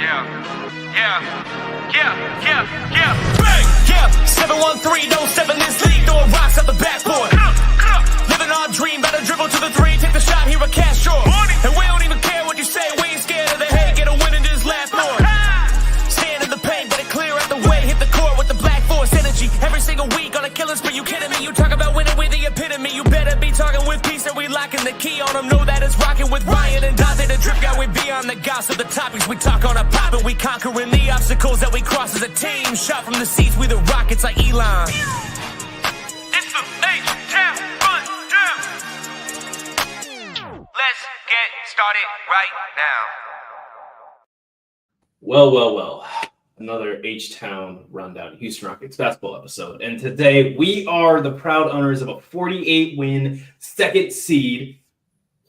Bang! Yeah, 713, don't step in this league, throwing rocks at the backboard. Living our dream, better dribble to the three, take the shot, here a cash short. And we don't even care what you say, we ain't scared of the hate, get a win in this last board. Stand in the paint, better clear out the way, hit the court with the black force energy. Every single week on a killing spree, you kidding me? You talk about winning with the epitome, you better be talking with peace and we locking the key on them. Know that it's rocking with Ryan and Donte, the drip guy, we beyond the gossip, the topics we talk on a pop, and we conquering the obstacles that we cross as a team. Shot from the seats, we the Rockets like Elon. It's the H-Town run down. Let's get started right now. Well. Another H-Town rundown, Houston Rockets basketball episode. And today we are the proud owners of a 48-win second seed.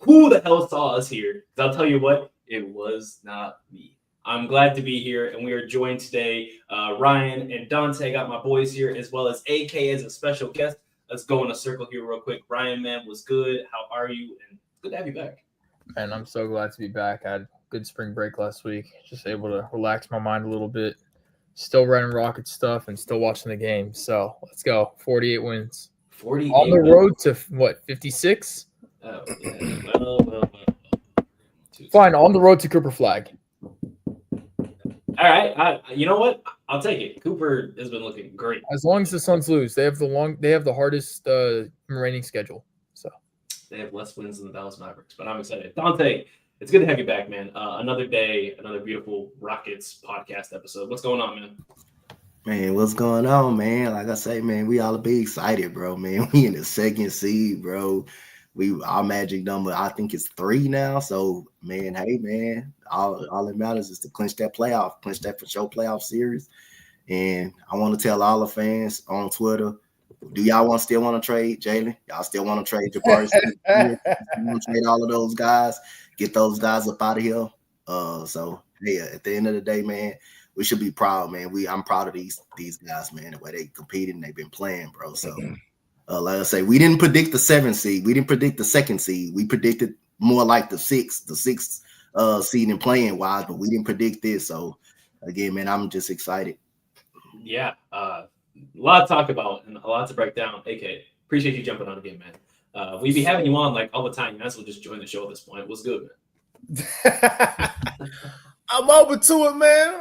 Who the hell saw us here? I'll tell you what, it was not me. I'm glad to be here, and we are joined today. Ryan and Donte, got my boys here, as well as AK as a special guest. Let's go in a circle here real quick. Ryan, man, what's good? How are you? And good to have you back. Man, I'm so glad to be back. I had good spring break last week. Just able to relax my mind a little bit. Still running Rocket stuff and still watching the game. So let's go. 48 wins. 48 on the road to what, 56? Oh, yeah. Well. Fine, on the road to Cooper Flag. All right. You know what? I'll take it. Cooper has been looking great. As long as the Suns lose, they have the hardest remaining schedule. So they have less wins than the Dallas Mavericks, but I'm excited. Donte, it's good to have you back, man. Another day, another beautiful Rockets podcast episode. What's going on, man? Man, what's going on, man? Like I say, man, we all be excited, bro, man. We in the second seed, bro. Our magic number, I think, is 3 now. So, man, hey, man, all that matters is to clinch that for sure playoff series. And I want to tell all the fans on Twitter, do y'all still want to trade Jalen? Y'all still want to trade Jabari? You want to trade all of those guys? Get those guys up out of here. So yeah, at the end of the day, man, we should be proud, man. I'm proud of these guys, man, the way they competed and they've been playing, bro. So like I say, we didn't predict the 7th seed. We didn't predict the 2nd seed. We predicted more like the 6th seed in playing wise, but we didn't predict this. So again, man, I'm just excited. Yeah. A lot to talk about and a lot to break down. AK, appreciate you jumping on again, man. We be having you on like all the time. You might as well just join the show at this point. What's good, man? I'm open to it, man.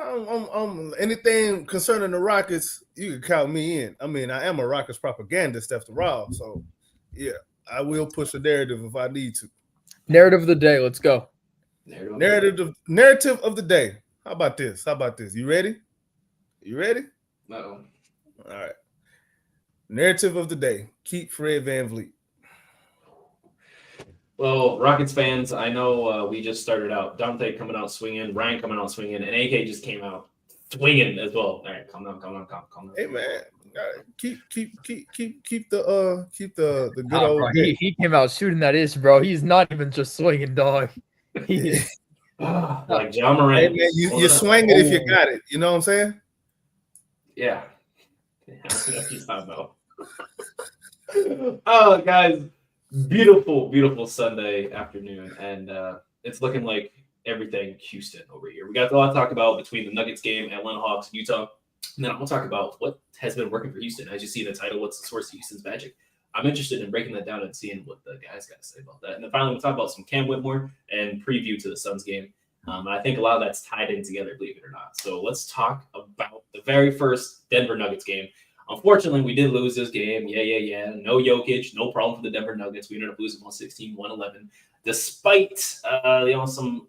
I'm anything concerning the Rockets, you can count me in. I mean, I am a Rockets propagandist after all. So yeah, I will push a narrative if I need to. Narrative of the day. Let's go. Narrative of the day. How about this? You ready? No. All right. Narrative of the day. Keep Fred VanVleet. Well, Rockets fans, I know we just started out. Donte coming out swinging, Ryan coming out swinging, and AK just came out swinging as well. All right, calm down. Hey man, keep the good old. Bro, he came out shooting that ish, bro. He's not even just swinging, dog. He is like John Moran. Hey man, you swing it if you got it. You know what I'm saying? Yeah. That's what he's talking about. Oh, guys. Beautiful Sunday afternoon, and it's looking like everything Houston over here. We got a lot to talk about between the Nuggets game, Atlanta Hawks, Utah, and then I'm going to talk about what has been working for Houston. As you see in the title, what's the source of Houston's magic? I'm interested in breaking that down and seeing what the guys got to say about that. And then finally, we'll talk about some Cam Whitmore and preview to the Suns game. And I think a lot of that's tied in together, believe it or not. So let's talk about the very first Denver Nuggets game. Unfortunately, we did lose this game. Yeah. No Jokic, no problem for the Denver Nuggets. We ended up losing 116-111, despite some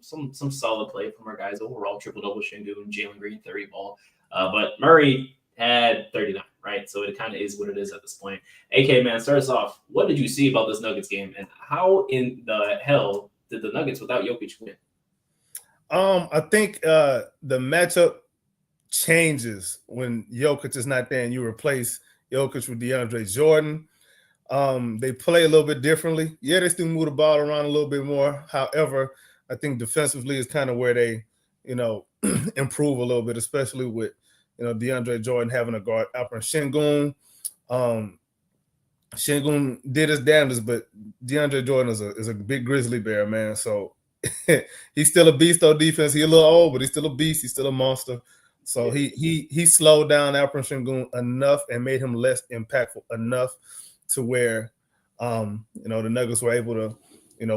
solid play from our guys overall. Triple-double Şengün, Jalen Green, 30 ball. But Murray had 39, right? So it kind of is what it is at this point. AK, man, start us off. What did you see about this Nuggets game, and how in the hell did the Nuggets without Jokic win? I think the matchup changes when Jokic is not there and you replace Jokic with DeAndre Jordan. They play a little bit differently. Yeah, they still move the ball around a little bit more. However, I think defensively is kind of where they, improve a little bit, especially with, DeAndre Jordan having a guard Alperen Şengün. Şengün did his damnedest, but DeAndre Jordan is a big grizzly bear, man. So he's still a beast on defense. He's a little old, but he's still a beast. He's still a monster. So he slowed down Alperen Sengun enough and made him less impactful enough to where the Nuggets were able to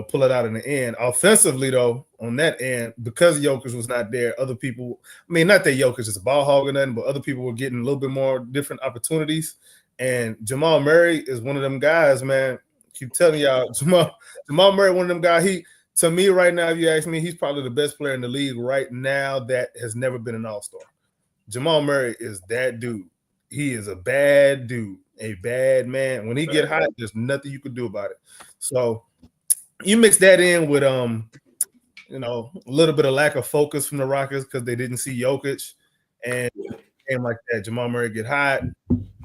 pull it out in the end. Offensively, though, on that end, because Jokic was not there, other people, not that Jokic is a ball hog or nothing, but other people were getting a little bit more different opportunities. And Jamal Murray is one of them guys, man. Keep telling y'all, Jamal Murray, one of them guys. To me right now, if you ask me, he's probably the best player in the league right now that has never been an all-star. Jamal Murray is that dude. He is a bad dude, a bad man. When he get hot, there's nothing you can do about it. So you mix that in with a little bit of lack of focus from the Rockets because they didn't see Jokic, and game like that, Jamal Murray get hot.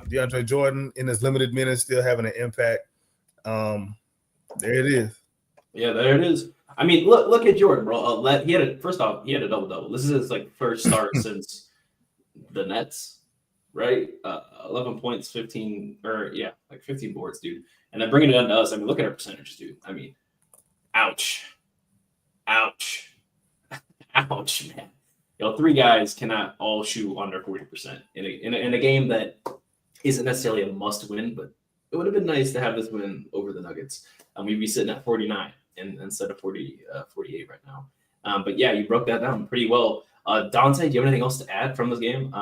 DeAndre Jordan in his limited minutes still having an impact. There it is. Yeah, there it is. Look at Jordan, bro. He had a double-double. This is his first start since the Nets, right? 11 points, 15 boards, dude. And then bringing it down to us. Look at our percentages, dude. Ouch, man. Three guys cannot all shoot under 40% in a game that isn't necessarily a must-win, but it would have been nice to have this win over the Nuggets. We'd be sitting at 49 instead of 48 right now. But yeah, you broke that down pretty well. Donte, do you have anything else to add from this game?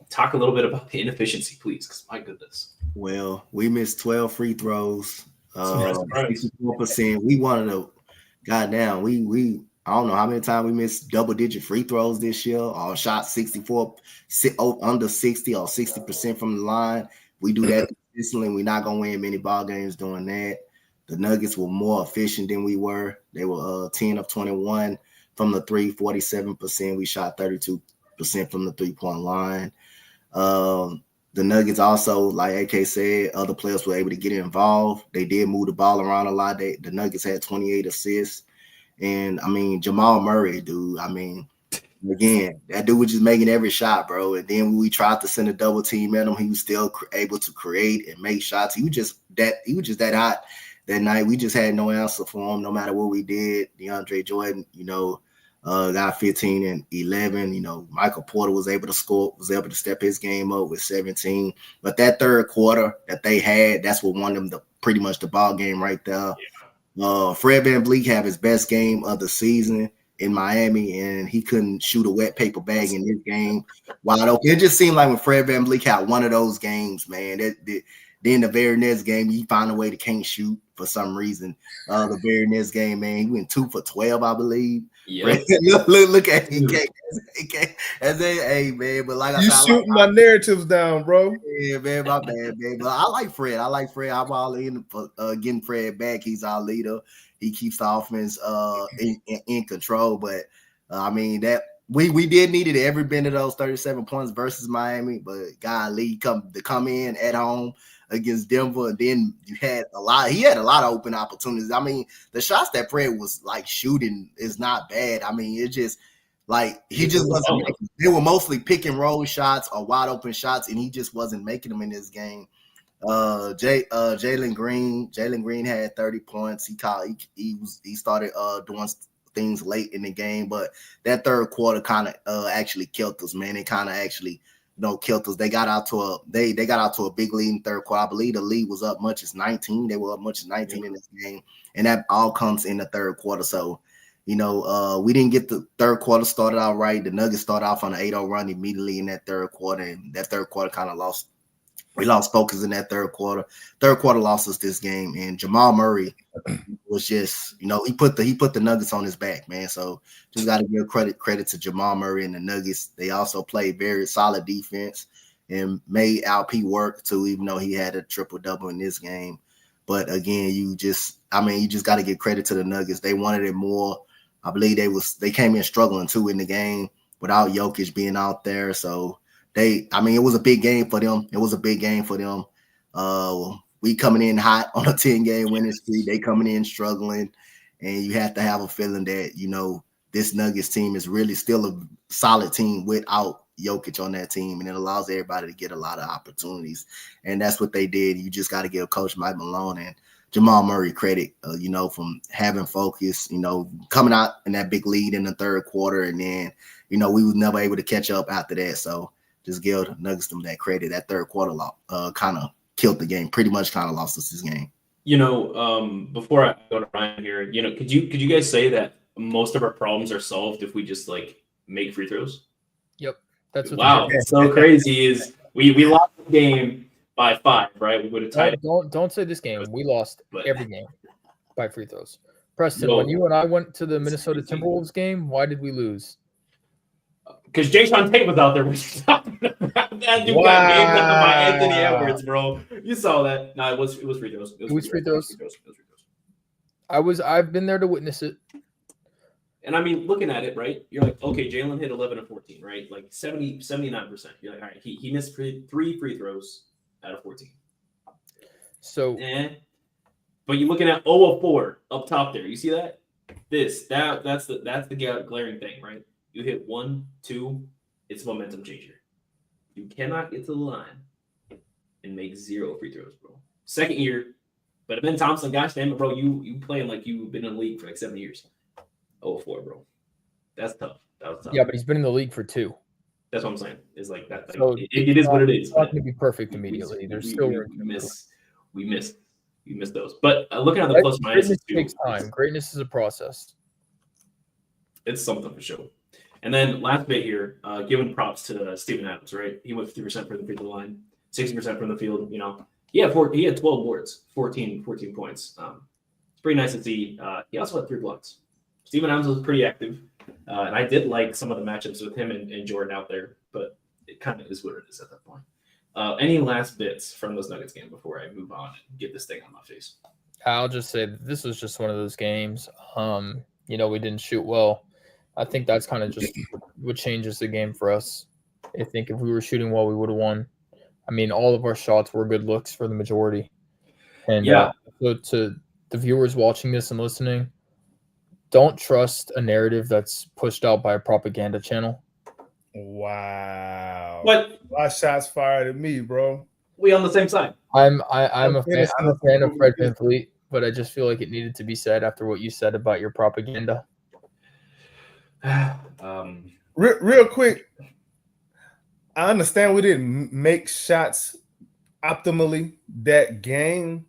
Talk a little bit about the inefficiency, please, because my goodness. Well, we missed 12 free throws, 64%. We wanted to, goddamn, we I don't know how many times we missed double-digit free throws this year, or shot 64, under 60 or 60% from the line. We do that consistently. We're not going to win many ball games doing that. The Nuggets were more efficient than we were. They were 10 of 21 from the three, 47%. We shot 32% from the three-point line. The Nuggets also, like AK said, other players were able to get involved. They did move the ball around a lot. The Nuggets had 28 assists. And, Jamal Murray, dude, again, that dude was just making every shot, bro. And then when we tried to send a double team at him, he was still able to create and make shots. He was just that hot that night. We just had no answer for him no matter what we did. DeAndre Jordan, got 15 and 11. Michael Porter was able to score, was able to step his game up with 17. But that third quarter that they had, that's what won them pretty much the ball game right there. Fred VanVleet had his best game of the season in Miami, and he couldn't shoot a wet paper bag in this game wide open. It just seemed like when Fred VanVleet had one of those games, man, then the very next game, he found a way to can't shoot for some reason. The very next game, man, he went 2 for 12, I believe. Yeah. Look at him. Hey, man, but like I said, shooting my narratives down, bro. Yeah, man, my bad, man. But I like Fred. I'm all in for getting Fred back. He's our leader. He keeps the offense in control. But that we did needed every bit of those 37 points versus Miami. But golly, come in at home against Denver, and then he had a lot of open opportunities. The shots that Fred was shooting is not bad. It just he just wasn't making. They were mostly pick and roll shots or wide open shots, and he just wasn't making them in this game. Jalen Green had 30 points. He started doing things late in the game, but that third quarter kind of actually killed us, man. It kind of actually killed us. They got out to a big lead in third quarter. I believe the lead was up much as 19. They were up much as 19 in this game, and that all comes in the third quarter. So, we didn't get the third quarter started out right. The Nuggets started off on an 8-0 run immediately in that third quarter, and that third quarter kind of lost. We lost focus in that third quarter. Third quarter lost us this game, and Jamal Murray was just, he put the Nuggets on his back, man. So just got to give credit to Jamal Murray and the Nuggets. They also played very solid defense and made Alp work too, even though he had a triple-double in this game. But again, you just got to give credit to the Nuggets. They wanted it more. I believe they came in struggling too in the game without Jokic being out there. So it was a big game for them. We coming in hot on a 10-game winning streak. They coming in struggling, and you have to have a feeling that, this Nuggets team is really still a solid team without Jokic on that team, and it allows everybody to get a lot of opportunities. And that's what they did. You just got to give Coach Mike Malone and Jamal Murray credit, from having focus, coming out in that big lead in the third quarter. And then, we was never able to catch up after that. So just give the Nuggets them that credit. That third quarter kind of killed the game, pretty much kind of lost us this game. Before I go to Ryan here, could you guys say that most of our problems are solved if we just like make free throws? Yep. That's what wow. It's so crazy is we lost the game by 5, right? We would have tied. Don't say this game. We lost every game by free throws. Preston, when you and I went to the Minnesota Timberwolves game, why did we lose? Because Jason Tate was out there. That dude got named by Anthony Edwards, bro. You saw that. No, it was free throws. It was free throws. I've been there to witness it. And I mean, looking at it, right? You're like, okay, Jalen hit 11 of 14, right? Like 79%. You're like, all right, he missed 3 free throws out of 14. So, but you're looking at 0 of 4 up top there. You see that? That's the glaring thing, right? You hit 1, 2, it's a momentum changer. You cannot get to the line and make 0 free throws, bro. Second year, but Ben Thompson, gosh damn it, bro, you playing like you've been in the league for like 7 years. 0-4, bro. That's tough. That was tough. Yeah, but he's been in the league for 2. That's what I'm saying. It's like that. Like, so it is what it is. It's not going to be perfect immediately. There's still we miss those. But looking at the plus minus, greatness takes time. Greatness is a process. It's something for sure. And then last bit here, giving props to Steven Adams, right? He went 50% from the free throw line, 60% from the field. He had 12 boards, 14 points. It's pretty nice to see. He also had 3 blocks. Steven Adams was pretty active, and I did like some of the matchups with him and Jordan out there, but it kind of is what it is at that point. Any last bits from this Nuggets game before I move on and get this thing on my face? I'll just say this was just one of those games. We didn't shoot well. I think that's kind of just what changes the game for us. I think if we were shooting well, we would have won. I mean, all of our shots were good looks for the majority. And so to the viewers watching this and listening, don't trust a narrative that's pushed out by a propaganda channel. Wow. What? A lot of shots fired at me, bro. We on the same side. I'm a fan of Fred VanVleet, but I just feel like it needed to be said after what you said about your propaganda. Real quick, I understand we didn't make shots optimally that game,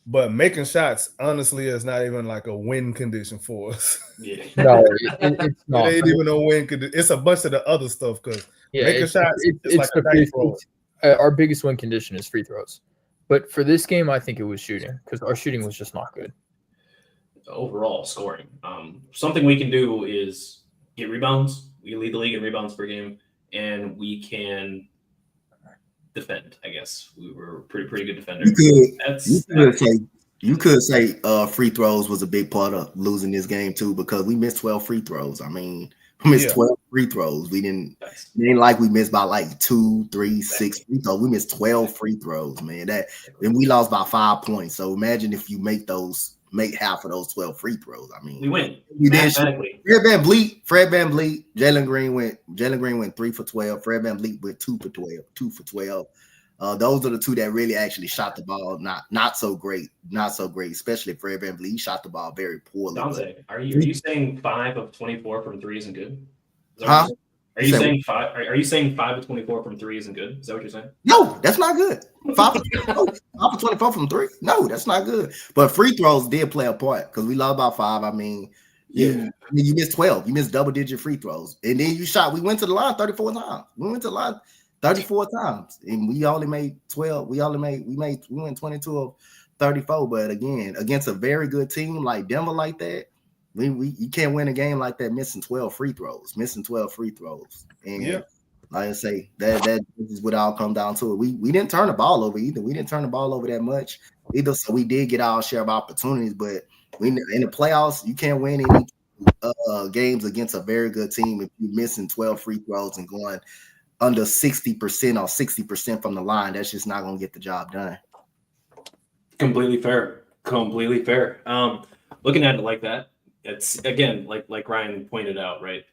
but making shots honestly is not even like a win condition for us. Yeah. No, it's not. It ain't even a win condition. It's a bunch of the other stuff because making shots it's like a dice roll. Our biggest win condition is free throws. But for this game, I think it was shooting because our shooting was just not good. Overall scoring. Something we can do is get rebounds. We lead the league in rebounds per game, and we can defend. I guess we were pretty good defenders. You could say free throws was a big part of losing this game too, because we missed 12 free throws. I mean, we missed 12 free throws. We didn't like we missed by like 2, 3, 6 free throws. We missed 12 free throws, man. Then we lost by 5 points. So imagine if you make half of those 12 free throws. I mean, we win. We did. Fred VanVleet, Jalen Green went 3 for 12. Fred VanVleet went 2 for 12. Those are the two that really actually shot the ball not so great, especially Fred VanVleet. He shot the ball very poorly. Donte, are you saying 5 of 24 from 3 isn't good? Huh? Are you saying 5? Are you saying 5 of 24 from 3 isn't good? Is that what you're saying? No, that's not good. 5 for 24 from 3. No, that's not good. But free throws did play a part because we lost by 5. I mean, you missed 12. You missed double-digit free throws, and then you shot. We went to the line 34 times. We went to the line 34 times, and we only made 12. We went 22 of 34. But again, against a very good team like Denver, like that, you can't win a game like that missing 12 free throws. And like I say, that is what all come down to it. We didn't turn the ball over either. We didn't turn the ball over that much either. So we did get our share of opportunities, but in the playoffs, you can't win any games against a very good team if you're missing 12 free throws and going under 60% or 60% from the line. That's just not going to get the job done. Completely fair. Looking at it like that, it's again like Ryan pointed out, right?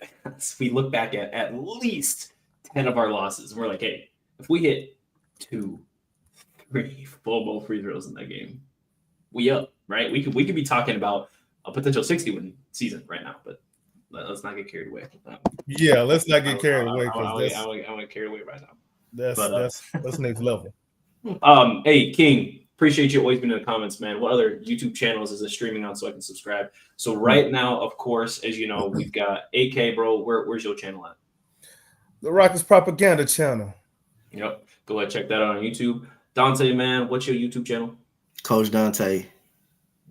We look back at least 10 of our losses, and we're like, hey, if we hit 2, 3 full ball free throws in that game, we up, right? We could be talking about a potential 60-win season right now, but let's not get carried away. Yeah, let's not get carried away because I want to carry away right now. That's next level. Hey King, appreciate you always being in the comments, man. What other YouTube channels is it streaming on so I can subscribe? So right now, of course, as you know, we've got AK, bro. Where's your channel at? The Rockets Propaganda Channel. Yep, go ahead, check that out on YouTube. Donte, man, what's your YouTube channel? Coach Donte.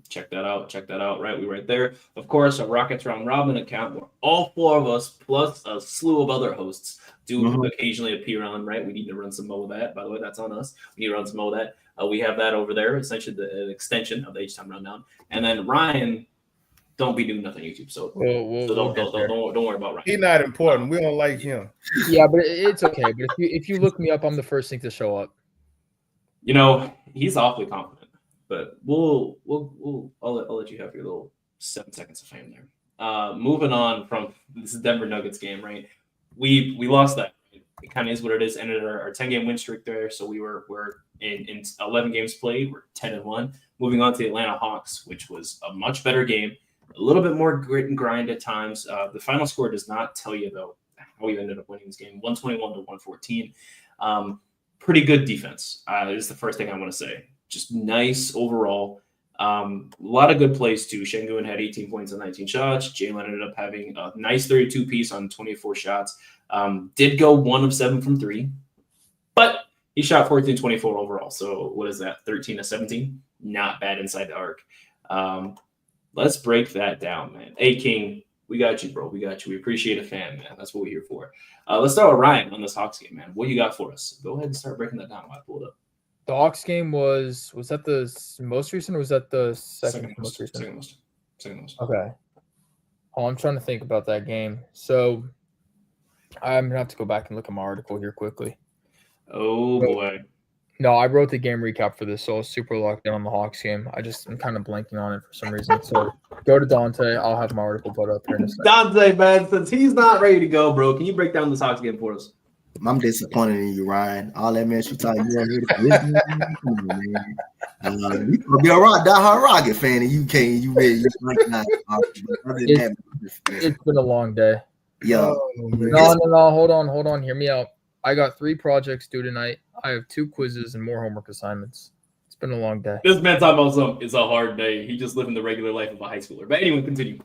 Check that out. Right, we right there. Of course, a Rockets Round Robin account where all four of us plus a slew of other hosts do occasionally appear on. Right, we need to run some more of that. By the way, that's on us. We need to run some more of that. We have that over there, essentially an extension of the H-Time Rundown. And then Ryan, don't be doing nothing on YouTube. So, don't worry about Ryan. He's not important. We don't like him. Yeah, but it's okay. But if you look me up, I'm the first thing to show up. You know, he's awfully confident. But I'll let you have your little 7 seconds of fame there. Moving on from this Denver Nuggets game, right? We lost that. It kind of is what it is. Ended our 10-game win streak there, so we're in 11 games played. We're 10-1. Moving on to the Atlanta Hawks, which was a much better game, a little bit more grit and grind at times. The final score does not tell you though how we ended up winning this game, 121-114. Pretty good defense. Is the first thing I want to say. Just nice overall. A lot of good plays too. Şengün had 18 points on 19 shots. Jalen ended up having a nice 32 piece on 24 shots. Did go 1 of 7 from 3, but he shot 14-24 overall. So what is that? 13 of 17? Not bad inside the arc. Let's break that down, man. Hey King, we got you, bro. We got you. We appreciate a fan, man. That's what we're here for. Let's start with Ryan on this Hawks game, man. What you got for us? Go ahead and start breaking that down while I pull it up. The Hawks game was that the most recent or was that the second most recent? Second most. Okay. Oh, I'm trying to think about that game. So I'm going to have to go back and look at my article here quickly. Oh, boy. No, I wrote the game recap for this, so I was super locked in on the Hawks game. I'm kind of blanking on it for some reason. So go to Donte. I'll have my article put up here in a second. Donte, man, since he's not ready to go, bro, can you break down this Hawks game for us? I'm disappointed in you, Ryan. All that mess you talking, you want me to man. You could be a die-hard Rocket fan, and you can't. You like not. It's been a long day. Yo, no. Hold on. Hear me out. I got 3 projects due tonight. I have 2 quizzes and more homework assignments. It's been a long day. This man talking about it's a hard day. He just living the regular life of a high schooler. But anyway, continue.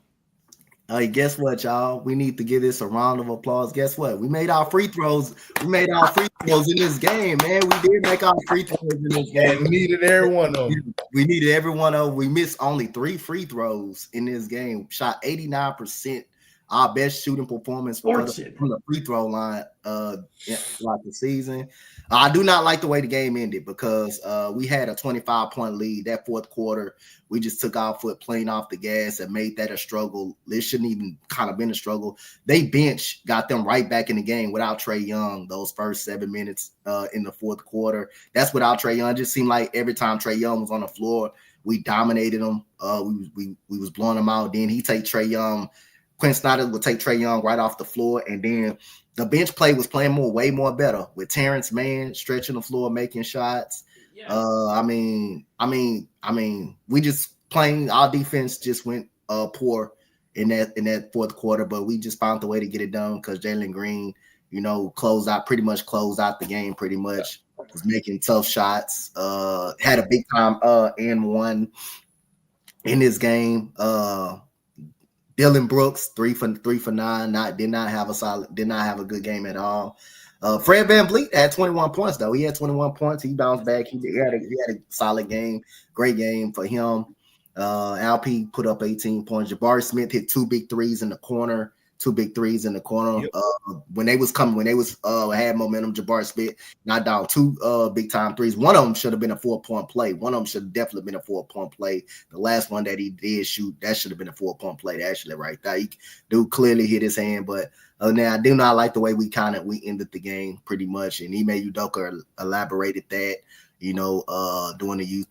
Hey, guess what, y'all? We need to give this a round of applause. Guess what? We made our free throws. In this game, man. We did make our free throws in this game. We needed every one of them. We needed every one of them. We missed only 3 free throws in this game. Shot 89%. Our best shooting performance from the free throw line throughout the season. I do not like the way the game ended because we had a 25-point lead. That fourth quarter, we just took our foot plain off the gas and made that a struggle. It shouldn't even kind of been a struggle. They got them right back in the game without Trae Young those first 7 minutes in the fourth quarter. That's without Trae Young. It just seemed like every time Trae Young was on the floor, we dominated them. We was blowing them out. Then he take Trae Young. Quinn Snyder would take Trae Young right off the floor, and then the bench play was playing way more better with Terrence Mann stretching the floor, making shots. Yeah. I mean, we just playing. Our defense just went poor in that fourth quarter, but we just found the way to get it done because Jalen Green, pretty much closed out the game. Pretty much was making tough shots. Had a big time and one in this game. Dylan Brooks, 3 for 9, did not have a good game at all. Fred VanVleet had 21 points though. He had 21 points. He bounced back. He had a solid game, great game for him. Alp put up 18 points. Jabari Smith hit 2 big threes in the corner. Yep. When they had momentum, Jabari Smith knocked down 2 big time threes. One of them should have been a 4-point play. One of them should have definitely been a 4-point play. The last one that he did shoot, that should have been a 4-point play. Actually, right there, dude clearly hit his hand. But now I do not like the way we ended the game pretty much. And Ime Udoka elaborated that. Doing the youth,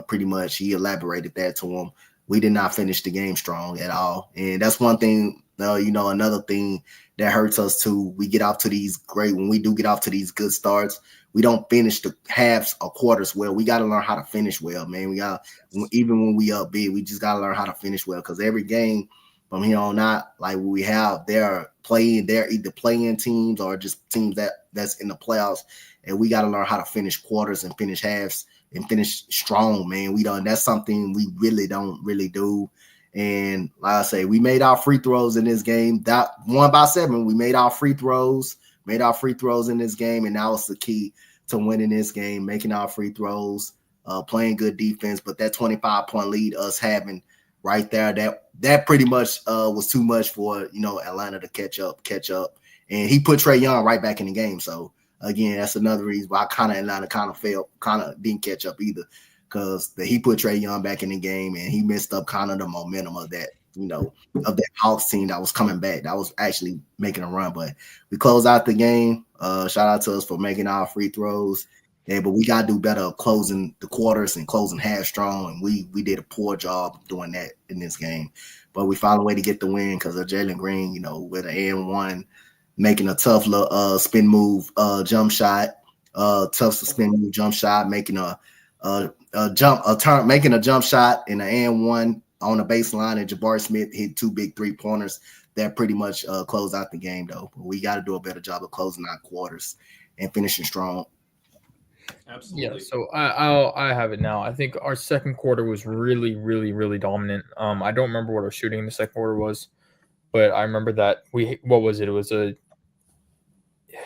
pretty much he elaborated that to him. we did not finish the game strong at all. And that's one thing, another thing that hurts us too. We get off to these when we do get off to these good starts, we don't finish the halves or quarters well. We got to learn how to finish well, man. Even when we up big, we just got to learn how to finish well, because every game from here on out, like we have, they're either playing teams or just teams that's in the playoffs, and we got to learn how to finish quarters and finish halves and finish strong, man. That's something we really don't really do. And like I say, we made our free throws in this game. That 1-by-7, we made our free throws in this game, and that was the key to winning this game, making our free throws, playing good defense. But that 25-point lead us having right there, that pretty much was too much for Atlanta to catch up. And he put Trae Young right back in the game. So again, that's another reason why Atlanta didn't catch up either, because he put Trae Young back in the game, and he messed up kind of the momentum of that, of that Hawks team that was coming back, that was actually making a run. But we closed out the game. Shout out to us for making our free throws. Yeah, but we gotta do better closing the quarters and closing half strong, and we did a poor job doing that in this game. But we found a way to get the win because of Jalen Green, with an and-1, making a tough spin move jump shot, making making a jump shot in an and-1 on the baseline, and Jabari Smith hit 2 big 3-pointers that pretty much closed out the game, though. But we got to do a better job of closing out quarters and finishing strong. Absolutely. Yeah, so I have it now. I think our second quarter was really, really, really dominant. I don't remember what our shooting in the second quarter was, but I remember that what was it? It was a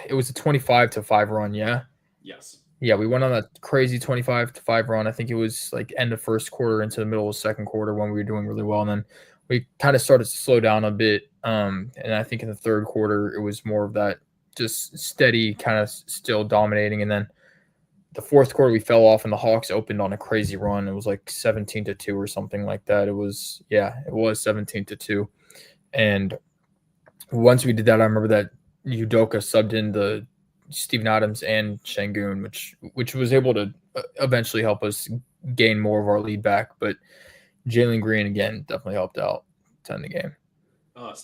25-5 run, yeah? Yes. Yeah, we went on that crazy 25-5 run. I think it was like end of first quarter into the middle of second quarter when we were doing really well. And then we kind of started to slow down a bit. And I think in the third quarter, it was more of that just steady, kind of still dominating. And then the fourth quarter, we fell off, and the Hawks opened on a crazy run. It was like 17-2 or something like that. It was 17-2. And once we did that, I remember that Udoka subbed in the Steven Adams and Şengün, which was able to eventually help us gain more of our lead back. But Jalen Green, again, definitely helped out to end the game.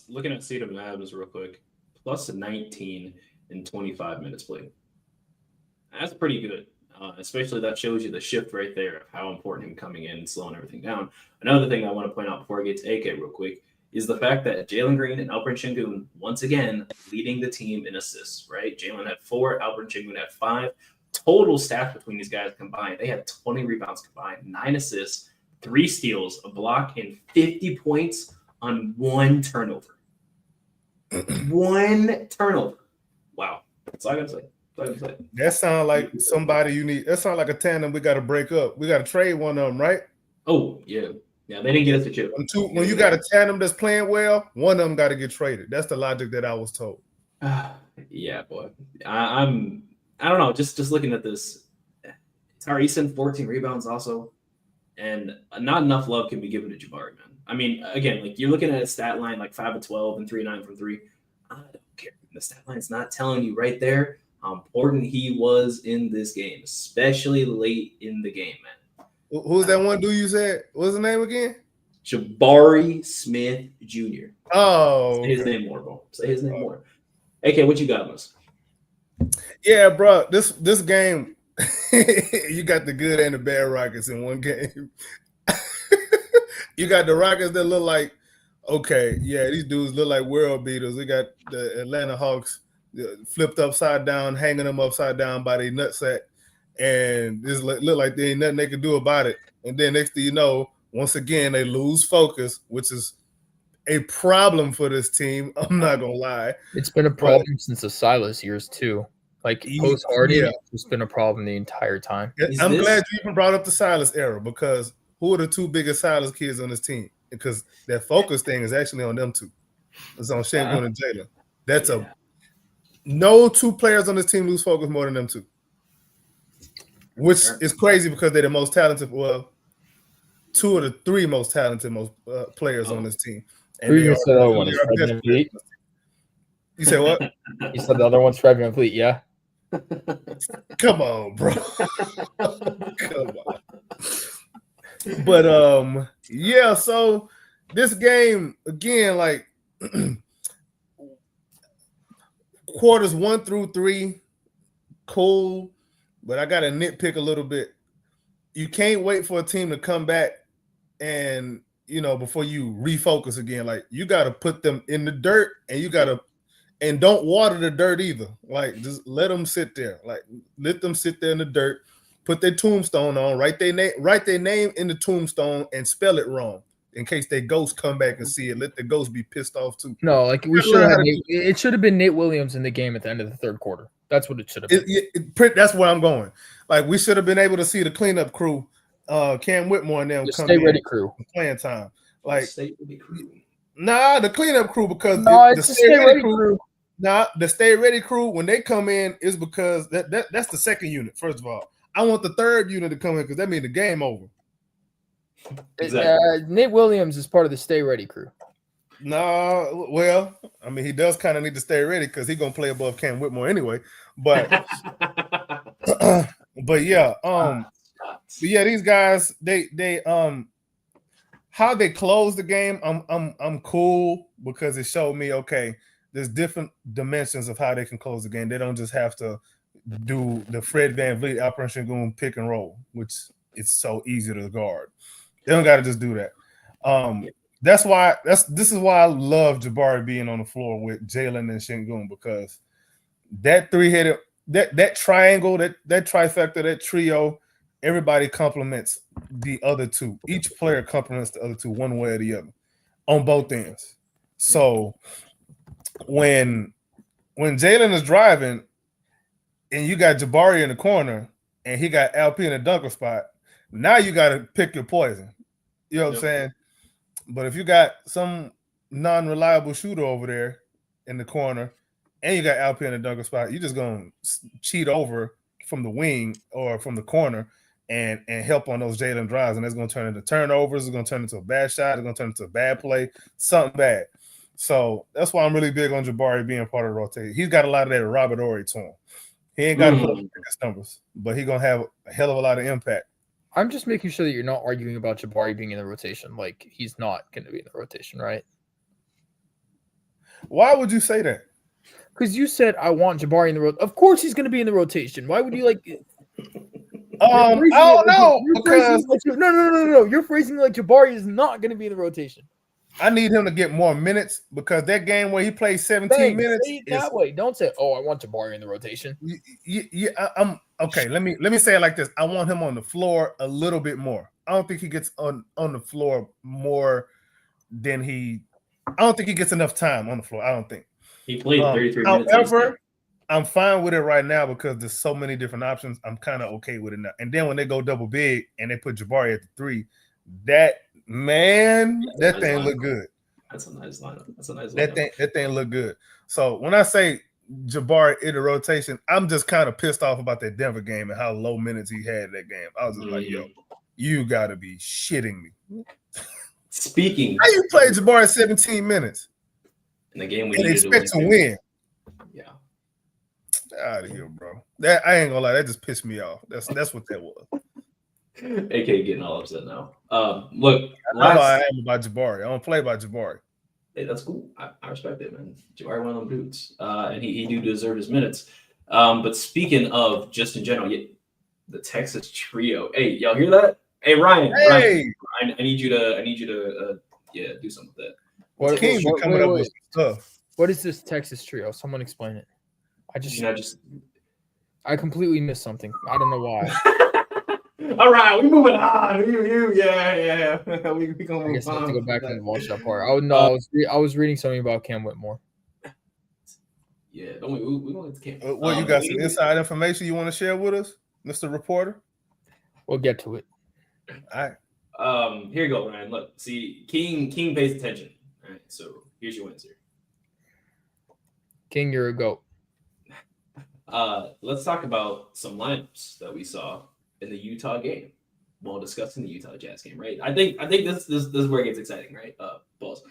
Looking at Steven Adams real quick, plus 19 in 25 minutes played. That's pretty good. Especially that shows you the shift right there of how important him coming in and slowing everything down. Another thing I want to point out before I get to AK real quick is the fact that Jalen Green and Alperen Şengün, once again, leading the team in assists, right? Jalen had 4, Alperen Şengün had 5. Total stats between these guys combined, they had 20 rebounds combined, 9 assists, 3 steals, a block, and 50 points on 1 turnover. 1 turnover. Wow. That's all I got to say. That sounds like somebody you need. That sounds like a tandem we got to break up. We got to trade one of them, right? Oh, yeah. Yeah, they didn't get us a chip. When you got a tandem that's playing well, one of them got to get traded. That's the logic that I was told. Yeah, boy. I don't know. Just looking at this, Tari Eason, 14 rebounds also, and not enough love can be given to Jabari, man. I mean, again, like you're looking at a stat line like 5 of 12 and 3-9 from 3. I don't care. The stat line's not telling you right there how important he was in this game, especially late in the game, man. Who's that one dude you said? What's the name again? Jabari Smith Jr. Oh, Say his name more, bro. Say his name more. AK, what you got on us? Yeah, bro. This game, you got the good and the bad Rockets in one game. You got the Rockets that look like, okay, yeah, these dudes look like world beaters. We got the Atlanta Hawks flipped upside down, hanging them upside down by their nutsack. And this look like there ain't nothing they can do about it. And then next thing you know, once again, they lose focus, which is a problem for this team. I'm not going to lie. It's been a problem since the Silas years, too. Like, post-Harden, it's been a problem the entire time. I'm glad you even brought up the Silas era, because who are the 2 biggest Silas kids on this team? Because that focus thing is actually on them 2. It's on Şengün and Jalen. That's no 2 players on this team lose focus more than them 2. Which is crazy because they're the most talented. Well, 2 of the 3 most talented players on this team. And who you said the other one is Fred VanVleet? You said what? You said the other one's Fred VanVleet, yeah? Come on, bro. Come on. But yeah, so this game again, like quarters 1 through 3, cool. But I gotta nitpick a little bit. You can't wait for a team to come back and before you refocus again. Like you gotta put them in the dirt and don't water the dirt either. Like just let them sit there. Like let them sit there in the dirt, put their tombstone on, write their name in the tombstone and spell it wrong. In case their ghosts come back and see it, let the ghosts be pissed off too. No, like we should have. It should have been Nate Williams in the game at the end of the third quarter. That's what it should have been. That's where I'm going. Like we should have been able to see the cleanup crew, Cam Whitmore and them come stay ready crew playing time. Like Stay ready crew. Nah, the cleanup crew because it's the stay ready crew. Nah, the stay ready crew when they come in is because that's the second unit. First of all, I want the third unit to come in because that means the game over. Exactly. Nate Williams is part of the stay ready crew. No, well, I mean he does kind of need to stay ready because he's gonna play above Cam Whitmore anyway. But but yeah, these guys they how they close the game, I'm cool because it showed me okay, there's different dimensions of how they can close the game. They don't just have to do the Fred VanVleet Operation Goon pick and roll, which it's so easy to guard. They don't got to just do that. This is why I love Jabari being on the floor with Jalen and Şengün because that three-headed that triangle, that trifecta, that trio, everybody complements the other two. Each player complements the other two one way or the other on both ends. So when Jalen is driving and you got Jabari in the corner and he got LP in the dunker spot, now you got to pick your poison. You know what I'm saying? But if you got some non-reliable shooter over there in the corner and you got LP in the dunker spot, you're just going to cheat over from the wing or from the corner and help on those Jalen drives. And that's going to turn into turnovers. It's going to turn into a bad shot. It's going to turn into a bad play, something bad. So that's why I'm really big on Jabari being part of the rotation. He's got a lot of that Robert Horry to him. He ain't got to put up his numbers, but he's going to have a hell of a lot of impact. I'm just making sure that you're not arguing about Jabari being in the rotation. Like, he's not going to be in the rotation, right? Why would you say that? Because you said, I want Jabari in the rotation. Of course he's going to be in the rotation. Why would you like... I don't know. No. You're phrasing like Jabari is not going to be in the rotation. I need him to get more minutes because that game where he played 17 minutes. Say it that way. Don't say, "Oh, I want Jabari in the rotation." I'm okay. Let me say it like this. I want him on the floor a little bit more. I don't think he gets on the floor more than I don't think he gets enough time on the floor. I don't think he played 33 minutes. However, I'm fine with it right now because there's so many different options. I'm kind of okay with it now. And then when they go double big and they put Jabari at the 3, that thing look good. That's a nice lineup. That thing look good. So when I say Jabari in the rotation, I'm just kind of pissed off about that Denver game and how low minutes he had that game. I was just like, yo, you gotta be shitting me. Speaking, how you play Jabari 17 minutes in the game we and expect to win? Yeah, out of here, bro. That I ain't gonna lie, that just pissed me off. That's what that was. AK getting all upset now. Look, I am about Jabari. I don't play by Jabari. Hey, that's cool. I respect it, man. Jabari, one of them dudes, and he do deserve his minutes. But speaking of just in general, the Texas trio. Hey, y'all hear that? Hey, Ryan. Hey, Ryan, I need you to do something with that. Wait. Stuff. What is this Texas trio? Someone explain it. I completely missed something. I don't know why. All right, we moving on. Yeah. we gonna I guess I have to go back and watch that part. I was reading something about Cam Whitmore. Yeah, don't we don't get to Cam. Well, you got some inside information you want to share with us, Mr. Reporter? We'll get to it. All right. Here you go, Ryan. Look, see, King pays attention. All right, so here's your answer. King, you're a goat. Let's talk about some lineups that we saw in the Utah game while discussing the Utah Jazz game, right? I think this is where it gets exciting, right? Balls.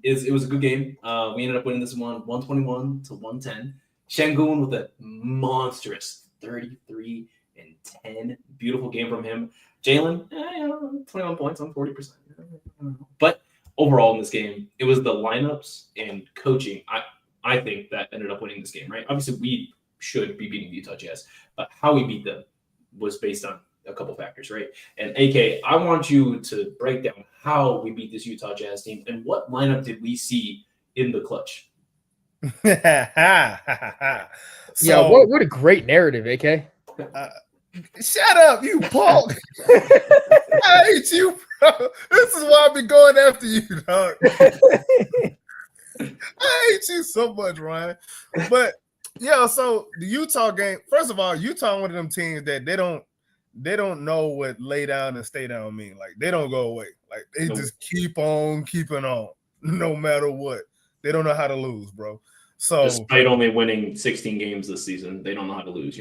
It was a good game. We ended up winning this one 121-110. Şengün with a monstrous 33 10. Beautiful game from him. Jalen, 21 points on 40%. But overall in this game, it was the lineups and coaching, I think, that ended up winning this game, right? Obviously, we should be beating the Utah Jazz, but how we beat them was based on a couple factors, right? And AK, I want you to break down how we beat this Utah Jazz team and what lineup did we see in the clutch? Yeah, what a great narrative, AK. Shut up, you punk. I hate you, bro. This is why I be going after you, dog. I hate you so much, Ryan. But yeah, so the Utah game, first of all, Utah one of them teams that they don't know what lay down and stay down mean. Like they don't go away. Like they just keep on keeping on no matter what. They don't know how to lose, bro. So despite only winning 16 games this season, they don't know how to lose,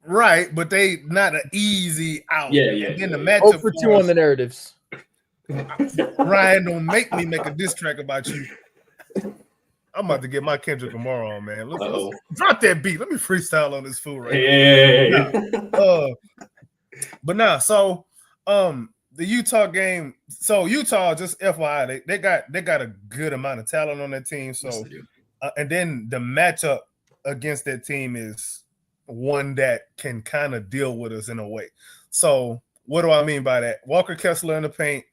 Right, but they not an easy out. Yeah. And then the Oh, matchup for 2 on the narratives. Ryan, don't make me make a diss track about you. I'm about to get my Kendrick Lamar on, man. Let's drop that beat. Let me freestyle on this fool right Hey. But now, so the Utah game. So Utah, just FYI, they got a good amount of talent on that team. So and then the matchup against that team is one that can kind of deal with us in a way. So what do I mean by that? Walker Kessler in the paint.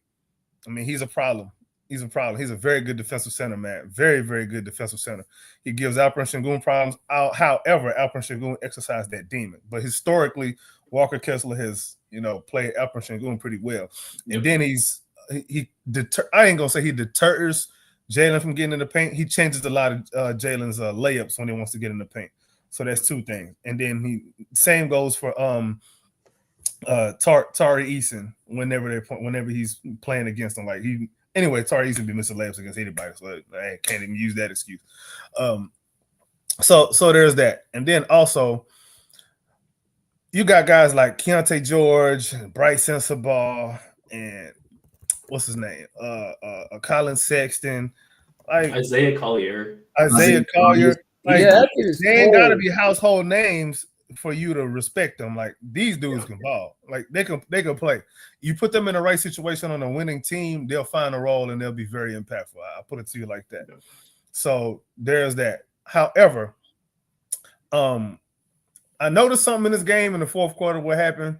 I mean, he's a problem. He's a problem. He's a very good defensive center, man. Very, very good defensive center. He gives Alperen Sengun problems. However, Alperen Sengun exercised that demon. But historically, Walker Kessler has, played Alperen Sengun pretty well. And then I ain't gonna say he deters Jalen from getting in the paint. He changes a lot of Jalen's layups when he wants to get in the paint. So that's two things. And then same goes for Tari Eason whenever he's playing against him. Anyway, Tari Eason be missing layups against anybody, so I can't even use that excuse. So there's that. And then also you got guys like Keontae George, Bryce Sensabaugh, and what's his name? Colin Sexton, Isaiah Collier. They ain't gotta be household names for you to respect them. Like these dudes can ball. Like they can play. You put them in the right situation on a winning team, they'll find a role and they'll be very impactful. I'll put it to you like that. So there's that. However, I noticed something in this game in the fourth quarter. What happened?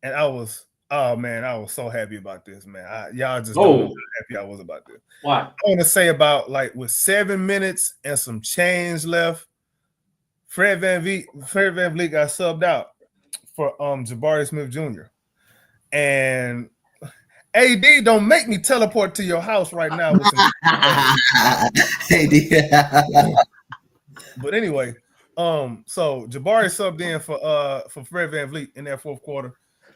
And I was so happy about this, man. Y'all just don't know how happy I was about this. Why? I want to say about with 7 minutes and some change left, Fred VanVleet got subbed out for Jabari Smith Jr. And AD, don't make me teleport to your house right now. With some But anyway, so Jabari subbed in for Fred VanVleet in that fourth quarter,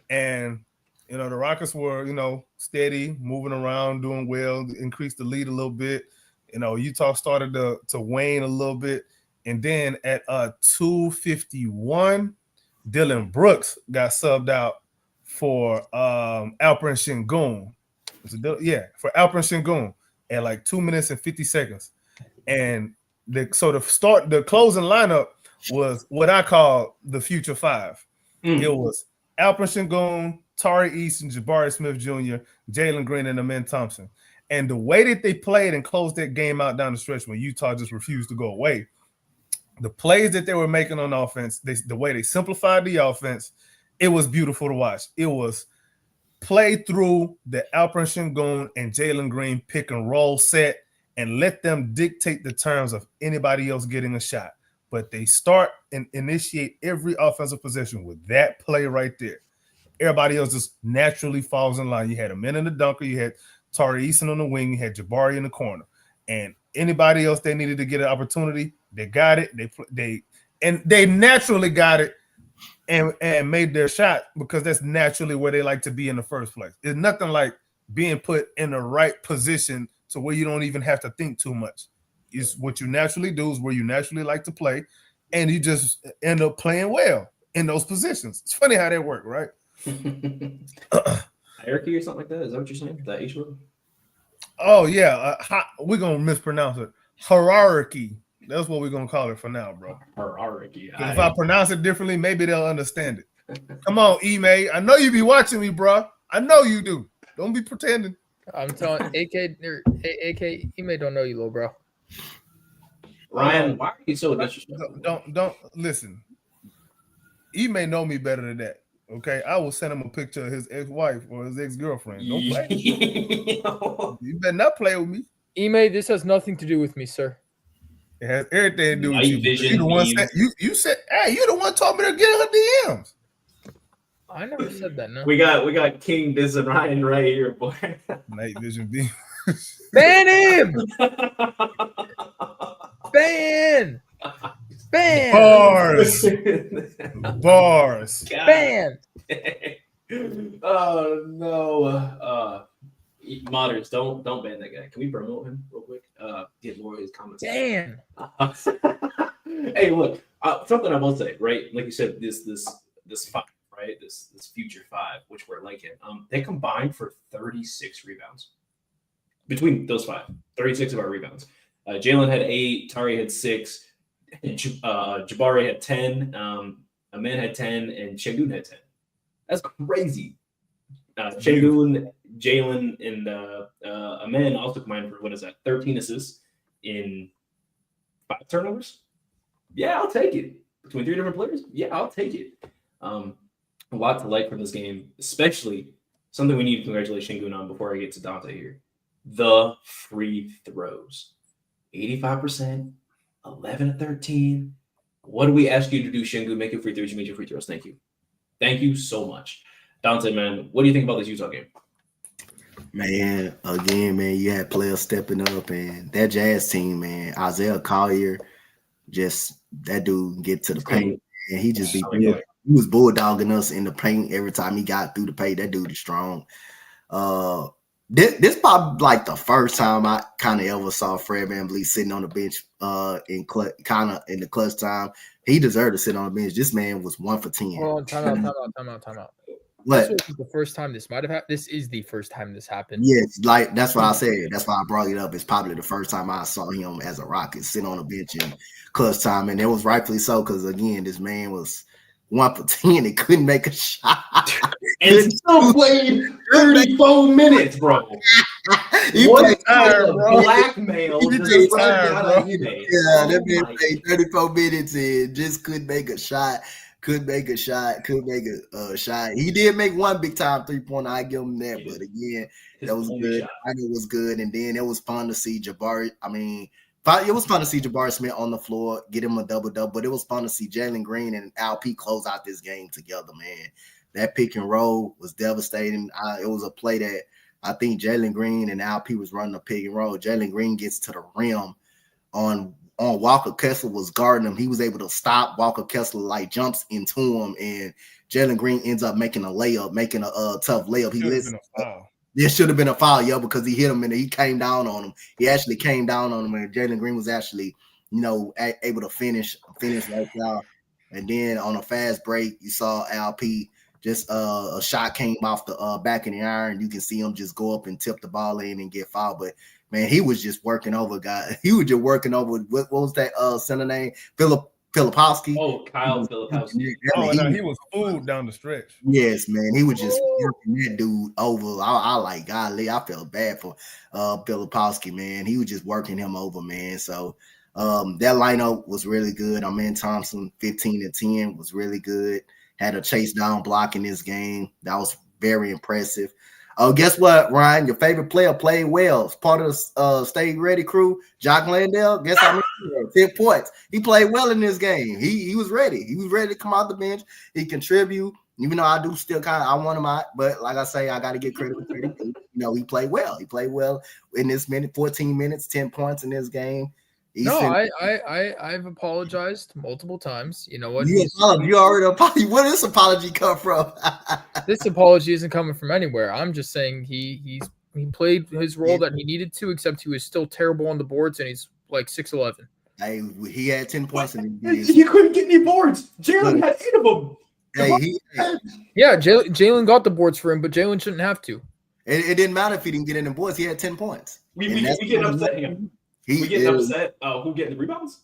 and the Rockets were steady, moving around, doing well, increased the lead a little bit. Utah started to wane a little bit. And then at 2:51, Dylan Brooks got subbed out for Alperen Sengun. For Alperen Sengun at 2 minutes and 50 seconds. And the closing lineup was what I call the future five. It was Alperen Sengun, Tari Eason, Jabari Smith Jr., Jalen Green, and Amen Thompson. And the way that they played and closed that game out down the stretch when Utah just refused to go away, the plays that they were making on offense, the way they simplified the offense, it was beautiful to watch. It was play through the Alperen Sengun and Jalen Green pick and roll set and let them dictate the terms of anybody else getting a shot. But they start and initiate every offensive possession with that play right there. Everybody else just naturally falls in line. You had a man in the dunker, you had Tari Eason on the wing, you had Jabari in the corner, and anybody else they needed to get an opportunity, they got it. They naturally got it and made their shot because that's naturally where they like to be in the first place. It's nothing like being put in the right position to where you don't even have to think too much. It's what you naturally do, is where you naturally like to play, and you just end up playing well in those positions. It's funny how that works, right? Hierarchy or something like that? Is that what you're saying? That H word? Oh yeah, we're gonna mispronounce it. Hierarchy. That's what we're gonna call it for now, bro. Hierarchy. If I pronounce it differently, maybe they'll understand it. Come on, Ime. I know you be watching me, bro. I know you do. Don't be pretending. I'm telling AK Ime don't know you, little bro. Ryan, why are you so disrespectful? Don't listen. Ime know me better than that. Okay, I will send him a picture of his ex-wife or his ex-girlfriend. Don't play. You better not play with me. Ime, this has nothing to do with me, sir. It has everything to do with Night you. vision You the one memes. said, you said, hey, you the one told me to get her DMs. I never said that. No. We got King Biz and Ryan right here, boy. Night vision beam. Ban him! Ban! Bars. Bars. Ban! Oh no. Modders, don't ban that guy. Can we promote him real quick? Get more of his comments. Dan! Hey, look, something I will say, right? Like you said, this five, right? This future five, which we're liking. They combined for 36 rebounds between those five. 36 of our rebounds. Jalen had 8, Tari had 6, Jabari had 10, Amen had 10, and Şengün had 10. That's crazy. Şengün, Jalen, and Amen also combined for 13 assists in 5 turnovers. Yeah, I'll take it. Between 3 different players, yeah, I'll take it. A lot to like from this game, especially something we need to congratulate Şengün on before I get to Donte here. The free throws. 85%, 11 of 13. What do we ask you to do, Şengün? Make your free throws. You made your free throws. Thank you. Thank you so much. Donte, man, what do you think about this Utah game? Man, again, man, you had players stepping up, and that Jazz team, man, Isaiah Collier, just that dude get to the paint, and he just he was bulldogging us in the paint every time he got through the paint. That dude is strong. This probably like the first time I kind of ever saw Fred VanVleet sitting on the bench in the clutch time. He deserved to sit on the bench. This man was 1 for 10. Hold on, time out. What? This wasn't the first time this might have happened. This is the first time this happened. Yes, like that's what I said. That's why I brought it up. It's probably the first time I saw him as a Rocket sit on the bench in clutch time, and it was rightfully so because again, this man was 1 for 10 and couldn't make a shot. And still played 34 minutes, bro. What tired, bro. blackmail He does just Fred tired, got bro. on eBay? Yeah, that Oh man my played 34 minutes and just couldn't make a shot. Couldn't make a shot. He did make one big time 3-pointer. I give him that, but again, that was good. I know it was good, and then it was fun to see Jabari. It was fun to see Jabari Smith on the floor, get him a double-double, but it was fun to see Jalen Green and Alp close out this game together, man. That pick and roll was devastating. It was a play that I think Jalen Green and Alp was running a pick and roll. Jalen Green gets to the rim on Walker Kessler was guarding him. He was able to stop Walker Kessler, like jumps into him, and Jalen Green ends up making a tough layup. This should have been a foul, because he hit him and he came down on him. He actually came down on him, and Jalen Green was actually, able to finish right now. And then on a fast break, you saw LP just a shot came off the back of the iron. You can see him just go up and tip the ball in and get fouled. But man, he was just working over guys. He was just working over what was that center name? Filipowski. Oh, Kyle Filipowski. He was fooled down the stretch. Yes, man. He was just working that dude over. I like golly, I felt bad for Filipowski, man. He was just working him over, man. So that lineup was really good. Thompson, 15 and 10 was really good. Had a chase down block in this game. That was very impressive. Oh, guess what, Ryan? Your favorite player played well. It's part of the Stay Ready crew. Jock Landale, guess how many? 10 points. He played well in this game. He was ready. He was ready to come out the bench. He contribute. Even though I do still I want him out, but like I say, I got to get credit for credit. He played well. He played well in this 14 minutes, 10 points in this game. I've apologized multiple times. You know what? You already apologized. Where does this apology come from? This apology isn't coming from anywhere. I'm just saying he played his role that he needed to, except he was still terrible on the boards, and he's like 6'11". Hey, he had 10 points in the game. He couldn't get any boards. Jalen had 8 of them. Jalen got the boards for him, but Jalen shouldn't have to. It didn't matter if he didn't get any boards. He had 10 points. We get upset. We get upset. Who getting the rebounds?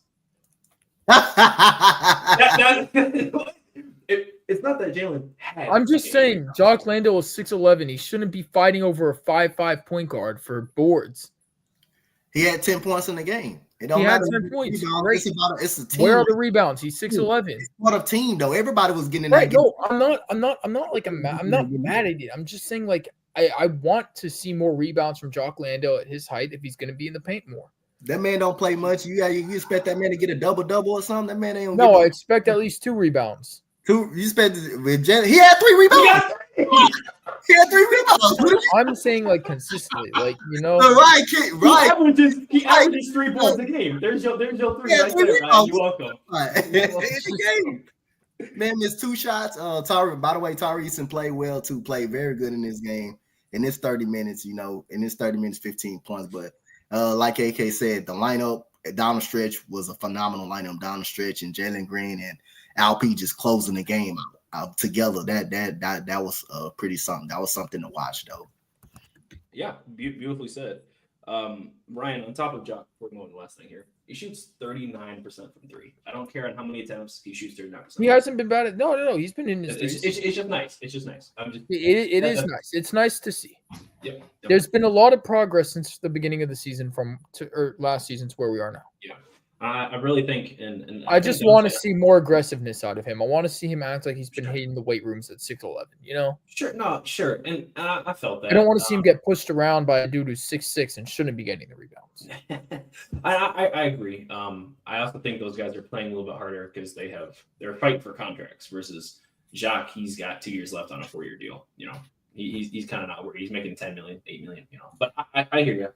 It's not that Jalen had. I'm just saying, Jock Landale is 6'11". He shouldn't be fighting over a 5'5" point guard for boards. He had 10 points in the game. It don't He had matter. 10 points. Rebound. Great. It's a team. Where are the rebounds? He's 6'11". It's not a team though. Everybody was getting in Right? that game. No, I'm not like I'm not mad at it. I'm just saying like I want to see more rebounds from Jock Landale at his height if he's going to be in the paint more. That man don't play much. You expect that man to get a double or something? That man ain't. No, I expect at least 2 rebounds. Two. You expect with Jalen? He had 3 rebounds. He had 3 rebounds. I'm saying like consistently, like Right. He averages 3 points a game. There's your 3 right there, Ryan. You're welcome. It's the game. Man missed 2 shots. By the way, Tyrese played well too. Played very good in this game. In this 30 minutes, 15 points. But like AK said, the lineup down the stretch was a phenomenal lineup down the stretch, and Jalen Green and Alp just closing the game out together. That was pretty something. That was something to watch, though. Yeah, beautifully said. Ryan, on top of Jock, we're going to the last thing here. He shoots 39% from 3. I don't care on how many attempts he shoots 39%. he hasn't been bad at. No. He's been in his. It's just nice. It's just nice. It is nice. It's nice to see. Yeah. There's been a lot of progress since the beginning of the season or last season to where we are now. Yeah. I really think, and I just want to see more aggressiveness out of him. I want to see him act like he's been hitting the weight rooms at 6'11". Sure, and I felt that. I don't want to see him get pushed around by a dude who's 6'6" and shouldn't be getting the rebounds. I agree. I also think those guys are playing a little bit harder because they're fighting for contracts versus Jacques. He's got 2 years left on a 4-year deal. He's kind of not worried. He's making 10 million, 8 million. But I hear you.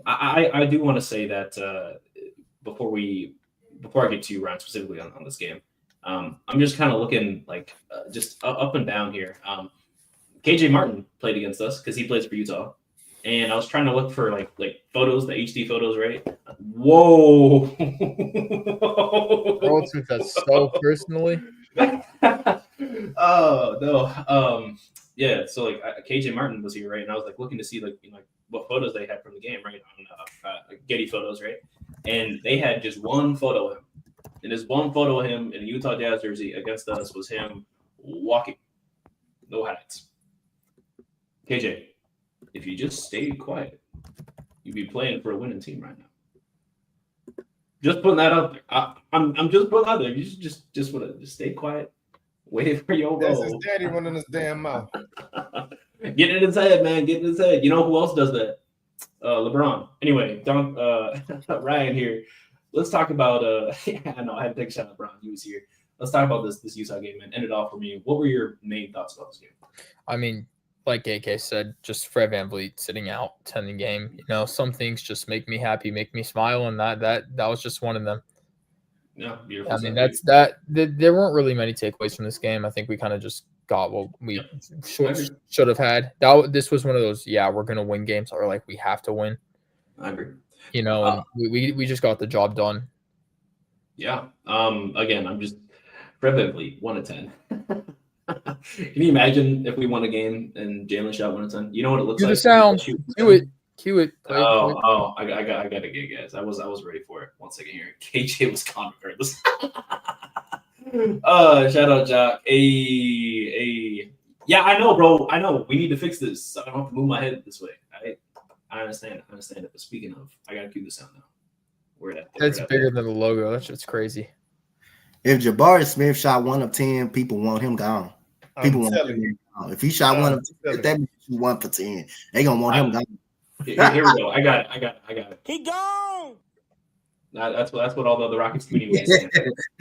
I do want to say that before I get to Ryan specifically on this game, I'm just kind of looking like just up and down here. KJ Martin played against us because he plays for Utah, and I was trying to look for like photos, the HD photos, right? Whoa! Bro took that so personally. Oh no. Yeah. So like KJ Martin was here, right? And I was like looking to see like what photos they had from the game, right? On Getty Photos, right? And they had just one photo of him. And this one photo of him in a Utah Jazz jersey against us was him walking. No highlights. KJ, if you just stayed quiet, you'd be playing for a winning team right now. Just putting that out there. I'm just putting it out there. You just want to just stay quiet. Wait for your That's role. his daddy running his damn mouth. Get in his head, man. Get in his head. You know who else does that? LeBron. Anyway, Ryan here. Let's talk about I know I had to take a shot at LeBron. He was here. Let's talk about this Utah game, man. End it off for me. What were your main thoughts about this game? I mean, like AK said, just Fred VanVleet sitting out 10 the game. Some things just make me happy, make me smile, and that was just one of them. Yeah, beautiful. I mean, there weren't really many takeaways from this game. I think we kind of just got what we should have had. This was one of those, we're going to win games, or like we have to win. I agree. And we just got the job done. Yeah. Again, I'm just Fred VanVleet, 1 of 10. Can you imagine if we won a game and Jalen shot 1 of 10? You know what it looks like? Do the sound. Cue it. I got to get guys. I was ready for it. 1 second here. KJ was gone regardless. Shout out Jock. Hey. Yeah, I know, bro. I know. We need to fix this. I don't have to move my head this way. I understand it. But speaking of, I gotta cue the sound now. That's bigger than the logo. That's just crazy. If Jabari Smith shot 1 of 10, people want him gone. People want him gone. If he shot 1 of 10, that means he 1 for 10. They gonna want him gone. Here we go. I got it. He gone. That's what all the other Rockets community was saying.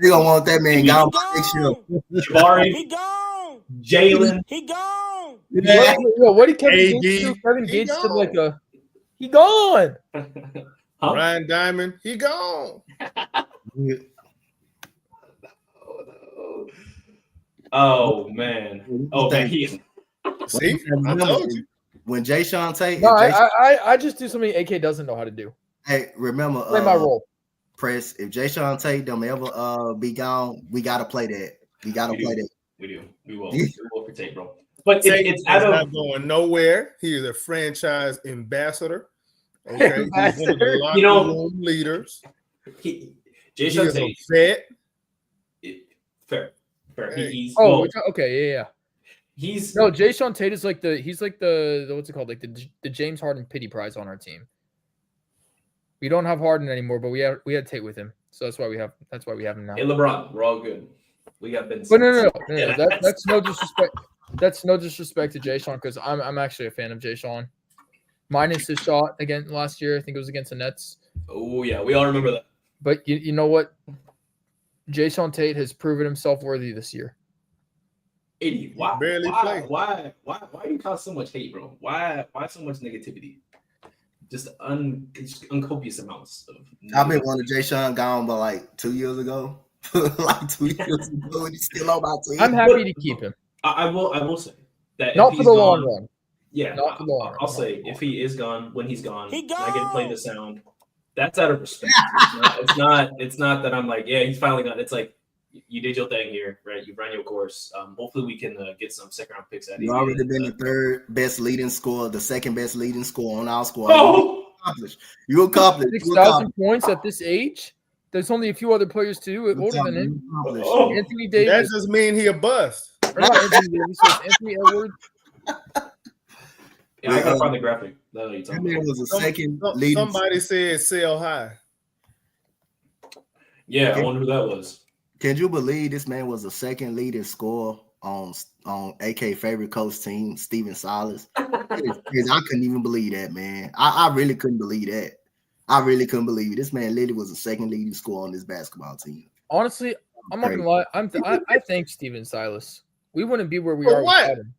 They gonna want that man gone. Jabari. He gone. Jalen. He gone. Yeah. What did Kevin Gates do? Kevin Gates did like he gone. Huh? Ryan Diamond, he gone. Oh man. See, I told you. When Jay Sean Tate, I just do something AK doesn't know how to do. Hey, remember, play my role. Press. If Jay Sean Tate don't ever be gone, we gotta play that. We gotta play that. We do. We will. We will for Tate, bro. But it's not going nowhere. He is a franchise ambassador. Okay, he's one of the locker room leaders. Jay Sean Tate. Vet. Fair. Fair. Hey. He's Oh, well, okay, yeah. he's No, Jason Tate is like the what's it called? Like the James Harden pity prize on our team. We don't have Harden anymore, but we had Tate with him, so that's why we have him now. hey LeBron. We're all good. We got Ben But Simmons. no. That's no disrespect. That's no disrespect to Jay Sean because I'm actually a fan of Jay Sean. Minus his shot again last year, I think it was against the Nets. Oh yeah, we all remember that. But you know what? Jason Tate has proven himself worthy this year. 80. Why? Barely play. Why you cause so much hate, bro? Why so much negativity? Just uncopious amounts of. I've been wanting Jay Sean gone by like 2 years ago. Like 2 years ago, and he's still on my team. I'm happy to keep him. I will say that Not if for he's the gone, long run. Yeah, Not for the long run. I'll say if he is gone, when he's gone, He and I get to play gone. the sound. That's out of respect. It's not that I'm like, yeah, he's finally gone. It's like you did your thing here, right? You ran your course. Hopefully we can get some second round picks out of you. You already been the third best leading scorer, the second best leading scorer on our squad. Oh! You accomplished. 6,000 points at this age. There's only a few other players to do it older than him. Oh. Anthony That Davis. just mean he a bust. Or not Anthony Davis. It's Anthony Edwards. Yeah, I gotta find the graphic. No, you That talking man about. was a second leading. Somebody said sell high. Yeah, I wonder who that was. Can you believe this man was the second leading scorer on AK favorite coach team, Steven Silas? I couldn't even believe that, man. I really couldn't believe that. I really couldn't believe it. This man literally was the second leading scorer on this basketball team. Honestly, I'm not gonna lie. I thank Steven Silas. We wouldn't be where we For are what? without him.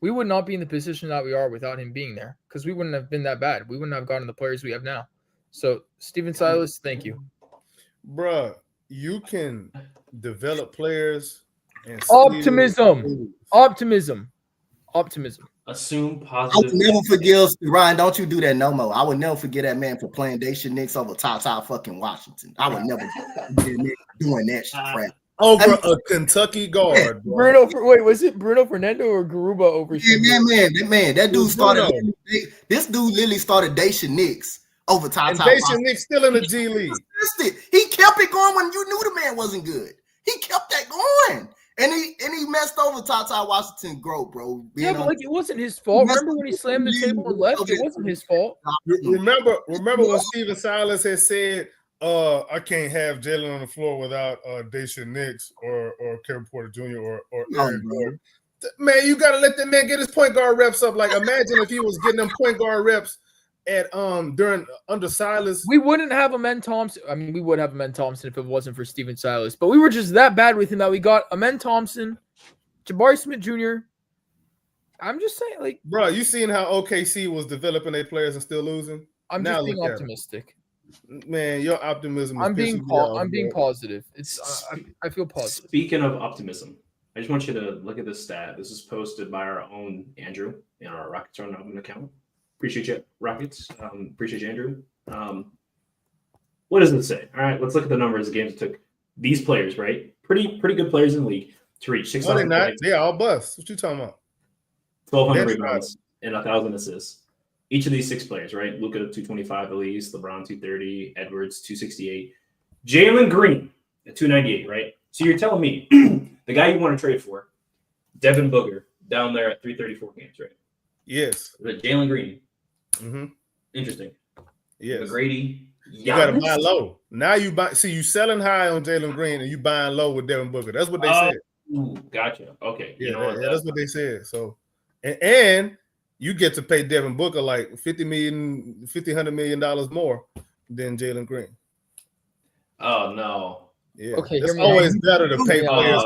We would not be in the position that we are without him being there because we wouldn't have been that bad. We wouldn't have gotten the players we have now. So, Steven Silas, thank you. Bruh, you can develop players and still- Optimism. Assume I would positive. never forgive Ryan. Don't you do that no more. I would never forget that man for playing Dacian Knicks over Tata fucking Washington. I would never forget that doing that shit crap. over a Kentucky guard. Bro. Was it Bruno Fernando or Garuba over? That dude started. This dude literally started Dacian Knicks over Tata. And Dacian Knicks still in the G League. He kept it going when you knew the man wasn't good. He kept that going. And he messed over Tata Washington growth, bro. Yeah, but like it wasn't his fault. Remember when he slammed the table and left? It wasn't his fault. Remember when Steven Silas had said, I can't have Jalen on the floor without Dacian Knicks or Kevin Porter Jr. or Aaron Gordon. Man, you gotta let that man get his point guard reps up. Like imagine if he was getting them point guard reps at under Silas. We wouldn't have Amen Thompson. I mean, we would have Amen Thompson if it wasn't for Steven Silas. But we were just that bad with him that we got Amen Thompson, Jabari Smith Jr. I'm just saying, like, bro, you seen how OKC was developing their players and still losing? I'm Now just being look at optimistic. Man, your optimism. I'm being positive. I feel positive. Speaking of optimism, I just want you to look at this stat. This is posted by our own Andrew in our Rockets Run Album account. Appreciate you, Rockets. Appreciate you, Andrew. What does it say? All right, let's look at the numbers. The games it took these players, right? Pretty good players in the league to reach 6,000 points. They're all busts. What you talking about? 1,200 rebounds and 1,000 assists. Each of these six players, right? Luka 225 at least, LeBron 230, Edwards 268, Jalen Green at 298, right? So you're telling me the guy you want to trade for, Devin Booker, down there at 334 games, right? Yes. Jalen Green. Mm-hmm. Interesting. Yes. McGrady. You gotta buy low. Now you buy. See, you selling high on Jalen Green and you buying low with Devin Booker. That's what they said. Ooh, gotcha. Okay. Yeah, that's what they said. So, and you get to pay Devin Booker like $100 million more than Jalen Green. Oh no. Yeah. Okay. It's always better to pay players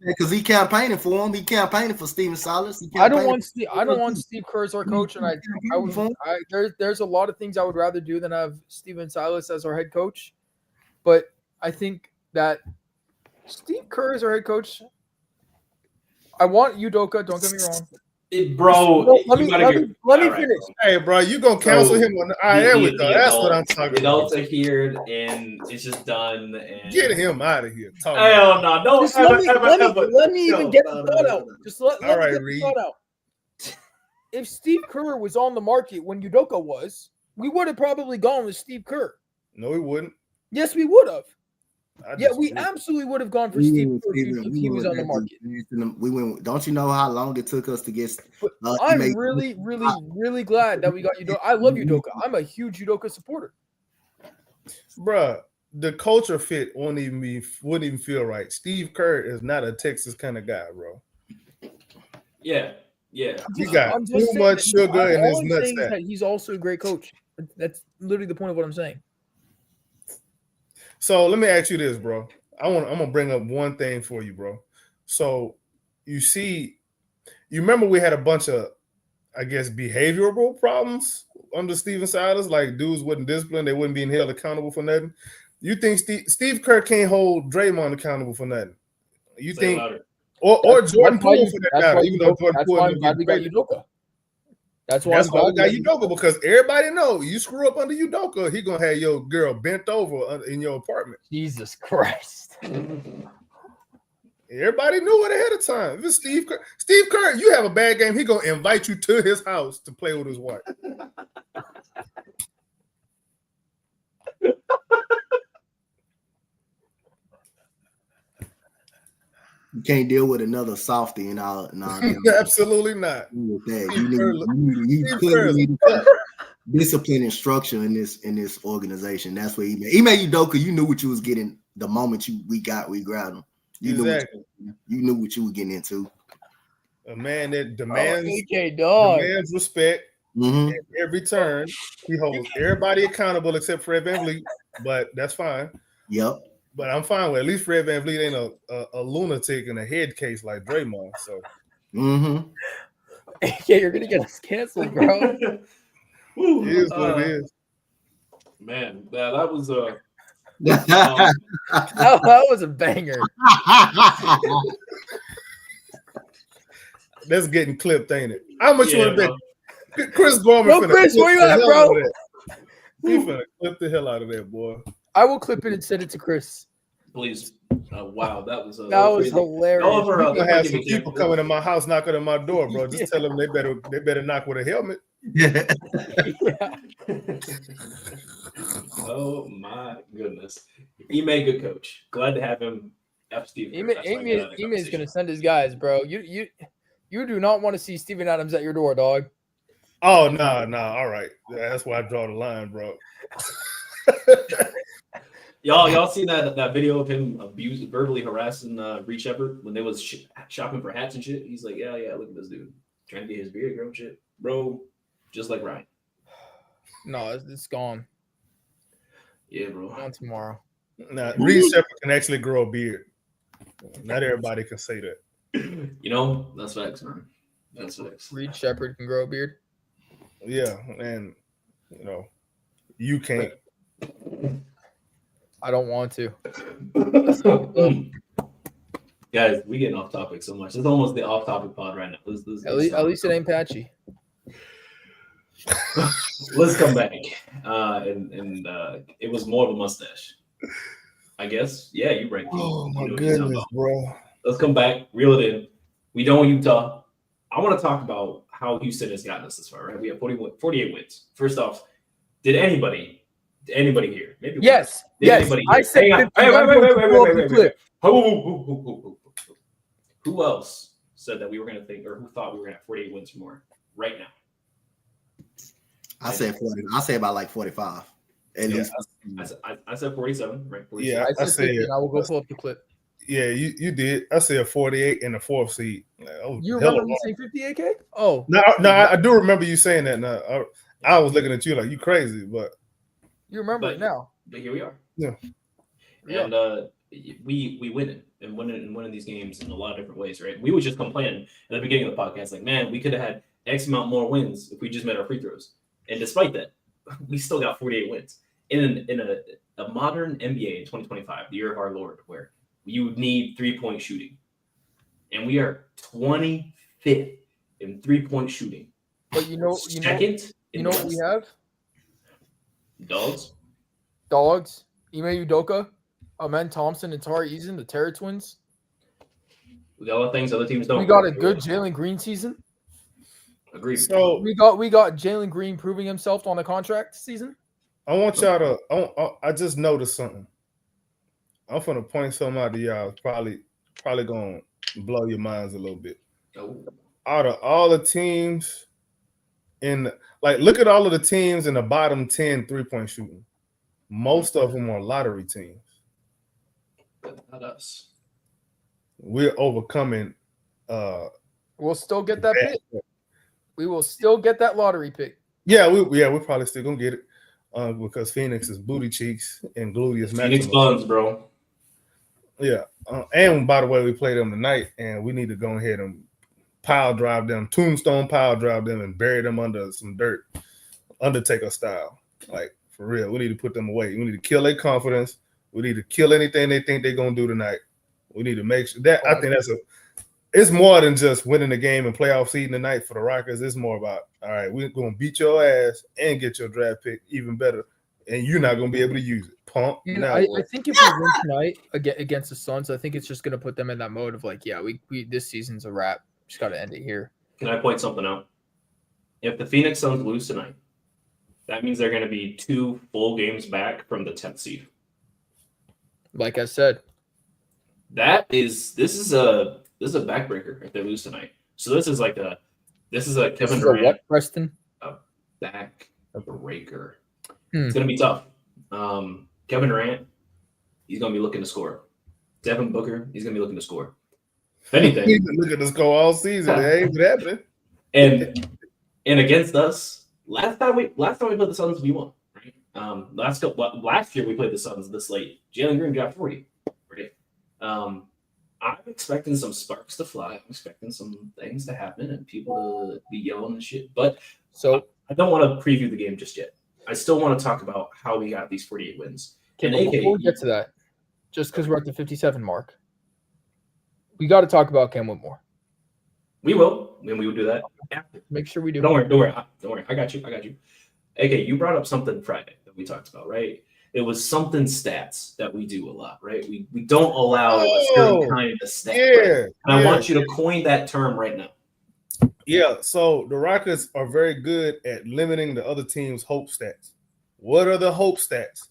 because he campaigning for him. He campaigning for Steven Silas. I don't want Steve Kerr as our coach, and there's a lot of things I would rather do than have Steven Silas as our head coach. But I think that Steve Kerr is our head coach. I want Udoka. Don't get me wrong. Bro, let me finish. Hey, bro, you gonna cancel him on the IR with us? That's what I'm talking about. Adults are here, and it's just done. And get him out of here. Hell no! Don't let me even get the thought out. Just let me get the thought out. If Steve Kerr was on the market when Udoka was, we would have probably gone with Steve Kerr. No, we wouldn't. Yes, we would have. Yeah, we absolutely would have gone for Steve Kerr if he was on the market. We went. Don't you know how long it took us to get? I'm really glad that we got Udoka. I love Udoka. I'm a huge Udoka supporter. Bruh, the culture fit wouldn't even feel right. Steve Kerr is not a Texas kind of guy, bro. Yeah. He got too much sugar in his nutsack. He's also a great coach. That's literally the point of what I'm saying. So let me ask you this, bro. I'm gonna bring up one thing for you, bro. So you remember we had a bunch of, I guess, behavioral problems under Steven Silas, like dudes wasn't disciplined, they wouldn't being held accountable for nothing. You think Steve Kerr can't hold Draymond accountable for nothing? You think, or Jordan Poole for that matter? Even though Jordan Poole, we got Udoka. That's why we got Udoka, because everybody know you screw up under Udoka, he gonna have your girl bent over in your apartment. Jesus Christ. Everybody knew it ahead of time. If it's Steve Kerr, you have a bad game, he gonna invite you to his house to play with his wife. You can't deal with another softie in our Absolutely not. With that. You need discipline and structure in this organization. That's what he made Udoka. You knew what you was getting the moment we grabbed him. You knew what you were getting into. A man that demands respect every turn. He holds everybody accountable except Fred VanVleet, but that's fine. Yep. But I'm fine with at least Fred VanVleet ain't a lunatic in a head case like Draymond. So, yeah, you're gonna get us canceled, bro. It is what it is. Man, that was a that was a banger. That's getting clipped, ain't it? How much you want to bet? Chris Gorman. Bro, Chris, where you at, bro? He's finna clip the hell out of that, boy. I will clip it and send it to Chris. Please. Wow, that was hilarious. We're gonna have some people coming to my house, knocking on my door, bro. Just tell them they better knock with a helmet. Yeah. Oh my goodness. Ime, good coach. Glad to have him. F. Steve. Ime is gonna send his guys, bro. You do not want to see Steven Adams at your door, dog. Oh no. All right. That's why I draw the line, bro. Y'all seen that video of him verbally harassing Reed Shepherd when they was shopping for hats and shit? He's like, yeah, look at this dude trying to get his beard grown shit, bro, just like Ryan. No, it's gone. Yeah, bro. On tomorrow. Nah, Reed Shepherd can actually grow a beard. Not everybody can say that. You know, that's facts, man. That's facts. Reed Shepherd can grow a beard. Yeah, and you can't. I don't want to. Guys, we getting off topic so much. It's almost the off topic pod right now. At least it ain't patchy. Let's come back. And it was more of a mustache, I guess. Yeah, you right. Oh my goodness, bro. Let's come back, reel it in. We done with Utah. I want to talk about how Houston has gotten us this far, right? We have 48 wins. First off, did anybody here? Maybe yes. Anybody I said wait. Who else said that we were going to think, or who thought we were going to have 48 wins or more right now? I said 40. I say about like 45. At least. I said 47, right? 47. Yeah, I said. I will go pull up the clip. Yeah, you did. I said 48 in the fourth seed. You remember me saying 58K? Oh. No, I do remember you saying that. Now I was looking at you like you crazy, but you remember it now. But here we are. Yeah. And we winning and winning these games in a lot of different ways, right? We were just complaining at the beginning of the podcast, like, man, we could have had X amount more wins if we just made our free throws. And despite that, we still got 48 wins in a modern NBA in 2025, the year of our Lord, where you need 3-point shooting, and we are 25th in 3-point shooting. But you know what we have? Dogs. Ime Udoka, Amen Thompson, and Tari Eason, the Terror Twins. With all the things other teams don't. We got a good Jalen Green season. Agreed. So we got Jalen Green proving himself on the contract season. I want y'all to. I just noticed something. I'm gonna point something out to y'all. It's probably gonna blow your minds a little bit. Oh, Out of all the teams look at all of the teams in the bottom 10 3-point shooting. Most of them are lottery teams. but not us. We're overcoming We'll still get that pick. We will still get that lottery pick. we're probably still gonna get it. Because Phoenix is booty cheeks and gluteus Phoenix maximus. Buns, bro. Yeah. And by the way, we play them tonight, and we need to go ahead and tombstone pile drive them, and bury them under some dirt, Undertaker style. Like, for real. We need to put them away. We need to kill their confidence. We need to kill anything they think they're going to do tonight. We need to make sure that I think it's more than just winning the game and playoff seeding tonight for the Rockets. It's more about, all right, we're going to beat your ass and get your draft pick even better, and you're not going to be able to use it. Pump. I think if we win tonight against the Suns, I think it's just going to put them in that mode of like, yeah, we this season's a wrap. Just got to end it here. Can I point something out? If the Phoenix Suns lose tonight, that means they're going to be 2 full games back from the 10th seed. Like I said, This is a backbreaker if they lose tonight. So this is a Kevin Durant what, Preston? backbreaker. It's going to be tough. Kevin Durant, he's going to be looking to score. Devin Booker, he's going to be looking to score. If anything, he's been looking to score all season. It ain't happening. And against us, last time we played the Suns, we won. Right? Last year we played the Suns this late. Jalen Green got 40. Right. I'm expecting some sparks to fly. I'm expecting some things to happen and people to be yelling and shit. But I don't want to preview the game just yet. I still want to talk about how we got these 48 wins. Before we get to that, just because we're at the 57 mark, we got to talk about Cam Whitmore. We will, and we will do that after. Make sure we do. Don't worry. I got you. AK, you brought up something Friday that we talked about, right? It was something stats that we do a lot, right? We don't allow a certain kind of stat. Right? And I want you to coin that term right now. Yeah, so the Rockets are very good at limiting the other team's hope stats. What are the hope stats?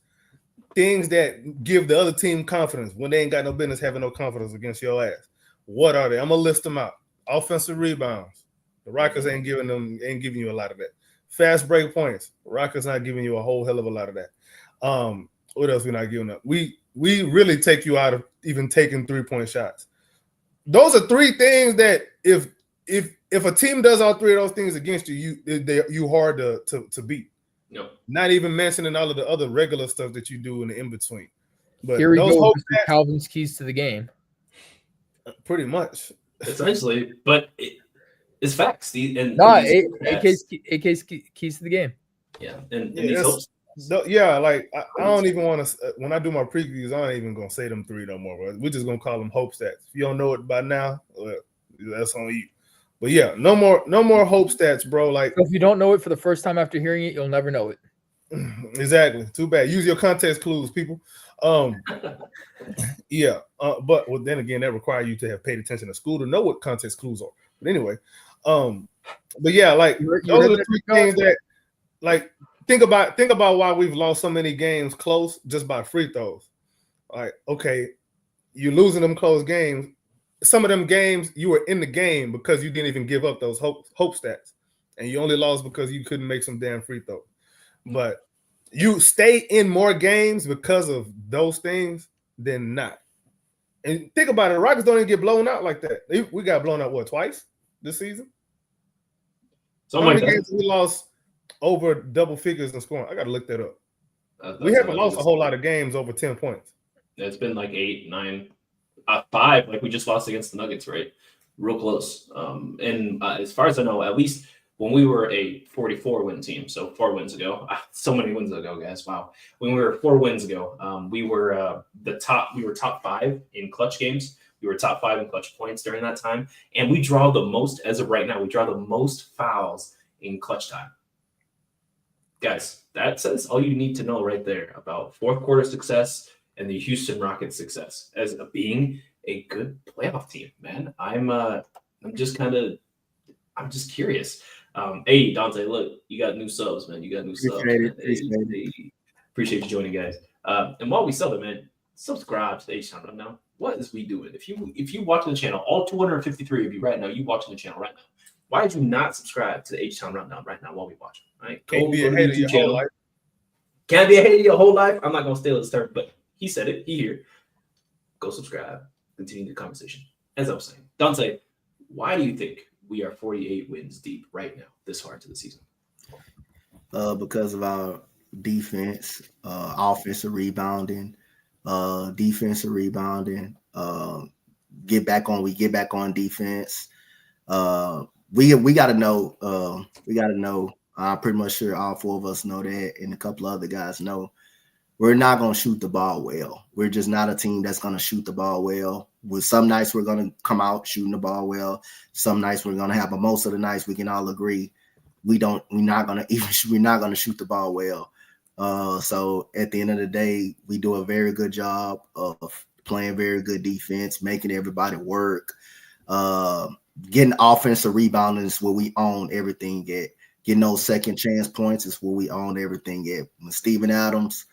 Things that give the other team confidence when they ain't got no business having no confidence against your ass. What are they? I'm gonna list them out. Offensive rebounds. The Rockets ain't giving you a lot of that. Fast break points. The Rockets not giving you a whole hell of a lot of that. What else we not giving up? We really take you out of even taking 3-point shots. Those are 3 things that if a team does all 3 of those things against you, you hard to beat. No. Not even mentioning all of the other regular stuff that you do in the in-between. But here we go. Calvin's keys to the game. Pretty much. Essentially, but it's facts. AK's keys to the game. Yeah, and these hopes. Like I don't even want to. When I do my previews, I ain't even gonna say them 3 no more. Bro. We're just gonna call them hope stats. If you don't know it by now, well, that's on you. But yeah, no more hope stats, bro. Like, if you don't know it for the first time after hearing it, you'll never know it. Exactly. Too bad. Use your context clues, people. Yeah. But then again, that requires you to have paid attention to school to know what context clues are. But anyway, but yeah, like those are the 3 things that, like, think about why we've lost so many games close just by free throws. Like, okay, you're losing them close games. Some of them games you were in the game because you didn't even give up those hope stats, and you only lost because you couldn't make some damn free throws. But you stay in more games because of those things than not. And think about it, the Rockets don't even get blown out like that. We got blown out twice this season? How many games we lost over double figures in scoring? I got to look that up. We haven't lost a whole lot of games over 10 points. It's been like 8, 9, 5. Like we just lost against the Nuggets, right? Real close. And as far as I know, at least when we were a 44 win team, so 4 wins ago, so many wins ago, guys. Wow. When we were 4 wins ago, we were top 5 in clutch games. We were top 5 in clutch points during that time. And we draw the most, as of right now, we draw the most fouls in clutch time. Guys, that says all you need to know right there about fourth quarter success and the Houston Rockets success as being a good playoff team, man. I'm just curious. Hey, Donte, look, you got new subs, man. You got new subs. Appreciate it. Appreciate you joining, guys. And while we sell it, man, subscribe to the H-Town Rundown. What is we doing? If you watching the channel, all 253 of you right now, you watching the channel right now. Why did you not subscribe to the H-Town Rundown right now while we watch? All right, Can't be a hater your whole life. Can't be a hater your whole life. I'm not gonna steal his term, but he said it. He here. Go subscribe. Continue the conversation. As I was saying, Donte, why do you think we are 48 wins deep right now, this far into the season? Because of our defense, offensive rebounding, defensive rebounding. Get back on defense. We got to know. I'm pretty much sure all four of us know that, and a couple of other guys know. We're not going to shoot the ball well. We're just not a team that's going to shoot the ball well. With some nights we're going to come out shooting the ball well. Some nights we're going to have, but most of the nights we can all agree we're not going to shoot the ball well. So at the end of the day, we do a very good job of playing very good defense, making everybody work. Getting offensive rebounding is where we own everything at. Getting those second chance points is where we own everything at. When Steven Adams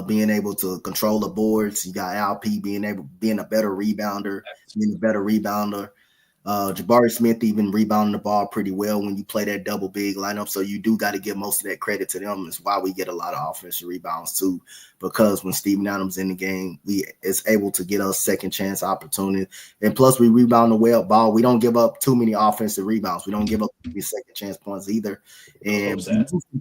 being able to control the boards. You got LP being a better rebounder. Jabari Smith even rebounding the ball pretty well when you play that double big lineup. So you do got to give most of that credit to them. It's why we get a lot of offensive rebounds too, because when Steven Adams in the game, it's able to get us second chance opportunity. And plus we rebound the well ball. We don't give up too many offensive rebounds. We don't give up any second chance points either. And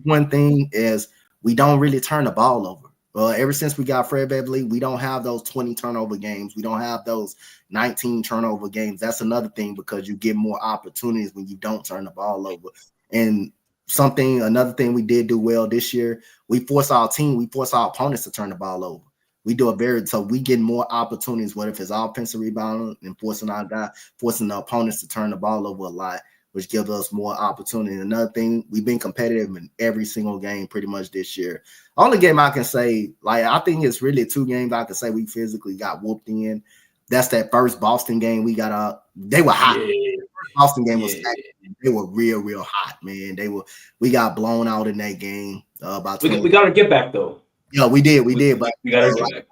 one thing is we don't really turn the ball over. Ever since we got Fred Beverly, we don't have those 20 turnover games. We don't have those 19 turnover games. That's another thing, because you get more opportunities when you don't turn the ball over. And another thing we did do well this year, we force our opponents to turn the ball over. So we get more opportunities, whether if it's offensive rebounding and forcing the opponents to turn the ball over a lot, which gives us more opportunity. Another thing, we've been competitive in every single game pretty much this year. Only game I can say, I think it's really 2 games I can say we physically got whooped in. That's that first Boston game we got out. They were hot. Yeah. Boston game was they were real, real hot, man. We got blown out in that game. We got to get back though. Yeah, we did, but we got to get back.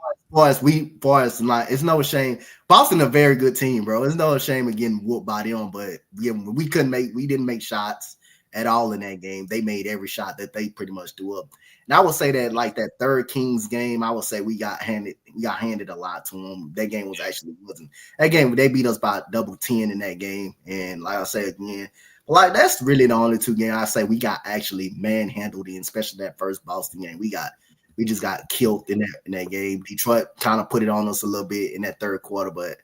It's no shame. Boston a very good team, bro. It's no shame of getting whooped by them, but we didn't make shots at all in that game. They made every shot that they pretty much do up. And I would say that that third Kings game, I would say we got handed a lot to them. That game wasn't that game. They beat us by double 10 in that game. And like I said again, that's really the only 2 games I say we got actually manhandled in, especially that first Boston game. We just got killed in that game. Detroit kind of put it on us a little bit in that third quarter, but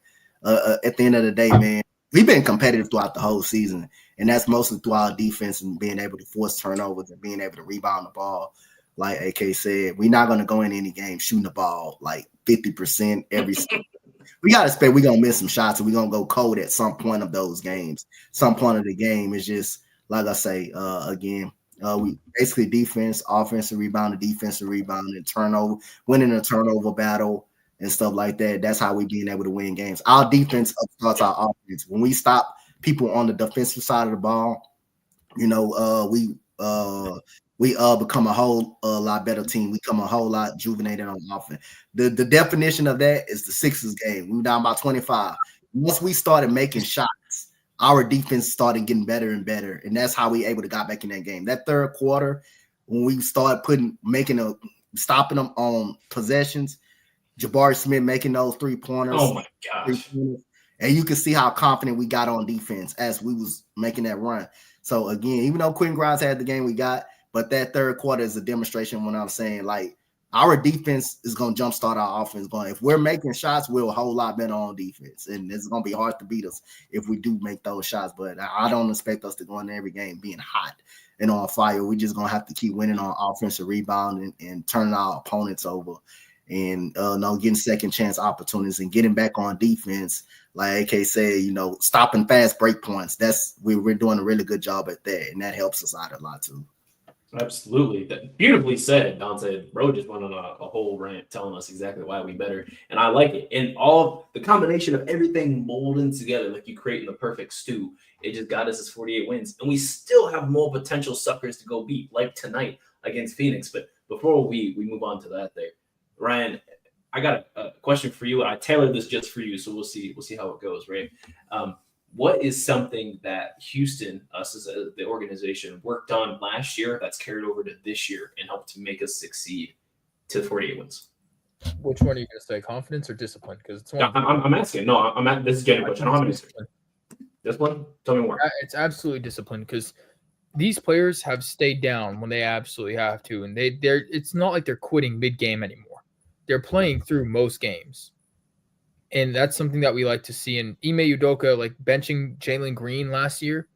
at the end of the day, man, we've been competitive throughout the whole season, and that's mostly through our defense and being able to force turnovers and being able to rebound the ball. Like AK said, we're not going to go in any game shooting the ball 50% every single. We got to expect we're going to miss some shots, and we're going to go cold at some point of those games. Some point of the game is just, like I say, again, we basically defense, offensive rebound, and turnover, winning a turnover battle and stuff like that. That's how we being able to win games. Our defense upstarts our offense. When we stop people on the defensive side of the ball, we become a whole lot better team. We become a whole lot rejuvenated on offense. The definition of that is the Sixers game. We were down by 25. Once we started making shots, our defense started getting better and better, and that's how we able to got back in that game. That third quarter, when we started stopping them on possessions, Jabari Smith making those 3-pointers. Oh my gosh! And you can see how confident we got on defense as we was making that run. So again, even though Quentin Grimes had the game we got, but that third quarter is a demonstration when I'm saying our defense is going to jumpstart our offense. If we're making shots, we're a whole lot better on defense. And it's going to be hard to beat us if we do make those shots. But I don't expect us to go in every game being hot and on fire. We're just going to have to keep winning on offensive rebound and turning our opponents over and getting second chance opportunities and getting back on defense. Like AK said, stopping fast break points. We're doing a really good job at that. And that helps us out a lot too. Absolutely. Beautifully said, Donte. Bro just went on a whole rant telling us exactly why we better. And I like it. And all the combination of everything molding together, like you creating the perfect stew, it just got us as 48 wins. And we still have more potential suckers to go beat, like tonight against Phoenix. But before we move on to that there, Ryan, I got a question for you. I tailored this just for you, so we'll see how it goes, right? What is something that Houston, us as the organization, worked on last year that's carried over to this year and helped to make us succeed to 48 wins? Which one are you going to say, confidence or discipline? Because it's one. I'm asking. No, I'm at this is genuine question. I don't have an answer. This one? Tell me more. It's absolutely discipline because these players have stayed down when they absolutely have to, and they're. It's not like they're quitting mid-game anymore. They're playing through most games, and that's something that we like to see. And Ime Udoka, like benching Jalen Green last year,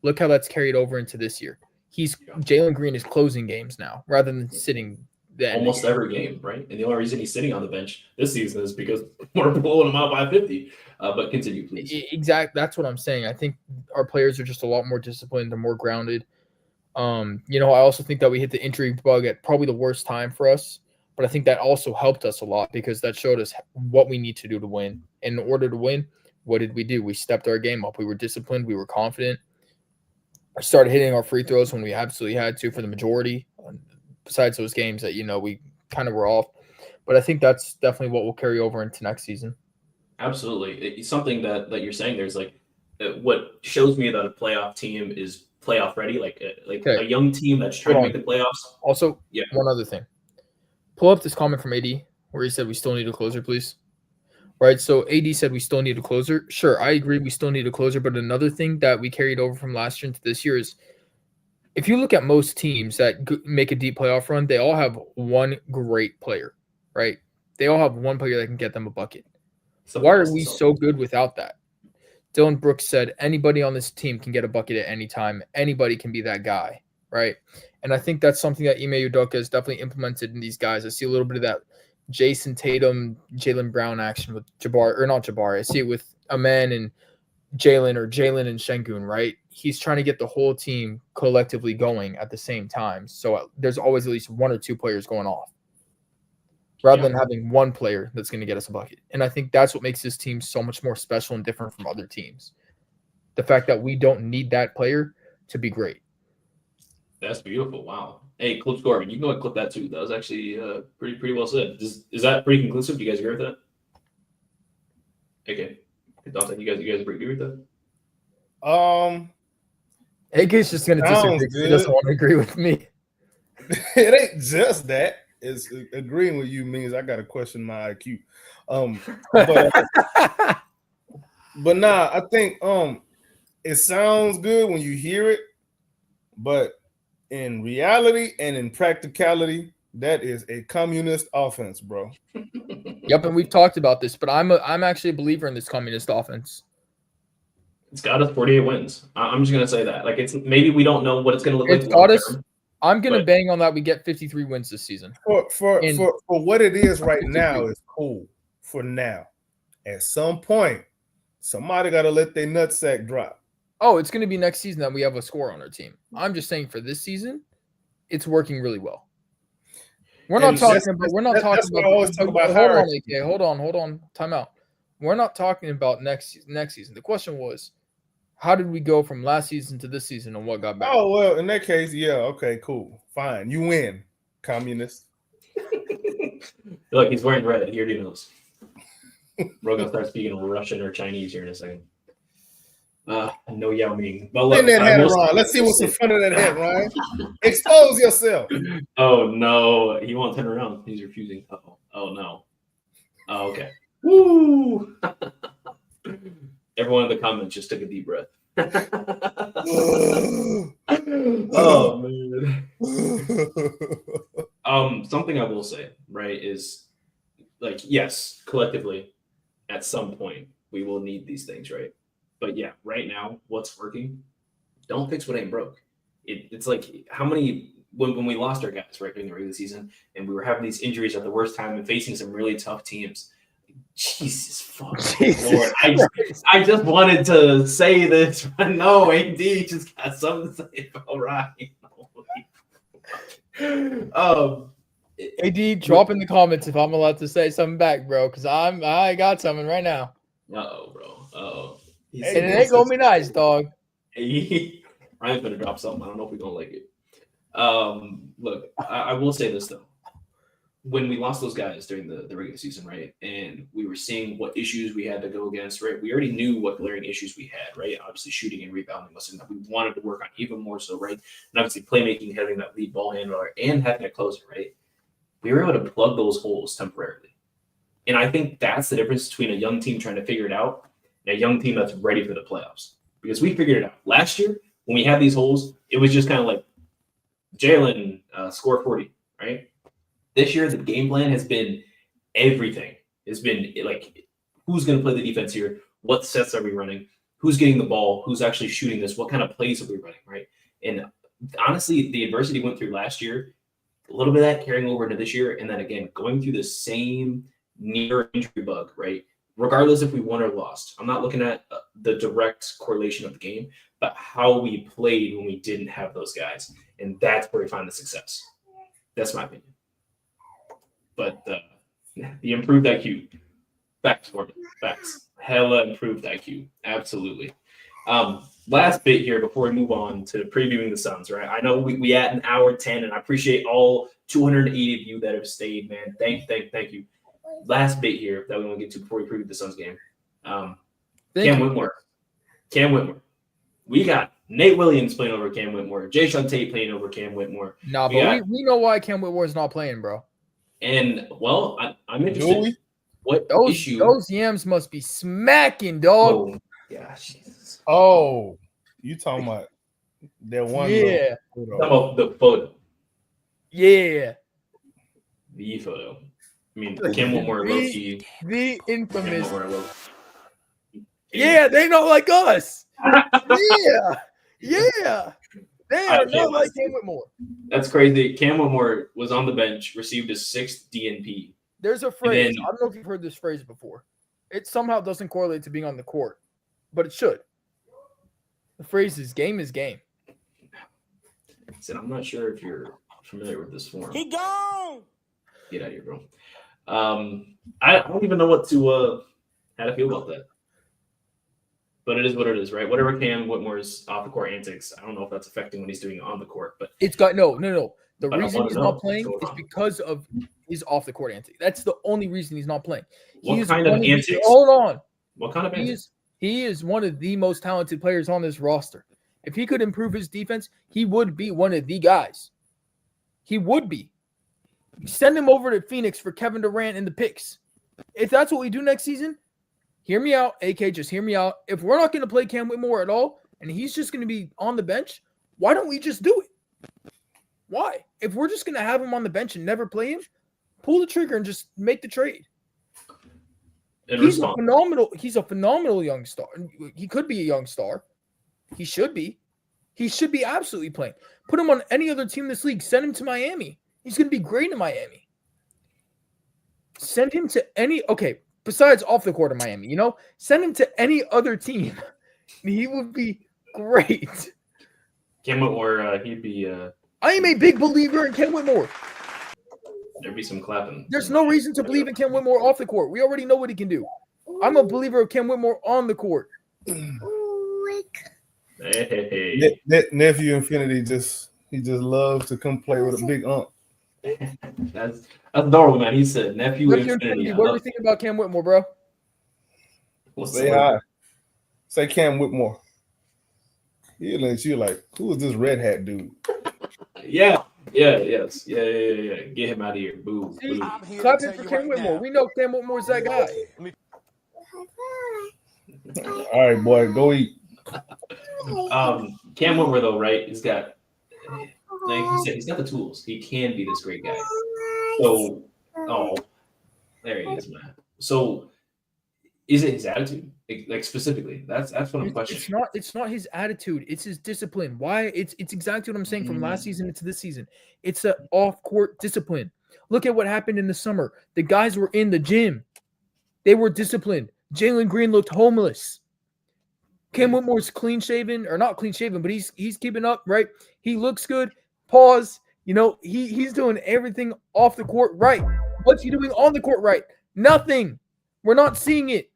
look how that's carried over into this year. Jalen Green is closing games now rather than sitting. Almost every game, right? And the only reason he's sitting on the bench this season is because we're blowing him out by 50. But continue, please. Exactly. That's what I'm saying. I think our players are just a lot more disciplined. They're more grounded. I also think that we hit the injury bug at probably the worst time for us. But I think that also helped us a lot because that showed us what we need to do to win. In order to win, what did we do? We stepped our game up. We were disciplined. We were confident. I started hitting our free throws when we absolutely had to for the majority. Besides those games that, we kind of were off. But I think that's definitely what will carry over into next season. Absolutely. It's something that you're saying there's what shows me that a playoff team is playoff ready, a young team that's trying to make the playoffs. Also, one other thing. Pull up this comment from AD where he said we still need a closer, please. Right, so AD said we still need a closer. Sure, I agree we still need a closer. But another thing that we carried over from last year into this year is if you look at most teams that make a deep playoff run, they all have one great player, right? They all have one player that can get them a bucket. Why are we so good without that? Dylan Brooks said anybody on this team can get a bucket at any time. Anybody can be that guy, right? And I think that's something that Ime Udoka has definitely implemented in these guys. I see a little bit of that Jason Tatum, Jaylen Brown action with not Jabari. I see it with Amen and Jalen and Şengün, right? He's trying to get the whole team collectively going at the same time. So there's always at least one or two players going off rather than having one player that's going to get us a bucket. And I think that's what makes this team so much more special and different from other teams. The fact that we don't need that player to be great. That's beautiful. Wow. Hey, Clip Scoring, you can go and clip that too. That was actually pretty well said. Is that pretty conclusive? Do you guys agree with that? Okay. Donte, you guys agree with that? AK's just gonna disagree. He doesn't want to agree with me. It ain't just that. It's agreeing with you means I gotta question my IQ. But nah, I think it sounds good when you hear it, but in reality and in practicality, that is a communist offense, bro. Yep, and we've talked about this, but I'm actually a believer in this communist offense. It's got us 48 wins. I'm just gonna say that. It's maybe we don't know what it's gonna look like. It's got us. I'm gonna bang on that. We get 53 wins this season. For what it is right now is cool for now. At some point, somebody got to let their nutsack drop. Oh, it's gonna be next season that we have a score on our team. I'm just saying for this season, it's working really well. We're not talking about. Hold on. Time out. We're not talking about next season. The question was, how did we go from last season to this season and what got better? Oh, well, in that case, yeah, okay, cool. Fine. You win, communist. Look, he's wearing red. He already knows. We're going to start speaking Russian or Chinese here in a second. No Yao Ming. But look, that hat, Ron. Let's see what's in front of that hat, Ryan. Expose yourself. Oh, no. He won't turn around. He's refusing. Oh, no. Oh, okay. Woo! Everyone in the comments just took a deep breath. Oh, man. Something I will say, right, is yes, collectively, at some point, we will need these things, right? But yeah, right now, what's working? Don't fix what ain't broke. It's how many when we lost our guys right during the regular season, and we were having these injuries at the worst time and facing some really tough teams. Jesus fucking Lord! I just wanted to say this, but no, AD just got something to say about Ryan. AD, drop in the comments if I'm allowed to say something back, bro, because I got something right now. Bro. And it ain't gonna be nice, dog. Ryan's gonna drop something. I don't know if we're gonna like it. Look, I will say this though. when we lost those guys during the regular season, right, and we were seeing what issues we had to go against, right, we already knew what glaring issues we had, right? Obviously, shooting and rebounding was something that we wanted to work on even more so, right? And obviously, playmaking, having that lead ball handler, and having a closer, right? We were able to plug those holes temporarily. And I think that's the difference between a young team trying to figure it out and a young team that's ready for the playoffs. Because we figured it out. Last year, when we had these holes, it was just kind of like Jalen score 40, right? This year, the game plan has been everything. It's been like, who's going to play the defense here? What sets are we running? Who's getting the ball? Who's actually shooting this? What kind of plays are we running, right? And honestly, the adversity we went through last year, a little bit of that carrying over into this year, and then again, going through the same near injury bug, right? Regardless if we won or lost. I'm not looking at the direct correlation of the game, but how we played when we didn't have those guys. And that's where we find the success. That's my opinion. But the improved IQ, facts for me. Facts. Hella improved IQ. Absolutely. Last bit here before we move on to previewing the Suns, right? I know we at an hour 10, and I appreciate all 280 of you that have stayed, man. Thank you. Last bit here that we want to get to before we preview the Suns game. Cam Whitmore. We got Nate Williams playing over Cam Whitmore. Jason Tate playing over Cam Whitmore. Nah, but we know why Cam Whitmore is not playing, bro. And, well, I'm interested. What issue? Those yams must be smacking, dog. Oh, gosh. Jesus. Oh, you talking about that one? Yeah. Talking about the photo. Yeah. The photo. I mean, Cam Whitmore low-key. The infamous. Cam Whitmore Yeah, they don't like us. Yeah. They are not like Cam Whitmore. That's crazy. Cam Whitmore was on the bench, received his 6th DNP. There's a phrase. I don't know if you've heard this phrase before. It somehow doesn't correlate to being on the court, but it should. The phrase is game is game. Said, I'm not sure if you're familiar with this form. He gone. Get out of here, bro. I don't even know what to how to feel about that. But it is what it is, right? Whatever Cam Whitmore's off the court antics, I don't know if that's affecting what he's doing on the court, but it's got no. The reason he's not playing is because of his off the court antics. That's the only reason he's not playing. What kind of antics? Hold on. What kind of antics? He is one of the most talented players on this roster. If he could improve his defense, he would be one of the guys. He would be. Send him over to Phoenix for Kevin Durant and the picks. If that's what we do next season, hear me out, AK, just hear me out. If we're not going to play Cam Whitmore at all, and he's just going to be on the bench, why don't we just do it? Why? If we're just going to have him on the bench and never play him, pull the trigger and just make the trade. He's a phenomenal young star. He could be a young star. He should be. He should be absolutely playing. Put him on any other team in this league. Send him to Miami. He's going to be great in Miami. Send him to besides off the court of Miami, send him to any other team. He would be great. Cam Whitmore, he'd be. I am a big believer in Cam Whitmore. There'd be some clapping. There's no reason to believe in Cam Whitmore off the court. We already know what he can do. I'm a believer of Cam Whitmore on the court. Hey. Nephew Infinity he just loves to come play with a big ump. That's adorable, man. He said nephew Infinity. What do you think about Cam Whitmore, bro? Say hi. Say Cam Whitmore. He'll let you like, who is this red hat dude? Yes. Get him out of here. Boo. Clap it for Cam Whitmore. We know Cam Whitmore's that guy. All right, boy, go eat. Cam Whitmore, though, right? He's got, like you said, he's got the tools. He can be this great guy. So, there he is, man. So, is it his attitude? Like specifically, that's what I'm questioning. It's not his attitude. It's his discipline. Why? It's exactly what I'm saying from last season into this season. It's an off-court discipline. Look at what happened in the summer. The guys were in the gym. They were disciplined. Jalen Green looked homeless. Cam Whitmore's clean-shaven, or not clean-shaven, but he's keeping up, right? He looks good. Pause. He's doing everything off the court right. What's he doing on the court right? Nothing. We're not seeing it.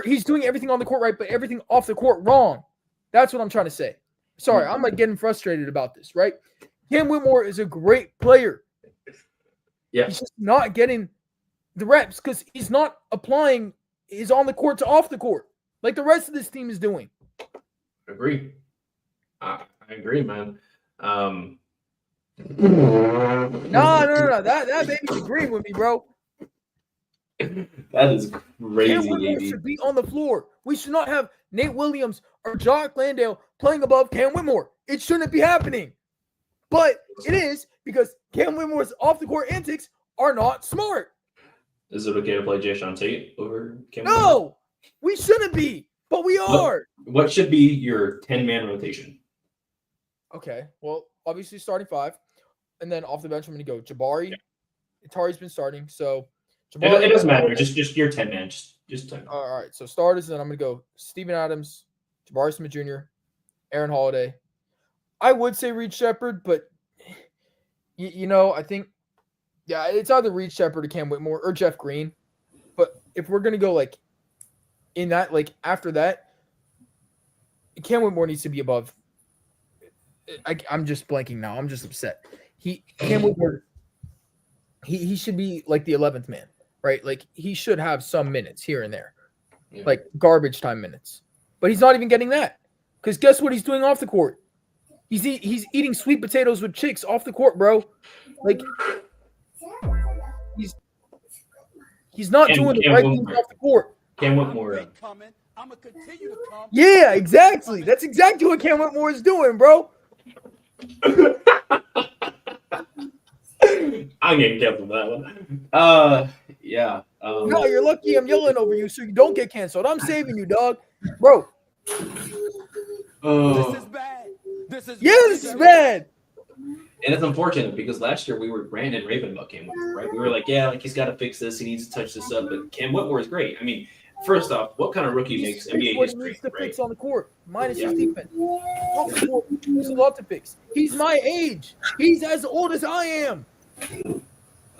He's doing everything on the court right, but everything off the court wrong. That's what I'm trying to say. Sorry, I'm getting frustrated about this, right? Cam Whitmore is a great player. Yeah. He's just not getting the reps because he's not applying his on the court to off the court like the rest of this team is doing. Agree. I agree, man. No. That baby's agreeing with me, bro. That is crazy, Cam Whitmore AB. should be on the floor. We should not have Nate Williams or Jock Landale playing above Cam Whitmore. It shouldn't be happening. But it is because Cam Whitmore's off-the-court antics are not smart. Is it okay to play Jayshawn Tate over Cam Whitmore? No, we shouldn't be, but we are. What should be your 10-man rotation? Okay, well, obviously starting 5. And then off the bench, I'm going to go Jabari. Yeah. Atari's been starting, so Jabari. It doesn't matter. Just your 10-man. Just 10. All right, so starters, then I'm going to go Steven Adams, Jabari Smith Jr., Aaron Holiday. I would say Reed Shepherd, but, I think, it's either Reed Shepherd or Cam Whitmore or Jeff Green. But if we're going to go, in that, after that, Cam Whitmore needs to be above. I'm just blanking now. I'm just upset. Cam Whitmore, he should be the 11th man, right? He should have some minutes here and there, garbage time minutes. But he's not even getting that because guess what he's doing off the court? He's eating sweet potatoes with chicks off the court, bro. He's not doing the right things off the court. Cam Whitmore. Yeah, exactly. That's exactly what Cam Whitmore is doing, bro. I'm getting canceled for that one. Yeah. No, you're lucky I'm yelling over you so you don't get canceled. I'm saving you, dog. Bro. This is bad. This is bad. And it's unfortunate because last year we were ranting and raving about Cam Whitmore, right? We were like, he's got to fix this. He needs to touch this up. But Cam Whitmore is great. I mean, first off, what kind of rookie makes NBA what history? He needs to right? fix on the court, minus his defense. Off the court, there's a lot to fix. He's my age. He's as old as I am. I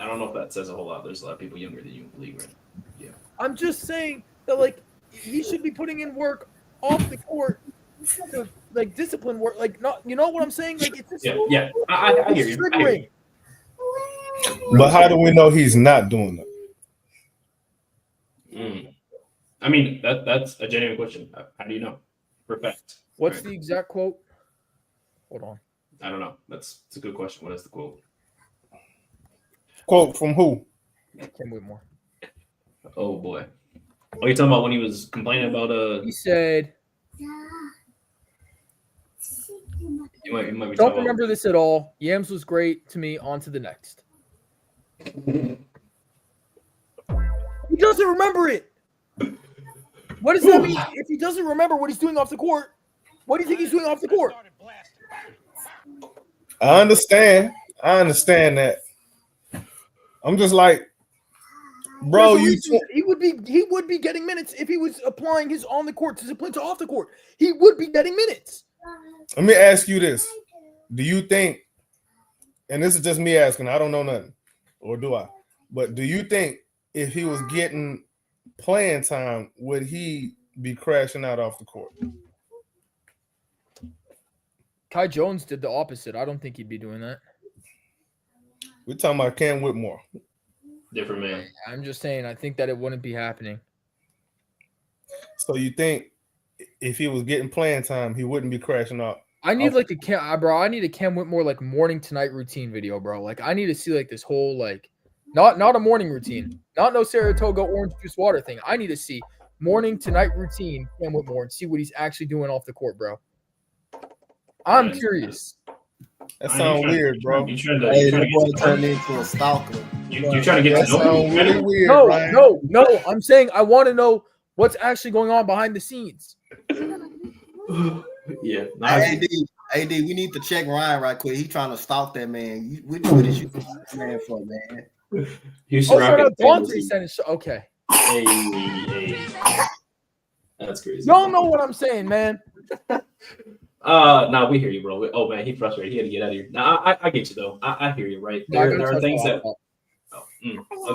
don't know if that says a whole lot. There's a lot of people younger than you in the league, right? Yeah. I'm just saying that, he should be putting in work off the court to, discipline work. Not, you know what I'm saying? It's just, yeah. I hear you. I hear you. But how do we know he's not doing that? I mean, that's a genuine question. How do you know? For fact. What's the exact quote? Hold on. I don't know. It's a good question. What is the quote? Quote from who? Cam Whitmore. Oh boy. Oh, you talking about when he was complaining about He said, You might be don't remember this at all. Yams was great to me. On to the next. He doesn't remember it. What does that mean? If he doesn't remember what he's doing off the court, what do you think he's doing off the court? I understand that. I'm just like, bro, he would be getting minutes if he was applying his on the court discipline to off the court. He would be getting minutes. Let me ask you this. Do you think, and this is just me asking, I don't know nothing, or do I? But do you think if he was getting playing time, would he be crashing out off the court? Kai Jones did the opposite. I don't think he'd be doing that. We're talking about Cam Whitmore. Different man. I'm just saying, I think that it wouldn't be happening. So you think if he was getting playing time, he wouldn't be crashing out? I need I need a Cam Whitmore morning to night routine video, bro. I need to see this whole not a morning routine, not no Saratoga orange juice water thing. I need to see morning to night routine Cam Whitmore and see what he's actually doing off the court, bro. I'm curious. That sounds weird, bro. Hey, the boy turned into a stalker. You're trying to get to know him? Really weird, No, Ryan. no. I'm saying I want to know what's actually going on behind the scenes. Yeah. Hey, AD, we need to check Ryan right quick. He trying to stalk that man. What is you man for, man? Houston Rockets. Donte said it. Okay. Hey. That's crazy. Y'all know what I'm saying, man. Nah, we hear you, bro. Oh man, he's frustrated. He had to get out of here. Nah, I get you though. I hear you, right? There are things that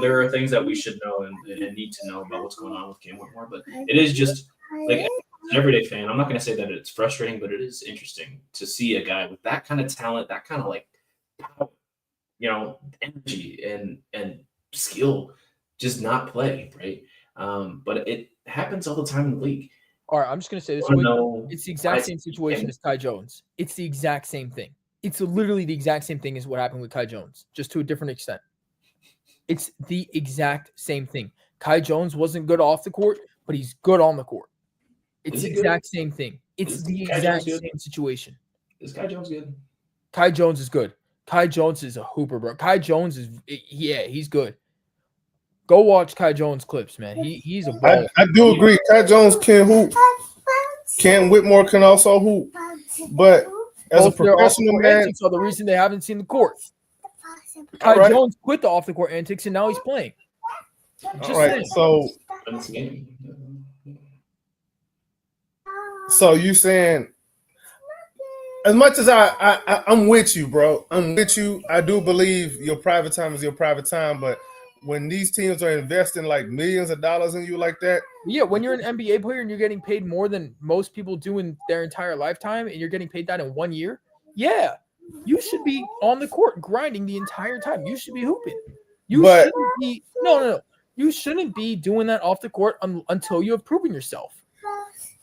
there are things that we should know and need to know about what's going on with Cam Whitmore, but it is just as an everyday fan. I'm not going to say that it's frustrating, but it is interesting to see a guy with that kind of talent, that kind of power, energy and skill just not play, right? But it happens all the time in the league. All right, I'm just gonna say this. It's the exact same situation as Kai Jones. It's the exact same thing. It's literally the exact same thing as what happened with Kai Jones, just to a different extent. It's the exact same thing. Kai Jones wasn't good off the court, but he's good on the court. It's the exact same thing. It's the exact same situation. Is Kai Jones good? Kai Jones is good. Kai Jones is a hooper, bro. Kai Jones is, he's good. Go watch Kai Jones clips, man. He's a ball. I do agree. Kai Jones can hoop. Cam Whitmore can also hoop. But as a professional man, are the reason they haven't seen the court. Kai Jones quit the off the court antics and now he's playing. All right, so you saying, as much as I'm with you, bro. I'm with you. I do believe your private time is your private time, but when these teams are investing like millions of dollars in you like that. Yeah, when you're an NBA player and you're getting paid more than most people do in their entire lifetime and you're getting paid that in 1 year, yeah, you should be on the court grinding the entire time. You should be hooping. Shouldn't be no. You shouldn't be doing that off the court until you have proven yourself.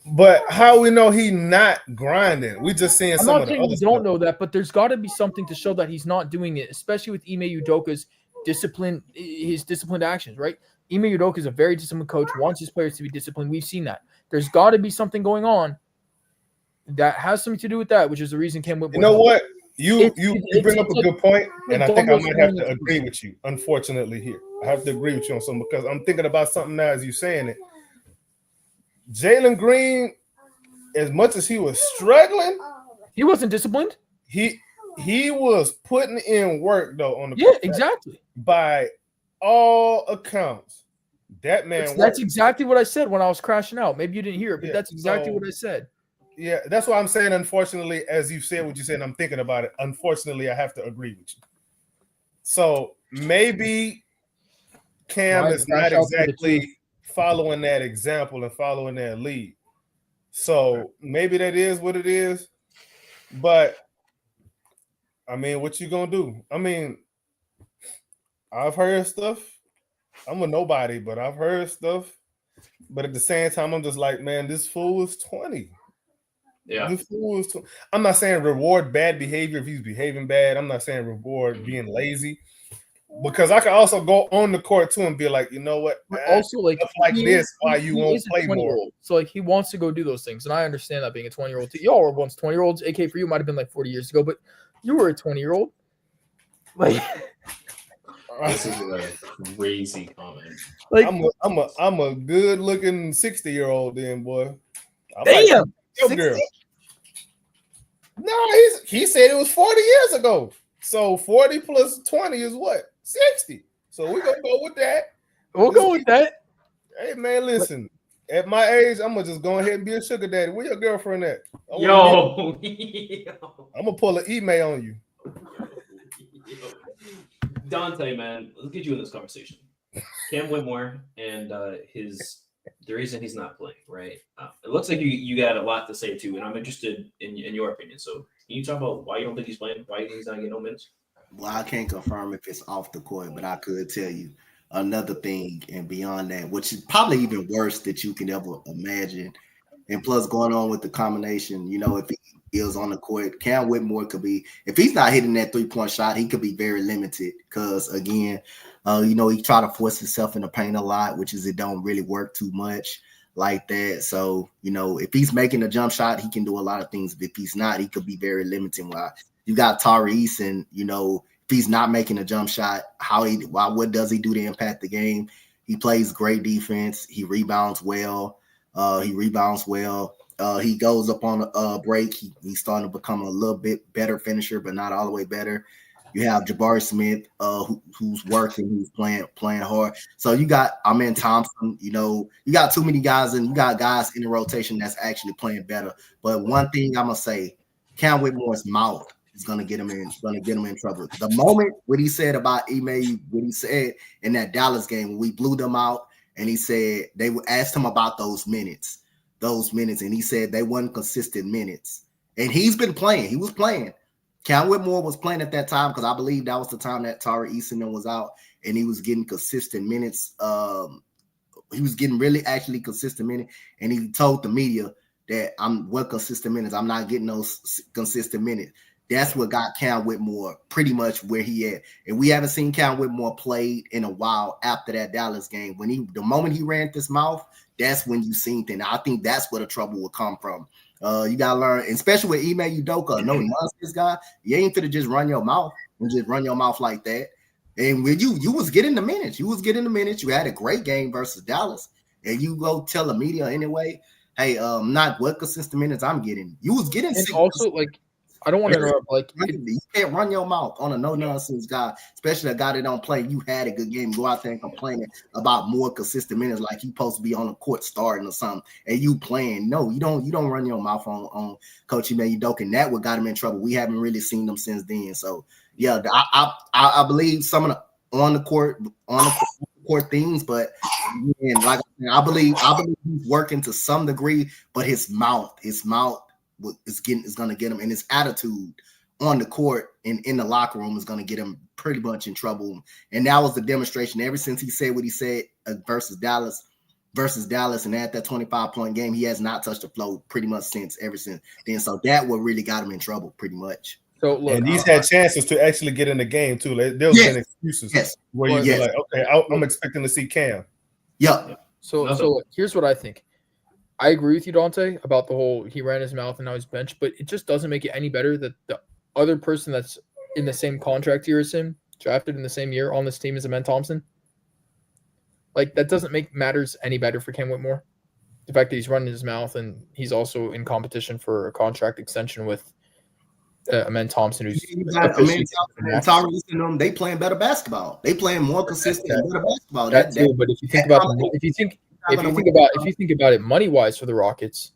But how we know he not grinding? We just seeing some of the other stuff. Don't know that, but there's got to be something to show that he's not doing it, especially with Ime Udoka's disciplined actions, right? Ime Udoka is a very disciplined coach, wants his players to be disciplined. We've seen that. There's got to be something going on that has something to do with that, which is the reason Cam Whitmore. You know what? You bring up a good point, and I think I might have to agree with you. Unfortunately, here I have to agree with you on something because I'm thinking about something now as you saying it. Jalen Green, as much as he was struggling, he wasn't disciplined. He was putting in work though on the court. Exactly. By all accounts, that man. That's exactly what I said when I was crashing out. Maybe you didn't hear it, but that's exactly what I said. Yeah, that's why I'm saying. Unfortunately, as you said what you said, I'm thinking about it. Unfortunately, I have to agree with you. So maybe Cam is not exactly following that example and following that lead. So maybe that is what it is. But I mean, what you gonna do? I mean, I've heard stuff. I'm a nobody, but I've heard stuff. But at the same time, I'm just like, man, this fool is 20. Yeah. This fool is 20. I'm not saying reward bad behavior if he's behaving bad. I'm not saying reward being lazy. Because I can also go on the court too and be like, you know what? Also, like this, why you won't play more? So like he wants to go do those things, and I understand that being a 20-year-old. Y'all were once 20-year-olds. AK for you might have been like 40 years ago, but you were a 20-year-old. Like this is a crazy comment. Like I'm a good looking 60-year-old then, boy. Damn, like, girl. No, he said it was 40 years ago. So 40 plus 20 is what? 60. So we're gonna go with that. We'll go with that. Hey man, listen. At my age, I'm gonna just go ahead and be a sugar daddy. Where your girlfriend at? I'm gonna pull an email on you. Donte, man, let's get you in this conversation. Cam Whitmore and the reason he's not playing, right? It looks like you got a lot to say too, and I'm interested in your opinion. So can you talk about why you don't think he's playing? Why he's not getting no minutes? Well, I can't confirm if it's off the court, but I could tell you another thing and beyond that, which is probably even worse that you can ever imagine. And plus going on with the combination, you know, if he is on the court, Cam Whitmore could be, if he's not hitting that 3-point shot, he could be very limited because again, you know, he try to force himself in the paint a lot, which is it don't really work too much like that. So, you know, if he's making a jump shot, he can do a lot of things. If he's not, he could be very limiting. While you got Tyrese, and you know, if he's not making a jump shot, what does he do to impact the game? He plays great defense. He rebounds well. He goes up on a break. He's starting to become a little bit better finisher, but not all the way better. You have Jabari Smith, who's working, who's playing hard. So you got Amen Thompson. You know, you got too many guys, and you got guys in the rotation that's actually playing better. But one thing I'm gonna say, Cam Whitmore's mouth is gonna get him in trouble. The moment what he said about Ime, what he said in that Dallas game when we blew them out, and he said they asked him about those minutes, and he said they weren't consistent minutes. And he's been playing. He was playing. Cal Whitmore was playing at that time because I believe that was the time that Tari Eason was out and he was getting consistent minutes. He was getting really actually consistent minutes, and he told the media that I'm consistent minutes. I'm not getting those consistent minutes. That's what got Cam Whitmore pretty much where he at. And we haven't seen Cam Whitmore played in a while after that Dallas game. The moment he ran his mouth, that's when you seen things. I think that's where the trouble will come from. You gotta learn, especially with Ime Udoka, no nonsense guy. You ain't finna just run your mouth and just run your mouth like that. And when you was getting the minutes, you had a great game versus Dallas, and you go tell the media anyway, hey, not what consistent minutes I'm getting. You was getting, and also like I don't want to interrupt. Like you can't run your mouth on a no nonsense guy, especially a guy that don't play. You had a good game, go out there and complaining about more consistent minutes, like you supposed to be on the court starting or something, and you playing. No, you don't run your mouth on Coach Ime Udoka, and that what got him in trouble. We haven't really seen them since then. So yeah, I believe some of the on the court things, but man, like I believe he's working to some degree, but his mouth is going to get him, and his attitude on the court and in the locker room is going to get him pretty much in trouble. And that was the demonstration ever since he said what he said versus Dallas, and at that 25-point game, he has not touched the floor pretty much ever since then. So that what really got him in trouble pretty much. So look, and he's had chances to actually get in the game too. There's been excuses where you're like, okay, I'm expecting to see Cam. Yeah. So here's what I think. I agree with you, Donte, about the whole he ran his mouth and now he's benched, but it just doesn't make it any better that the other person that's in the same contract year as him, drafted in the same year on this team is Amen Thompson. Like, that doesn't make matters any better for Cam Whitmore. The fact that he's running his mouth and he's also in competition for a contract extension with Amen Thompson, who's they playing better basketball. They playing more consistent and better basketball. But if you think about it money wise for the Rockets,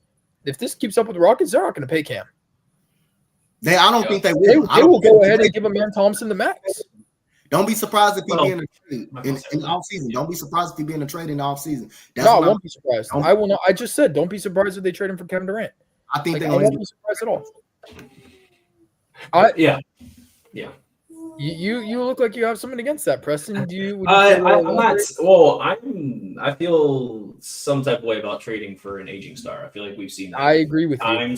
if this keeps up with the Rockets, they're not going to pay Cam. I don't think they will. They will go ahead and give Amen Thompson the max. Don't be surprised if he be in a trade in off season. Don't be surprised if he be in a trade in the off season. I won't be surprised. I will not. I just said don't be surprised if they trade him for Kevin Durant. I think I won't be surprised at all. Yeah. You look like you have something against that, Preston. I'm not. Well, I feel some type of way about trading for an aging star. I feel like we've seen that. I agree with time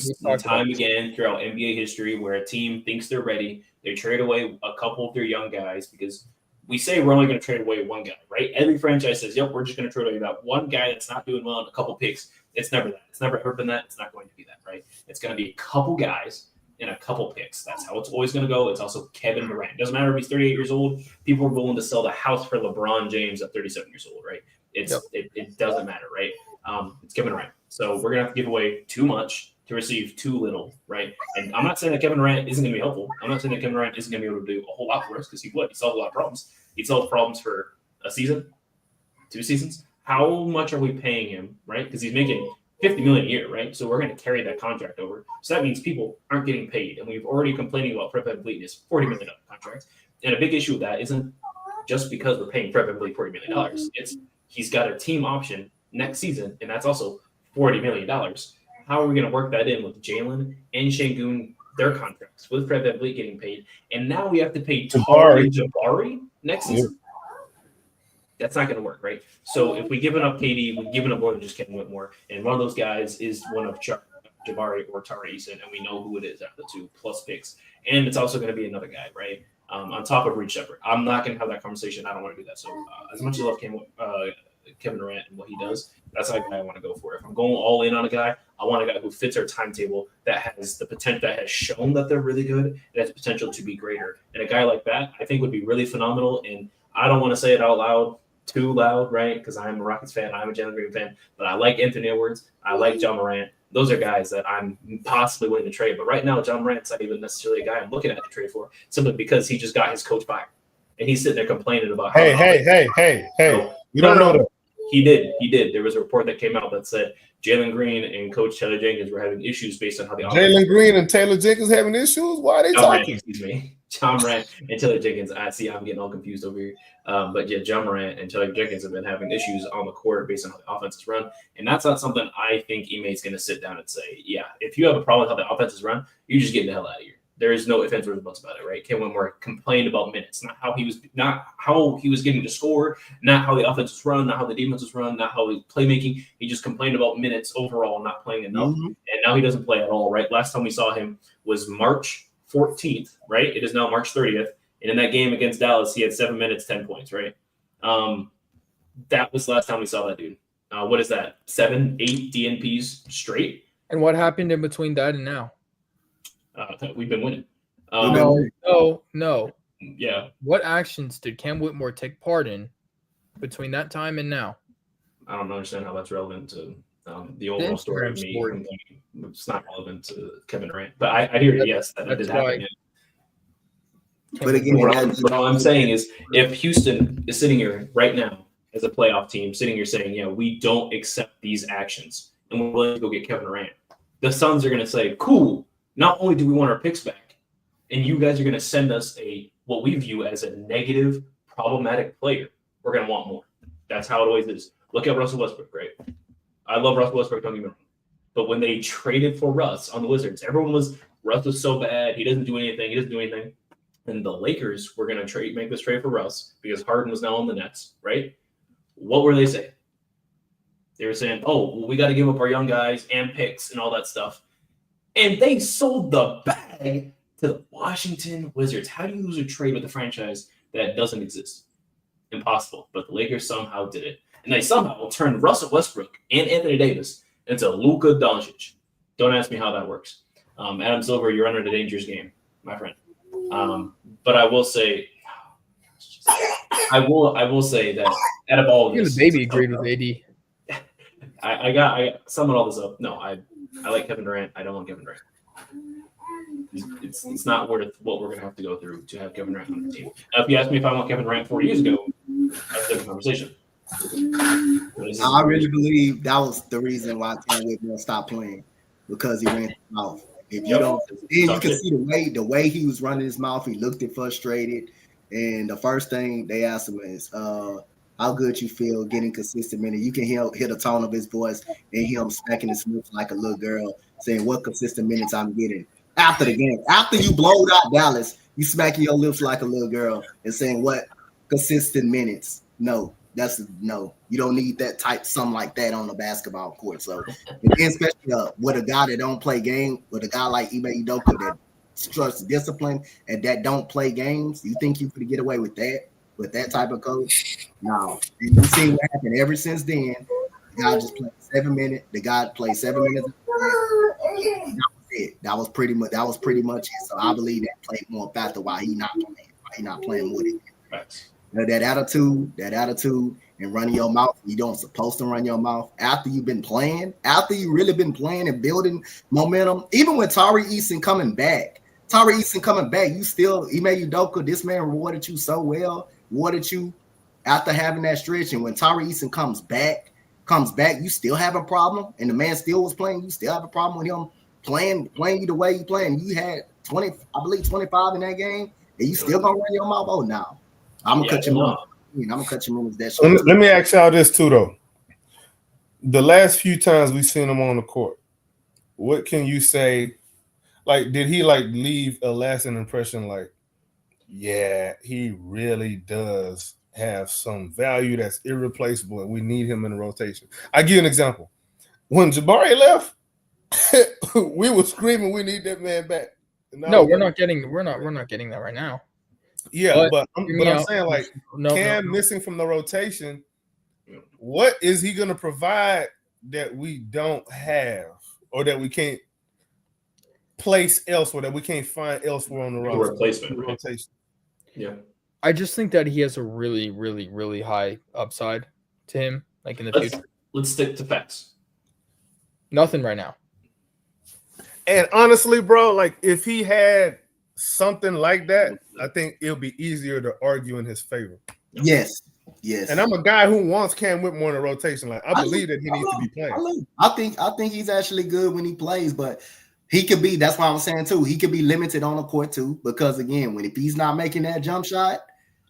again throughout NBA history where a team thinks they're ready, they trade away a couple of their young guys because we say we're only going to trade away one guy, right? Every franchise says, "Yep, we're just going to trade away that one guy that's not doing well and a couple picks." It's never that. It's never ever been that. It's not going to be that, right? It's going to be a couple guys and a couple picks. That's how it's always going to go. It's also Kevin Durant. Doesn't matter if he's 38 years old. People are willing to sell the house for LeBron James at 37 years old, right? It doesn't matter, right? It's Kevin Durant. So we're going to have to give away too much to receive too little, right? And I'm not saying that Kevin Durant isn't going to be helpful. I'm not saying that Kevin Durant isn't going to be able to do a whole lot for us because he would. He solved a lot of problems. He solved problems for a season, 2 seasons. How much are we paying him, right? Because he's making $50 million a year, right? So we're going to carry that contract over. So that means people aren't getting paid. And we've already complaining about Fred VanVleet is $40 million contract. And a big issue with that isn't just because we're paying Fred VanVleet $40 million. It's he's got a team option next season, and that's also $40 million. How are we going to work that in with Jalen and Şengün, their contracts, with Fred VanVleet getting paid? And now we have to pay Jabari next season. That's not going to work, right? So if we giving up KD, we're giving up more than just Kevin Whitmore, and one of those guys is one of Jabari or Tari Eason, and we know who it is after the 2 plus picks. And it's also going to be another guy, right? On top of Reed Shepherd. I'm not going to have that conversation. I don't want to do that. So as much as I love Kevin Durant and what he does, that's the guy I want to go for. If I'm going all in on a guy, I want a guy who fits our timetable, that has the potential, that has shown that they're really good, and has potential to be greater. And a guy like that, I think, would be really phenomenal. And I don't want to say it out loud, too loud, right? Because I'm a Rockets fan, I'm a Jalen Green fan, but I like Anthony Edwards, I like John Morant. Those are guys that I'm possibly willing to trade. But right now, John Morant's not even necessarily a guy I'm looking at to trade for, simply because he just got his coach fired. And he's sitting there complaining about Hey. You don't know that. He did. There was a report that came out that said Jalen Green and Coach Taylor Jenkins were having issues based on how the Jalen Green and Taylor Jenkins having issues? Why are they talking? John Morant and Taylor Jenkins. I'm getting all confused over here. But yeah, John Morant and Taylor Jenkins have been having issues on the court based on how the offense is run. And that's not something I think Ime is going to sit down and say, yeah, if you have a problem with how the offense is run, you're just getting the hell out of here. There is no ifs, ands, or buts about it, right? Cam Whitmore complained about minutes, not how he was getting to score, not how the offense was run, not how the defense was run, not how he was playmaking. He just complained about minutes overall, not playing enough. And now he doesn't play at all, right? Last time we saw him was March 14th, right? It is now March 30th. And in that game against Dallas, he had 7 minutes, 10 points, right? That was the last time we saw that dude. What is that? 7, 8 DNPs straight? And what happened in between that and now? We've been winning. No. Yeah. What actions did Cam Whitmore take part in between that time and now? I don't understand how that's relevant to the overall story of me. Story. It's not relevant to Kevin Durant. But I hear you. Yes, that did happen. But again, what I'm saying is if Houston is sitting here right now as a playoff team, sitting here saying, yeah, we don't accept these actions and we're willing to go get Kevin Durant, the Suns are going to say, cool, not only do we want our picks back, and you guys are going to send us what we view as a negative, problematic player, we're going to want more. That's how it always is. Look at Russell Westbrook, right? I love Russell Westbrook, don't get me wrong. But when they traded for Russ on the Wizards, Russ was so bad, he doesn't do anything. And the Lakers were going to make this trade for Russ because Harden was now on the Nets, right? What were they saying? They were saying, oh, well, we got to give up our young guys and picks and all that stuff. And they sold the bag to the Washington Wizards. How do you lose a trade with a franchise that doesn't exist? Impossible. But the Lakers somehow did it. And they somehow turned Russell Westbrook and Anthony Davis into Luka Doncic. Don't ask me how that works. Adam Silver, you're under the dangerous game, my friend. But I will say, that out of all of this, the baby agreed with AD. I got summing all this up. No, I like Kevin Durant. I don't want Kevin Durant. It's not worth what we're going to have to go through to have Kevin Durant on the team. Now, if you asked me if I want Kevin Durant 4 years ago, that's a different conversation. I really believe that was the reason why Cam Whitmore stopped playing, because he ran his mouth. If you don't, then you can see the way he was running his mouth. He looked frustrated, and the first thing they asked him is, "How good you feel getting consistent minutes?" You can hear the tone of his voice and him smacking his lips like a little girl, saying, "What consistent minutes I'm getting?" After the game, after you blowed out Dallas, you smacking your lips like a little girl and saying, "What consistent minutes?" No. No. You don't need that type, something like that on the basketball court. So, and then especially with a guy that don't play game, with a guy like Ime Udoka that trusts discipline and that don't play games, you think you could get away with that type of coach? No. And you've seen what happened ever since then. The guy just played 7 minutes. The guy played 7 minutes. That was it. That was pretty much it. So I believe that played more factor why he not playing with it. Right. That attitude, and running your mouth. You don't supposed to run your mouth after you've been playing, after you really been playing and building momentum. Even with Tari Eason coming back, you still, Ime Udoka, this man rewarded you so well, rewarded you after having that stretch. And when Tari Eason comes back, you still have a problem. And the man still was playing. You still have a problem with him playing you the way you playing. You had 25 in that game, and you still gonna run your mouth. Oh, no. I'm gonna cut you off. I'm gonna cut you off that shit. Let me ask y'all this too, though. The last few times we've seen him on the court, what can you say? Like, did he leave a lasting impression? Like, yeah, he really does have some value that's irreplaceable, and we need him in the rotation. I give you an example. When Jabari left, we were screaming, "We need that man back." No, we're not getting that right now. Yeah, but I'm saying Cam missing from the rotation, what is he going to provide that we don't have or that we can't place elsewhere, that we can't find elsewhere on the replacement rotation? Yeah. I just think that he has a really, really, really high upside to him, in the future. Let's stick to facts. Nothing right now. And honestly, bro, if he had something like that, I think it'll be easier to argue in his favor. Yes. And I'm a guy who wants Cam Whitmore in a rotation. I believe that he needs to be playing. I think he's actually good when he plays, but he could be. That's why I'm saying too. He could be limited on the court too, because again, if he's not making that jump shot,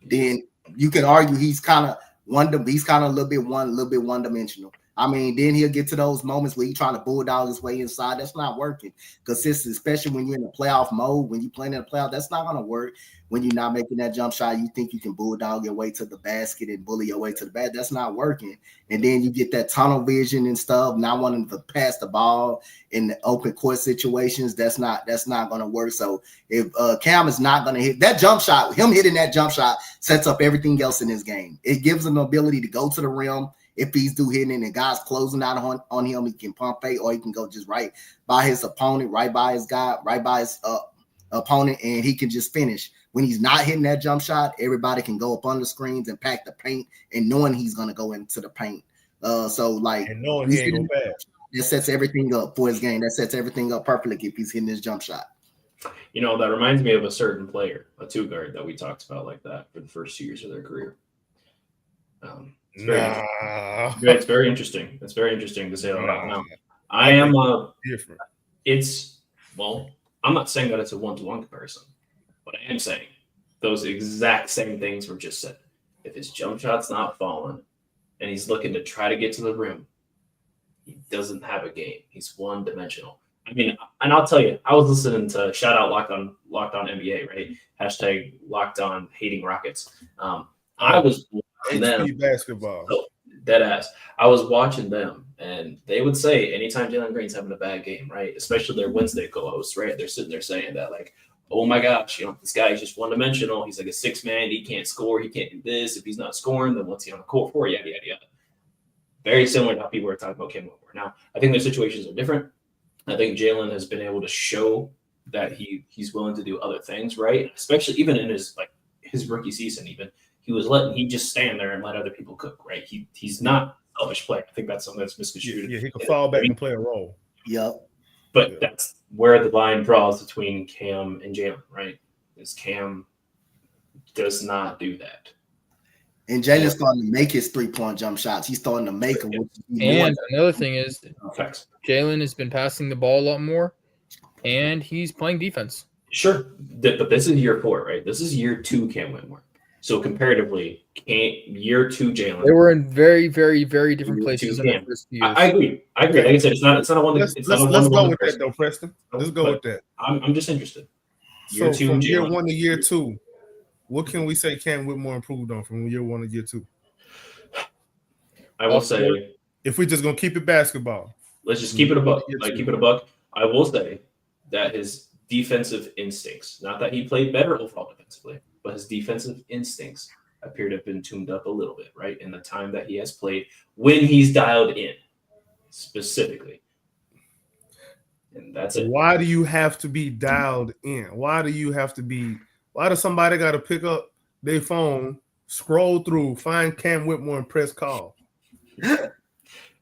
then you could argue he's kind of a little bit one-dimensional. I mean, then he'll get to those moments where he's trying to bulldog his way inside. That's not working. Consistent, especially when you're in a playoff mode, when you're playing in a playoff, that's not going to work. When you're not making that jump shot, you think you can bulldog your way to the basket and bully your way to the basket. That's not working. And then you get that tunnel vision and stuff, not wanting to pass the ball in the open court situations. That's not going to work. So if Cam is not going to hit that jump shot, him hitting that jump shot sets up everything else in his game. It gives him the ability to go to the rim. If he's do hitting and guys closing out on him, he can pump fake, or he can go just right by his opponent, right by his guy, right by his opponent, and he can just finish. When he's not hitting that jump shot, everybody can go up on the screens and pack the paint, and knowing he's going to go into the paint. So like, and knowing he ain't gonna pass. That sets everything up for his game. That sets everything up perfectly if he's hitting his jump shot. You know, that reminds me of a certain player, a two guard that we talked about like that for the first 2 years of their career. It's very interesting. It's very interesting to say that right now. I am different. I'm not saying that it's a one-to-one comparison, but I am saying those exact same things were just said. If his jump shot's not falling and he's looking to try to get to the rim, he doesn't have a game. He's one-dimensional. I mean, and I'll tell you, I was listening to shout out Locked On NBA, right? Hashtag Locked On Hating Rockets. I was watching them. Basketball. So, dead ass. I was watching them, and they would say anytime Jalen Green's having a bad game, right? Especially their Wednesday co-hosts, right? They're sitting there saying that, like, oh my gosh, you know, this guy is just one-dimensional. He's like a six-man. He can't score. He can't do this. If he's not scoring, then what's he on the court for? Yada, yada, yada. Very similar to how people are talking about Cam Whitmore. Now, I think their situations are different. I think Jalen has been able to show that he's willing to do other things, right? Especially even in his rookie season, even he just stand there and let other people cook, right? He's not a selfish player. I think that's something that's misconstrued. Yeah, he can fall back and play a role. Yep. But that's where the line draws between Cam and Jalen, right? Is Cam does not do that. And Jalen's starting to make his three-point jump shots. He's starting to make them. And another thing is, Facts. Jalen has been passing the ball a lot more, and he's playing defense. Sure, but this is year 4, right? This is year 2 Cam Whitmore. So comparatively, year 2 Jalen. They were in very, very, very different places in the first few years. I agree. Like I said, it's not a one. Let's go with that though, Preston. Let's go with that. I'm just interested. So from year 1 to year 2, what can we say Cam Whitmore improved on from year 1 to year 2? I will say, if we're just gonna keep it basketball, let's just keep it a buck. Keep it a buck. I will say that his defensive instincts, not that he played better overall defensively, but his defensive instincts appear to have been tuned up a little bit, right? In the time that he has played, when he's dialed in, specifically. And that's it. Why do you have to be dialed in? Why does somebody got to pick up their phone, scroll through, find Cam Whitmore and press call?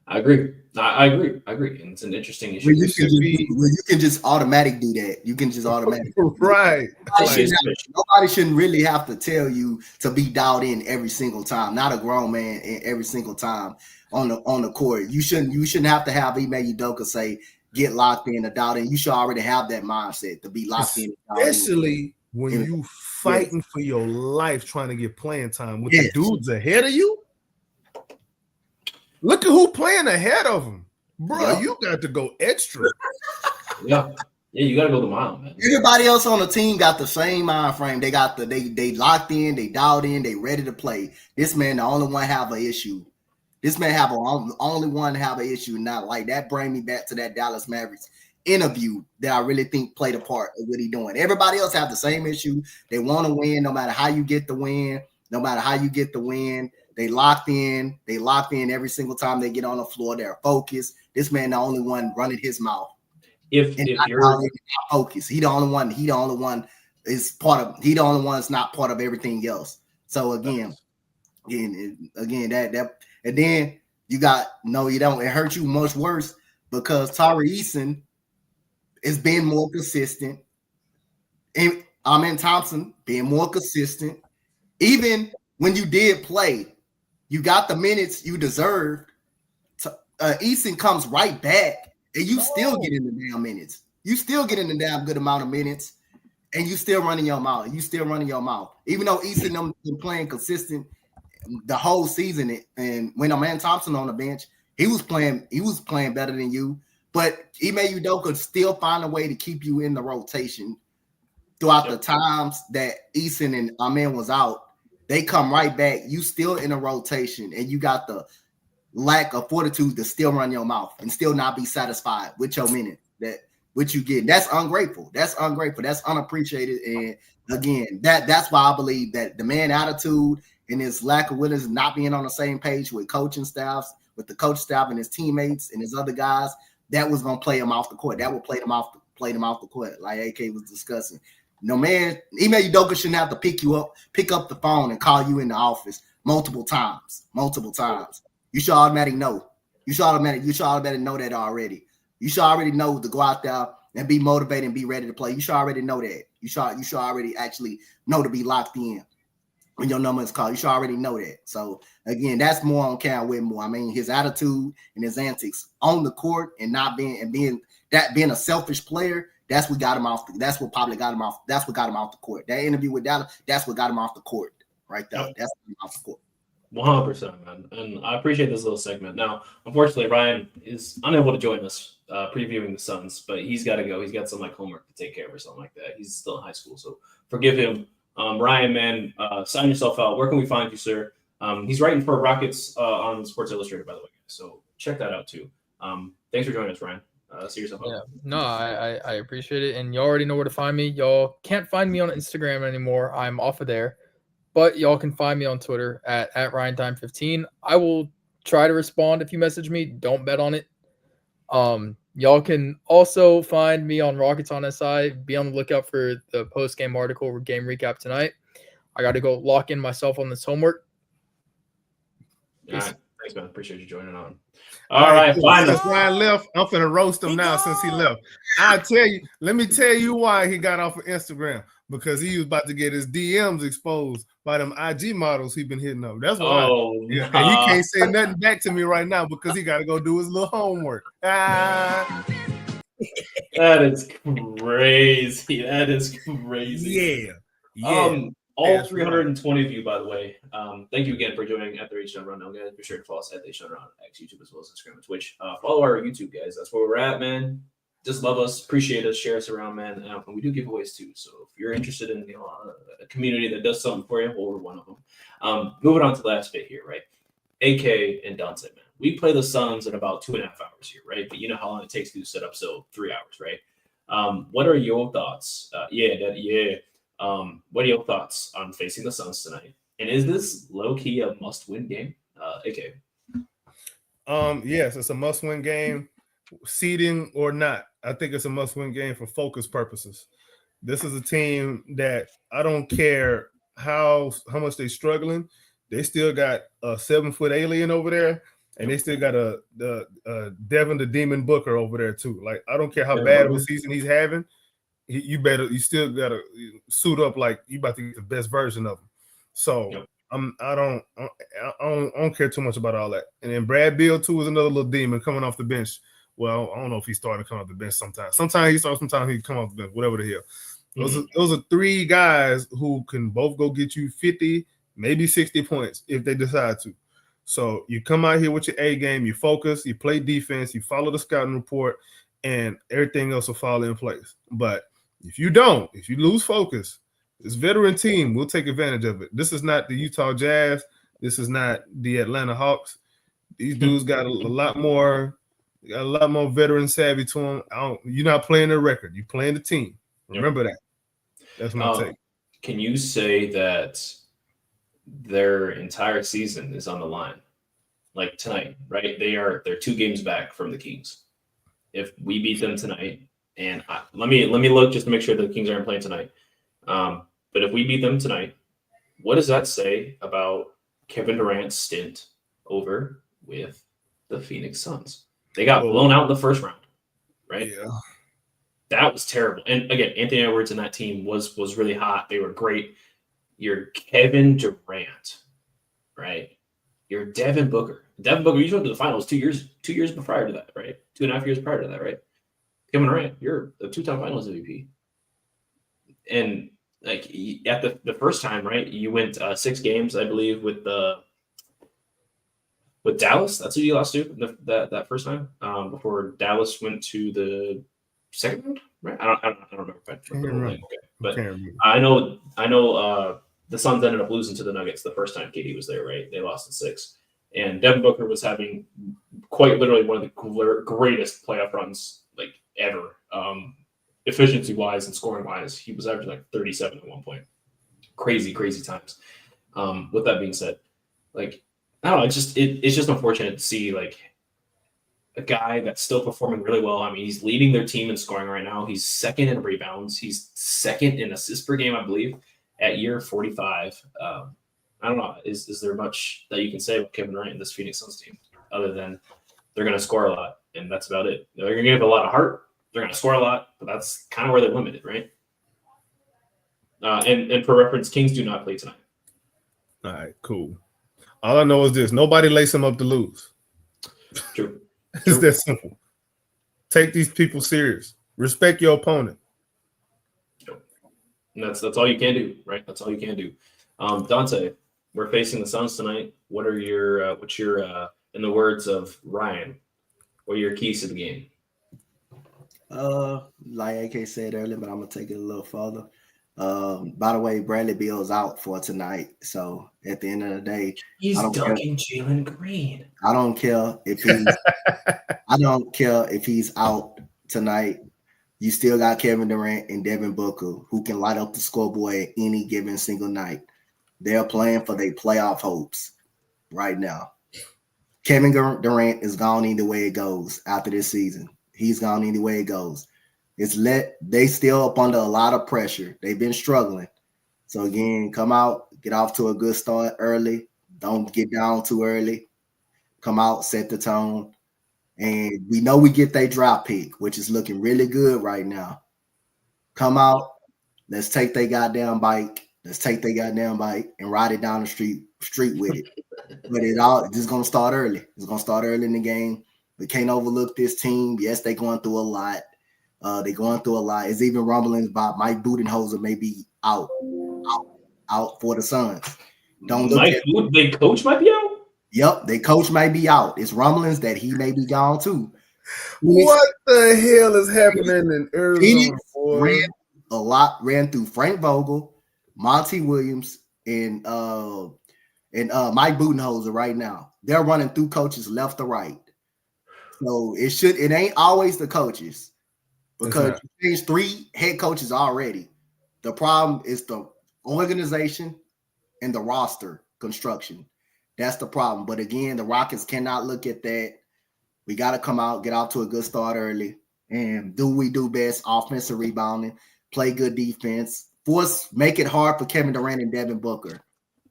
I agree. I agree. And it's an interesting issue. You can just automatic do that. You can just automatic. Right. Nobody shouldn't really have to tell you to be dialed in every single time. Not a grown man every single time on the court. You shouldn't have to have Ime Udoka say get locked in or dialed in. You should already have that mindset to be locked in. Especially when you fighting for your life trying to get playing time with the dudes ahead of you. Look at who playing ahead of him. Bro, you got to go extra. Yeah, you got to go the mile, man. Everybody else on the team got the same mind frame. They got they locked in, they dialed in, they ready to play. This man, the only one have an issue. This man only one have an issue. Not like that. Bring me back to that Dallas Mavericks interview that I really think played a part of what he doing. Everybody else have the same issue. They want to win, no matter how you get the win. No matter how you get the win. They locked in every single time they get on the floor. They're focused. This man, the only one running his mouth. If you're focused, he the only one is part of. He the only one that's not part of everything else. So again, that and then you don't. It hurts you much worse because Tari Eason is being more consistent, and Amen Thompson being more consistent. Even when you did play, you got the minutes you deserved. Eason comes right back, and you still get in the damn minutes. You still get in the damn good amount of minutes, and you still running your mouth. Even though Eason them been playing consistent the whole season, and when Amen Thompson on the bench, He was playing better than you, but Ime Udoka could still find a way to keep you in the rotation throughout the times that Eason and Amen was out. They come right back. You still in a rotation, and you got the lack of fortitude to still run your mouth and still not be satisfied with your minute that what you get. That's ungrateful. That's ungrateful. That's unappreciated. And again, that's why I believe that the man attitude and his lack of willingness, not being on the same page with coaching staffs, with the coach staff and his teammates and his other guys, that was gonna play him off the court. That will play them off the court, like AK was discussing. No man, Ime Udoka shouldn't have to pick up the phone and call you in the office multiple times. You should automatically know. You should automatically know that already. You should already know to go out there and be motivated and be ready to play. You should already know that. You should already actually know to be locked in when your number is called. You should already know that. So again, that's more on Cam Whitmore. I mean, his attitude and his antics on the court and being a selfish player. That's what got him off. That's what probably got him off. That's what got him off the court. That interview with Dallas. That's what got him off the court. Right there. That's what got him off the court. 100%, man. And I appreciate this little segment. Now, unfortunately, Ryan is unable to join us previewing the Suns, but he's got to go. He's got some homework to take care of or something like that. He's still in high school, so forgive him. Ryan, man, sign yourself out. Where can we find you, sir? He's writing for Rockets on Sports Illustrated, by the way, so check that out too. Thanks for joining us, Ryan. See yourself out. Yeah, no, I appreciate it, and y'all already know where to find me. Y'all can't find me on Instagram anymore. I'm off of there. But y'all can find me on Twitter at RyanTime15. I will try to respond if you message me. Don't bet on it. Y'all can also find me on Rockets on SI. Be on the lookout for the post-game article or game recap tonight. I got to go lock in myself on this homework. All right. Thanks, man. Appreciate you joining on. All right. Since Ryan left, I'm finna roast him now since he left. Let me tell you why he got off of Instagram. Because he was about to get his DMs exposed by them IG models he been hitting up. That's why. And he can't say nothing back to me right now because he got to go do his little homework. That is crazy. Yeah. All 320 of you, by the way. Thank you again for joining at the H Rundown, guys. Be sure to follow us at the H Rundown X YouTube as well as Instagram and Twitch. Follow our YouTube, guys. That's where we're at, man. Just love us, appreciate us, share us around, man. And we do giveaways too. So if you're interested in a community that does something for you, well, we're one of them. Moving on to the last bit here, right? AK and Donte, man. We play the Suns in about 2.5 hours here, right? But you know how long it takes to set up, so 3 hours, right? What are your thoughts? What are your thoughts on facing the Suns tonight? And is this low-key a must-win game? AK. Yes, it's a must-win game. Seeding or not, I think it's a must-win game for focus purposes. This is a team that I don't care how much they're struggling. They still got a 7-foot alien over there, and they still got a Devin the Demon Booker over there too. Like I don't care how bad of a season he's having, you still gotta suit up like you about to get the best version of him. So I don't care too much about all that. And then Brad Beal too is another little demon coming off the bench. Well, I don't know if he's starting to come off the bench sometimes. Sometimes he starts, sometimes he come off the bench, whatever the hell. Those are 3 guys who can both go get you 50, maybe 60 points if they decide to. So you come out here with your A game, you focus, you play defense, you follow the scouting report, and everything else will fall in place. But if you lose focus, this veteran team will take advantage of it. This is not the Utah Jazz. This is not the Atlanta Hawks. These dudes got a lot more veteran savvy to them. You're not playing the record. You're playing the team. Remember that. That's my take. Can you say that their entire season is on the line? Like tonight, right? They're 2 games back from the Kings. If we beat them tonight, and let me look just to make sure the Kings aren't playing tonight. But if we beat them tonight, what does that say about Kevin Durant's stint over with the Phoenix Suns? They got blown out in the first round, right? Yeah. That was terrible. And again, Anthony Edwards and that team was really hot. They were great. You're Kevin Durant, right? You're Devin Booker. Devin Booker, you went to the finals 2 years prior to that, right? 2.5 years prior to that, right? Kevin Durant, you're a 2-time finals MVP. And like at the first time, right? You went 6 games, I believe, with the with Dallas. That's who you lost to that first time. Before Dallas went to the second round, right? I don't remember. If I remember. Okay. But I know. The Suns ended up losing to the Nuggets the first time KD was there, right? They lost in 6. And Devin Booker was having quite literally one of the greatest playoff runs like ever. Efficiency wise and scoring wise, he was averaging like 37 at one point. Crazy times. With that being said, like I don't know, it's just unfortunate to see like a guy that's still performing really well. I mean, he's leading their team in scoring right now. He's second in rebounds. He's second in assists per game, I believe, at year 45. I don't know. Is there much that you can say about Kevin Durant and this Phoenix Suns team other than they're going to score a lot, and that's about it? They're going to give a lot of heart. They're going to score a lot, but that's kind of where they're limited, right? And for reference, Kings do not play tonight. All right, cool. All I know is this: nobody lace them up to lose. True. It's that simple. Take these people serious. Respect your opponent. And that's all you can do, right? That's all you can do. Donte, we're facing the Suns tonight. What are your what's your in the words of Ryan, what are your keys to the game? Like AK said earlier, but I'm gonna take it a little further. By the way, Bradley Beal's out for tonight. So at the end of the day, he's dunking Jalen Green. I don't care if he's out tonight. You still got Kevin Durant and Devin Booker who can light up the scoreboard at any given single night. They're playing for their playoff hopes right now. Kevin Durant is gone either way it goes after this season. He's gone either way it goes. They still up under a lot of pressure. They've been struggling. So again, come out, get off to a good start early. Don't get down too early. Come out, set the tone. And we know we get their draft pick, which is looking really good right now. Come out, let's take their goddamn bike. Let's take their goddamn bike and ride it down the street with it. But it's just gonna start early. It's gonna start early in the game. We can't overlook this team. Yes, they're going through a lot. They're going through a lot. It's even rumblings about Mike Budenholzer may be out for the Suns. Don't look at their coach might be out. Yep, their coach might be out. It's rumblings that he may be gone too. What the hell is happening in Arizona? Ran through Frank Vogel, Monty Williams, and Mike Budenholzer right now. They're running through coaches left to right. So it ain't always the coaches because you changed 3 head coaches already. The problem is the organization and the roster construction. That's the problem. But again, the Rockets cannot look at that. We got to come out, get out to a good start early, and do what we do best: offensive rebounding, play good defense, make it hard for Kevin Durant and Devin Booker.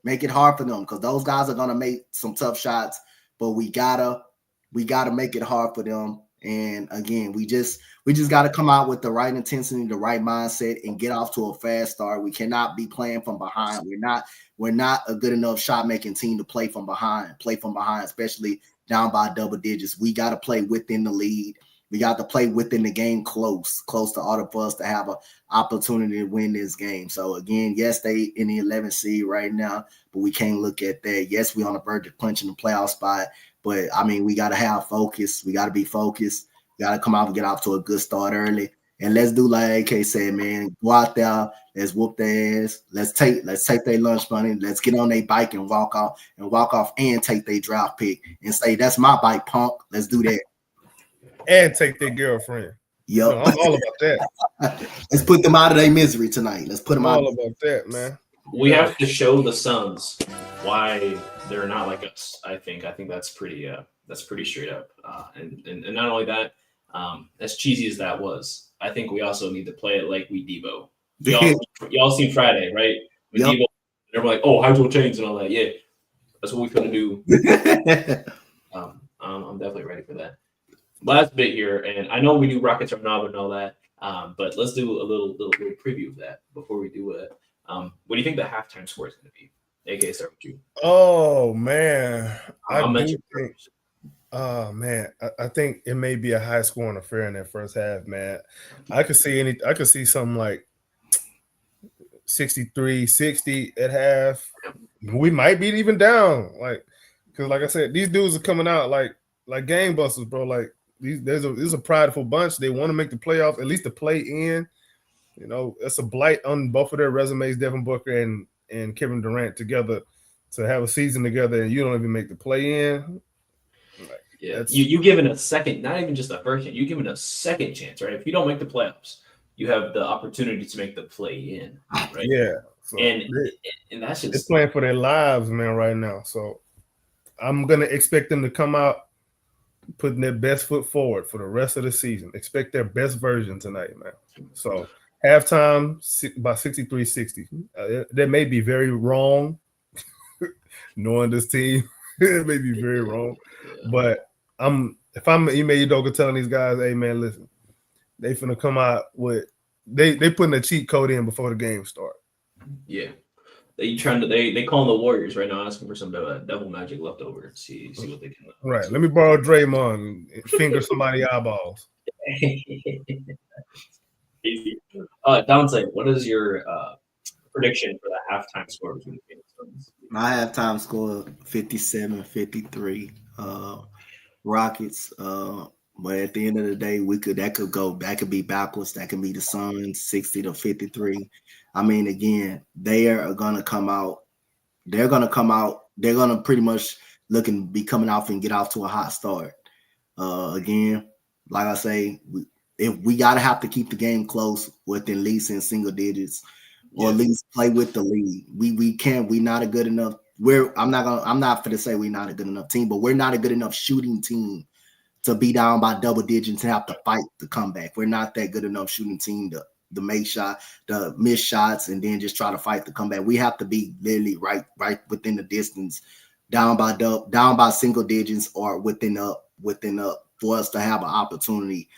Make it hard for them because those guys are gonna make some tough shots, but we gotta make it hard for them. And again, we just gotta come out with the right intensity, the right mindset, and get off to a fast start. We cannot be playing from behind. We're not a good enough shot making team to play from behind, especially down by double digits. We got to play within the lead. We got to play within the game close to order for us to have an opportunity to win this game. So again, yes, they in the 11th seed right now, but we can't look at that. Yes, we on the verge of punching the playoff spot, but I mean, we got to have focus. We got to be focused. We got to come out and get off to a good start early. And let's do like AK said, man, go out there, let's whoop their ass. Let's take their lunch money. Let's get on their bike and walk off and take their draft pick and say, that's my bike, punk. Let's do that. And take their girlfriend. Yep. I'm all about that. Let's put them out of their misery tonight. Let's put them out. All about that, man. We have to show the Suns why they're not like us. I think that's pretty straight up. And not only that, as cheesy as that was, I think we also need to play it like we Debo. Y'all seen Friday, right? With Yep. Debo, they're like, oh, hydro chains and all that. Yeah, that's what we're gonna do. I'm definitely ready for that. Last bit here, and I know we do Rockets or not and all that, but let's do a little preview of that before we do it. What do you think the halftime score is going to be? AK, start with you. Oh man, I think it may be a high scoring affair in that first half, man. I could see something like 63-60 at half. We might be even down, like, Because like I said, these dudes are coming out like game busters, bro. Like there's a prideful bunch. They want to make the playoffs, at least to play in. You know, it's a blight on both of their resumes, Devin Booker and Kevin Durant together, to have a season together and you don't even make the play in. Like, yeah, you given a second, not even just a first chance, you given a second chance, right? If you don't make the playoffs, you have the opportunity to make the play in, right? Yeah. So and that's it's just playing for their lives, man, right now. So I'm gonna expect them to come out putting their best foot forward for the rest of the season. Expect their best version tonight, man. So halftime by 63-60. That may be very wrong, knowing this team. It may be very wrong, but if I'm Ime Udoka telling these guys, hey man, listen, they finna come out with they putting a cheat code in before the game start. Yeah. They calling the Warriors right now, asking for some devil magic left over. See what they can. Right. Let me borrow Draymond and finger somebody eyeballs. Easy. Donte, what is your prediction for the halftime score between the Phoenix Suns? My halftime score 57-53. Rockets. But at the end of the day, that could be backwards. That could be the Suns 60-53. I mean, again, they are gonna come out. They're gonna pretty much be coming off and get off to a hot start. Again, like I say, we gotta have to keep the game close with at least in single digits, or at least play with the lead. We're not a good enough. I'm not going to say we're not a good enough team, but we're not a good enough shooting team to be down by double digits and have to fight the comeback. We're not that good enough shooting team to miss shots, and then just try to fight the comeback. We have to be literally right within the distance, down by single digits, or within up for us to have an opportunity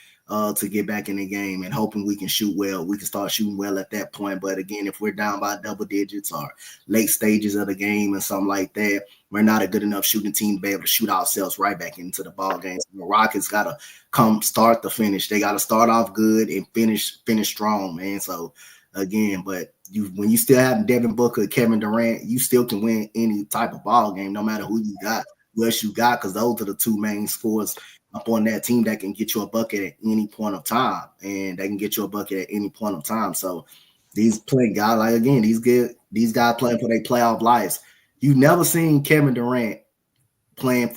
to get back in the game, and hoping we can shoot well. We can start shooting well at that point. But again, if we're down by double digits or late stages of the game and something like that, we're not a good enough shooting team to be able to shoot ourselves right back into the ball game. So the Rockets got to come start to finish. They got to start off good and finish strong, man. So again, but when you still have Devin Booker, Kevin Durant, you still can win any type of ball game, no matter who you got, who else you got, because those are the two main scorers up on that team that can get you a bucket at any point of time, and they can get you a bucket at any point of time. So these playing guys, like again, these guys playing for their playoff lives. You've never seen Kevin Durant playing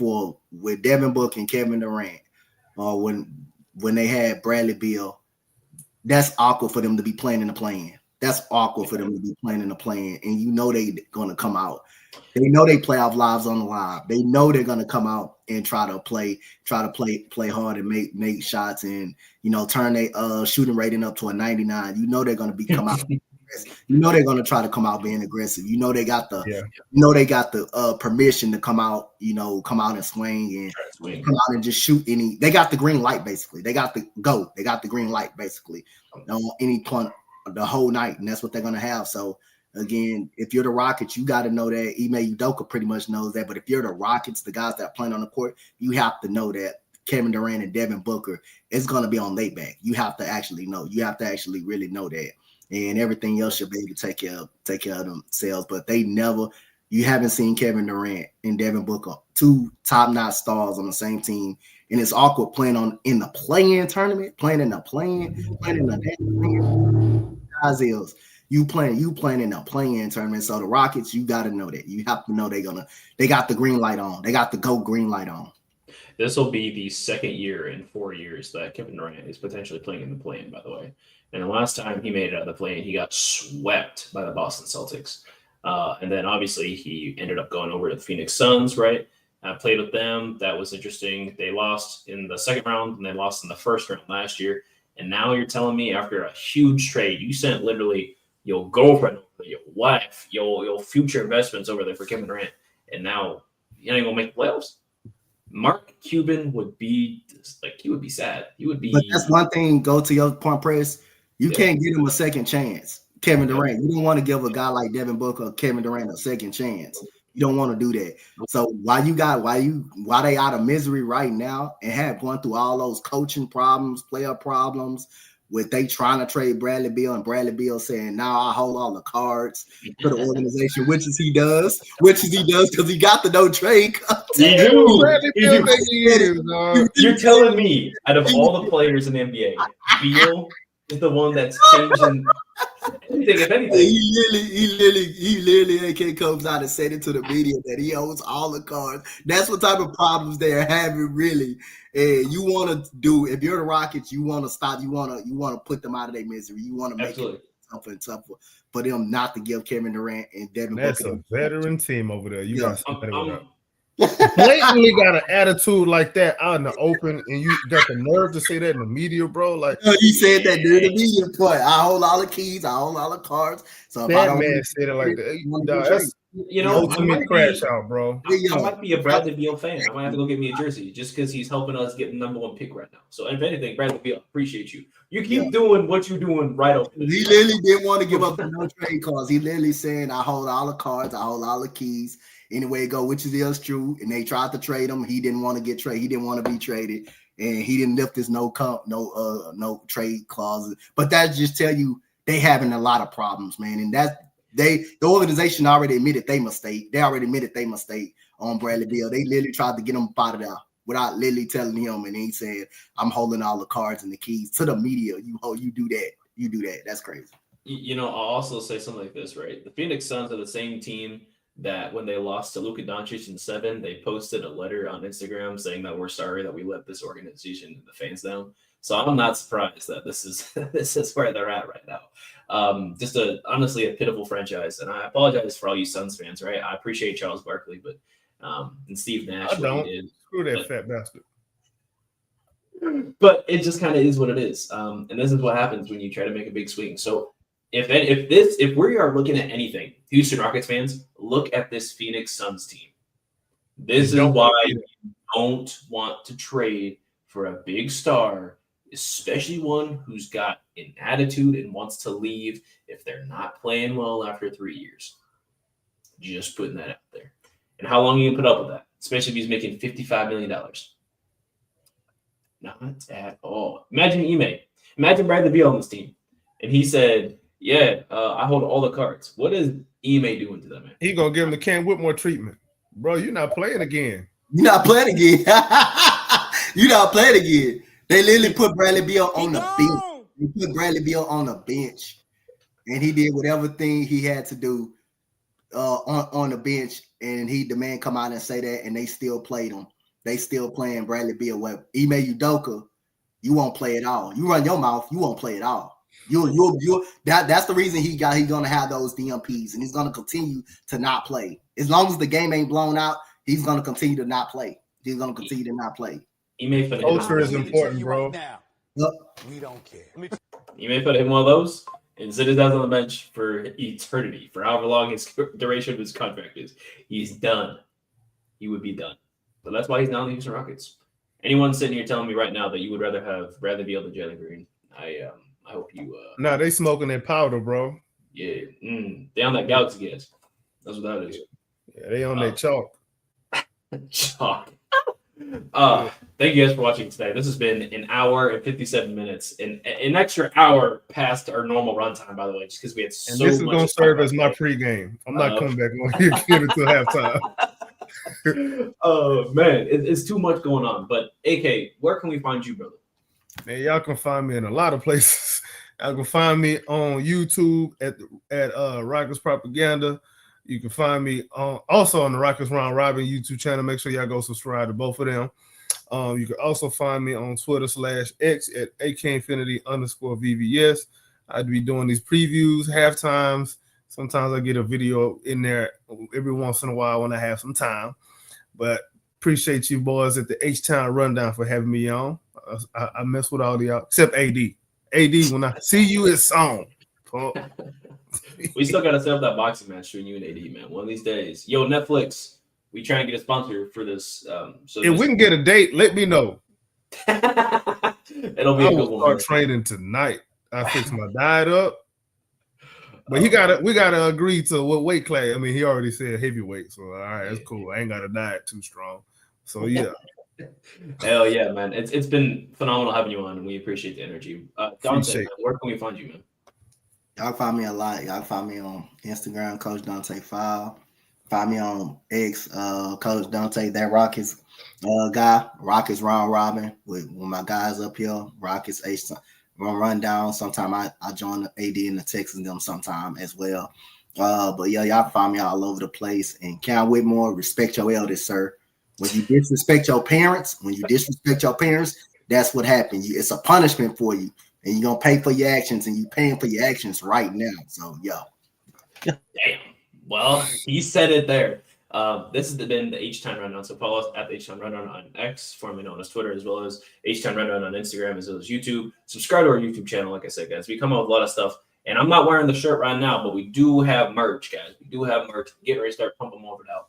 with Devin Booker and Kevin Durant, or when they had Bradley Beal. That's awkward for them to be playing in the play-in. That's awkward for them to be playing in the play-in, and you know they're gonna come out. They know they playoff lives on the line. They know they're gonna come out and try to play hard and make shots, and turn their shooting rating up to a 99. You know they're gonna come out. You know they're gonna try to come out being aggressive. You know they got the permission to come out. Come out and swing and come out and just shoot any. They got the green light basically. They got the go. They got the green light basically on any point the whole night, and that's what they're gonna have. So. Again, if you're the Rockets, you got to know that. Ime Udoka pretty much knows that. But if you're the Rockets, the guys that are playing on the court, you have to know that Kevin Durant and Devin Booker is going to be on their back. You have to actually know. You have to actually really know that. And everything else should be able to take care of themselves. But you haven't seen Kevin Durant and Devin Booker, two top-notch stars on the same team. And it's awkward playing in the play-in tournament, playing in the play-in guys. You playing in a play-in tournament. So the Rockets, you got to know that. You have to know they got the green light on. They got the green light on. This will be the second year in 4 years that Kevin Durant is potentially playing in the play-in, by the way. And the last time he made it out of the play-in, he got swept by the Boston Celtics. And then obviously he ended up going over to the Phoenix Suns, right? Played with them. That was interesting. They lost in the second round and they lost in the first round last year. And now you're telling me after a huge trade, you sent literally your girlfriend, your wife, your future investments over there for Kevin Durant, and now you ain't gonna make the playoffs. Mark Cuban would be he would be sad. He would be. But that's one thing. Go to your point, Press. You can't give him a second chance, Kevin Durant. You don't want to give a guy like Devin Booker or Kevin Durant a second chance. You don't want to do that. So why they out of misery right now and have gone through all those coaching problems, player problems, with they trying to trade Bradley Beal and Bradley Beal saying, "Now I hold all the cards to the organization," which is he does because he got the no trade. You do. Bradley You Beal do. think he is, dog. You're telling me, out of all the players in the NBA, Beal is the one that's changing anything, if anything. He literally AK comes out and said it to the media that he owns all the cards. That's what type of problems they're having, really. And you want to do, if you're the Rockets, you want to stop. You want to put them out of their misery. You want to make it tougher and tougher for them not to give Kevin Durant and Devin That's Booker. a veteran team over there. You got somebody with that. I'm, Blatantly got an attitude like that out in the open, and you got the nerve to say that in the media, bro. Like He said that during the media point. I hold all the keys. I hold all the cards. So if I that don't man said it like that. want Dog, to that's you know, ultimate crash out, bro. I might be a Bradley Beal fan. I might have to go get me a jersey just because he's helping us get the number 1 pick right now. So if anything, Bradley Beal, appreciate you. You keep doing what you're doing right over there. He literally didn't want to give up the no trade cards. He literally saying, "I hold all the cards. I hold all the keys. Anyway, go," which is true. And they tried to trade him. He didn't want to get traded. He didn't want to be traded, and he didn't lift his no trade clauses. But that just tell you they having a lot of problems, man. And the organization already admitted they mistake. They already admitted they mistake on Bradley Beal. They literally tried to get him out of there without literally telling him, and he said, "I'm holding all the cards and the keys." To the media, you do that. You do that. That's crazy. You know, I'll also say something like this, right? The Phoenix Suns are the same team that when they lost to Luka Doncic in 7, they posted a letter on Instagram saying that we're sorry that we let this organization and the fans down. So I'm not surprised that this is where they're at right now. Just honestly a pitiful franchise, and I apologize for all you Suns fans, right? I appreciate Charles Barkley, but and Steve Nash. I don't. He did. Screw that fat bastard. But it just kind of is what it is, and this is what happens when you try to make a big swing. So if we are looking at anything, Houston Rockets fans, look at this Phoenix Suns team. This is why you don't want to trade for a big star, especially one who's got an attitude and wants to leave if they're not playing well after 3 years. Just putting that out there. And how long are you going to put up with that? Especially if he's making $55 million. Not at all. Imagine Ime. Imagine Bradley Beal on this team. And he said, I hold all the cards. What is Ime doing to them, man? He going to give him the Ken Whitmore treatment. Bro, you're not playing again. You're not playing again. You're not playing again. They literally put Bradley Beal on the bench. They put Bradley Beal on the bench, and he did whatever thing he had to do on the bench. And the man come out and say that, and they still played him. They still playing Bradley Beal. Well, Ime Udoka, you won't play it all. You run your mouth, you won't play it all. That's the reason he's gonna have those DMPs, and he's gonna continue to not play. As long as the game ain't blown out, he's gonna continue to not play. He's gonna continue to not play. Culture is important, bro. We don't care. You may put him one of those and sit his ass on the bench for eternity, for however long his duration of his contract is. He's done. He would be done. But that's why he's now in the Houston Rockets. Anyone sitting here telling me right now that you would rather have Bradley Beal than Jalen Green, I hope you. Nah, they smoking that powder, bro. Yeah, they on that Galaxy gas. That's what that is. Yeah, they on that chalk. Chalk. Thank you guys for watching today. This has been an hour and 57 minutes, and an extra hour past our normal runtime, by the way, just because we had so much. And this is going to serve as my pregame. I'm not coming back on here again until halftime. Oh, man, it's too much going on. But, AK, where can we find you, brother? Man, y'all can find me in a lot of places. Y'all can find me on YouTube at Rockets Propaganda. You can find me also on the Rockets Round Robin YouTube channel. Make sure y'all go subscribe to both of them. You can also find me on Twitter /X at AKinfinity_VVS. I'd be doing these previews, halftimes. Sometimes I get a video in there every once in a while when I have some time. But appreciate you boys at the H-Town Rundown for having me on. I mess with all of y'all except AD. AD, when I see you, it's on. We still got to set up that boxing match between you and AD, man. One of these days. Yo, Netflix, we try and get a sponsor for this. If we can get a date, let me know. It'll be a good one. Start training tonight. I fix my diet up. But we gotta agree to what weight class. I mean, he already said heavyweight, so all right, that's cool. I ain't got a diet too strong. So yeah. Hell yeah, man. It's been phenomenal having you on, and we appreciate the energy. Donte, Appreciate man, where can we find you, man? Y'all find me a lot. Y'all find me on Instagram, Coach Donte File. Find me on X, Coach Donte, that Rockets guy, Rockets Round Robin with my guys up here. Rockets H run down. Sometime I join the AD and the Texans them sometime as well. But yeah, y'all find me all over the place. And Cam Whitmore, respect your elders, sir. When you disrespect your parents, that's what happens. It's a punishment for you. And you're gonna pay for your actions, and you're paying for your actions right now. So, yo. Damn. Well, he said it there. This has been the H-Town Rundown. So follow us at the H-Town Rundown on X, formerly known as Twitter, as well as H-Town Rundown on Instagram, as well as YouTube. Subscribe to our YouTube channel, like I said, guys. We come out with a lot of stuff. And I'm not wearing the shirt right now, but we do have merch, guys. We do have merch. Get ready to start pumping more of it out.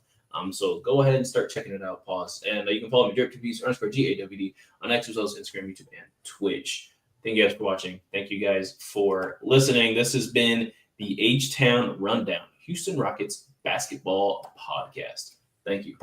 So go ahead and start checking it out. Pause. And you can follow me, DirkTVs_GAWD on X, as well as Instagram, YouTube, and Twitch. Thank you guys for watching. Thank you guys for listening. This has been the H-Town Rundown, Houston Rockets basketball podcast. Thank you.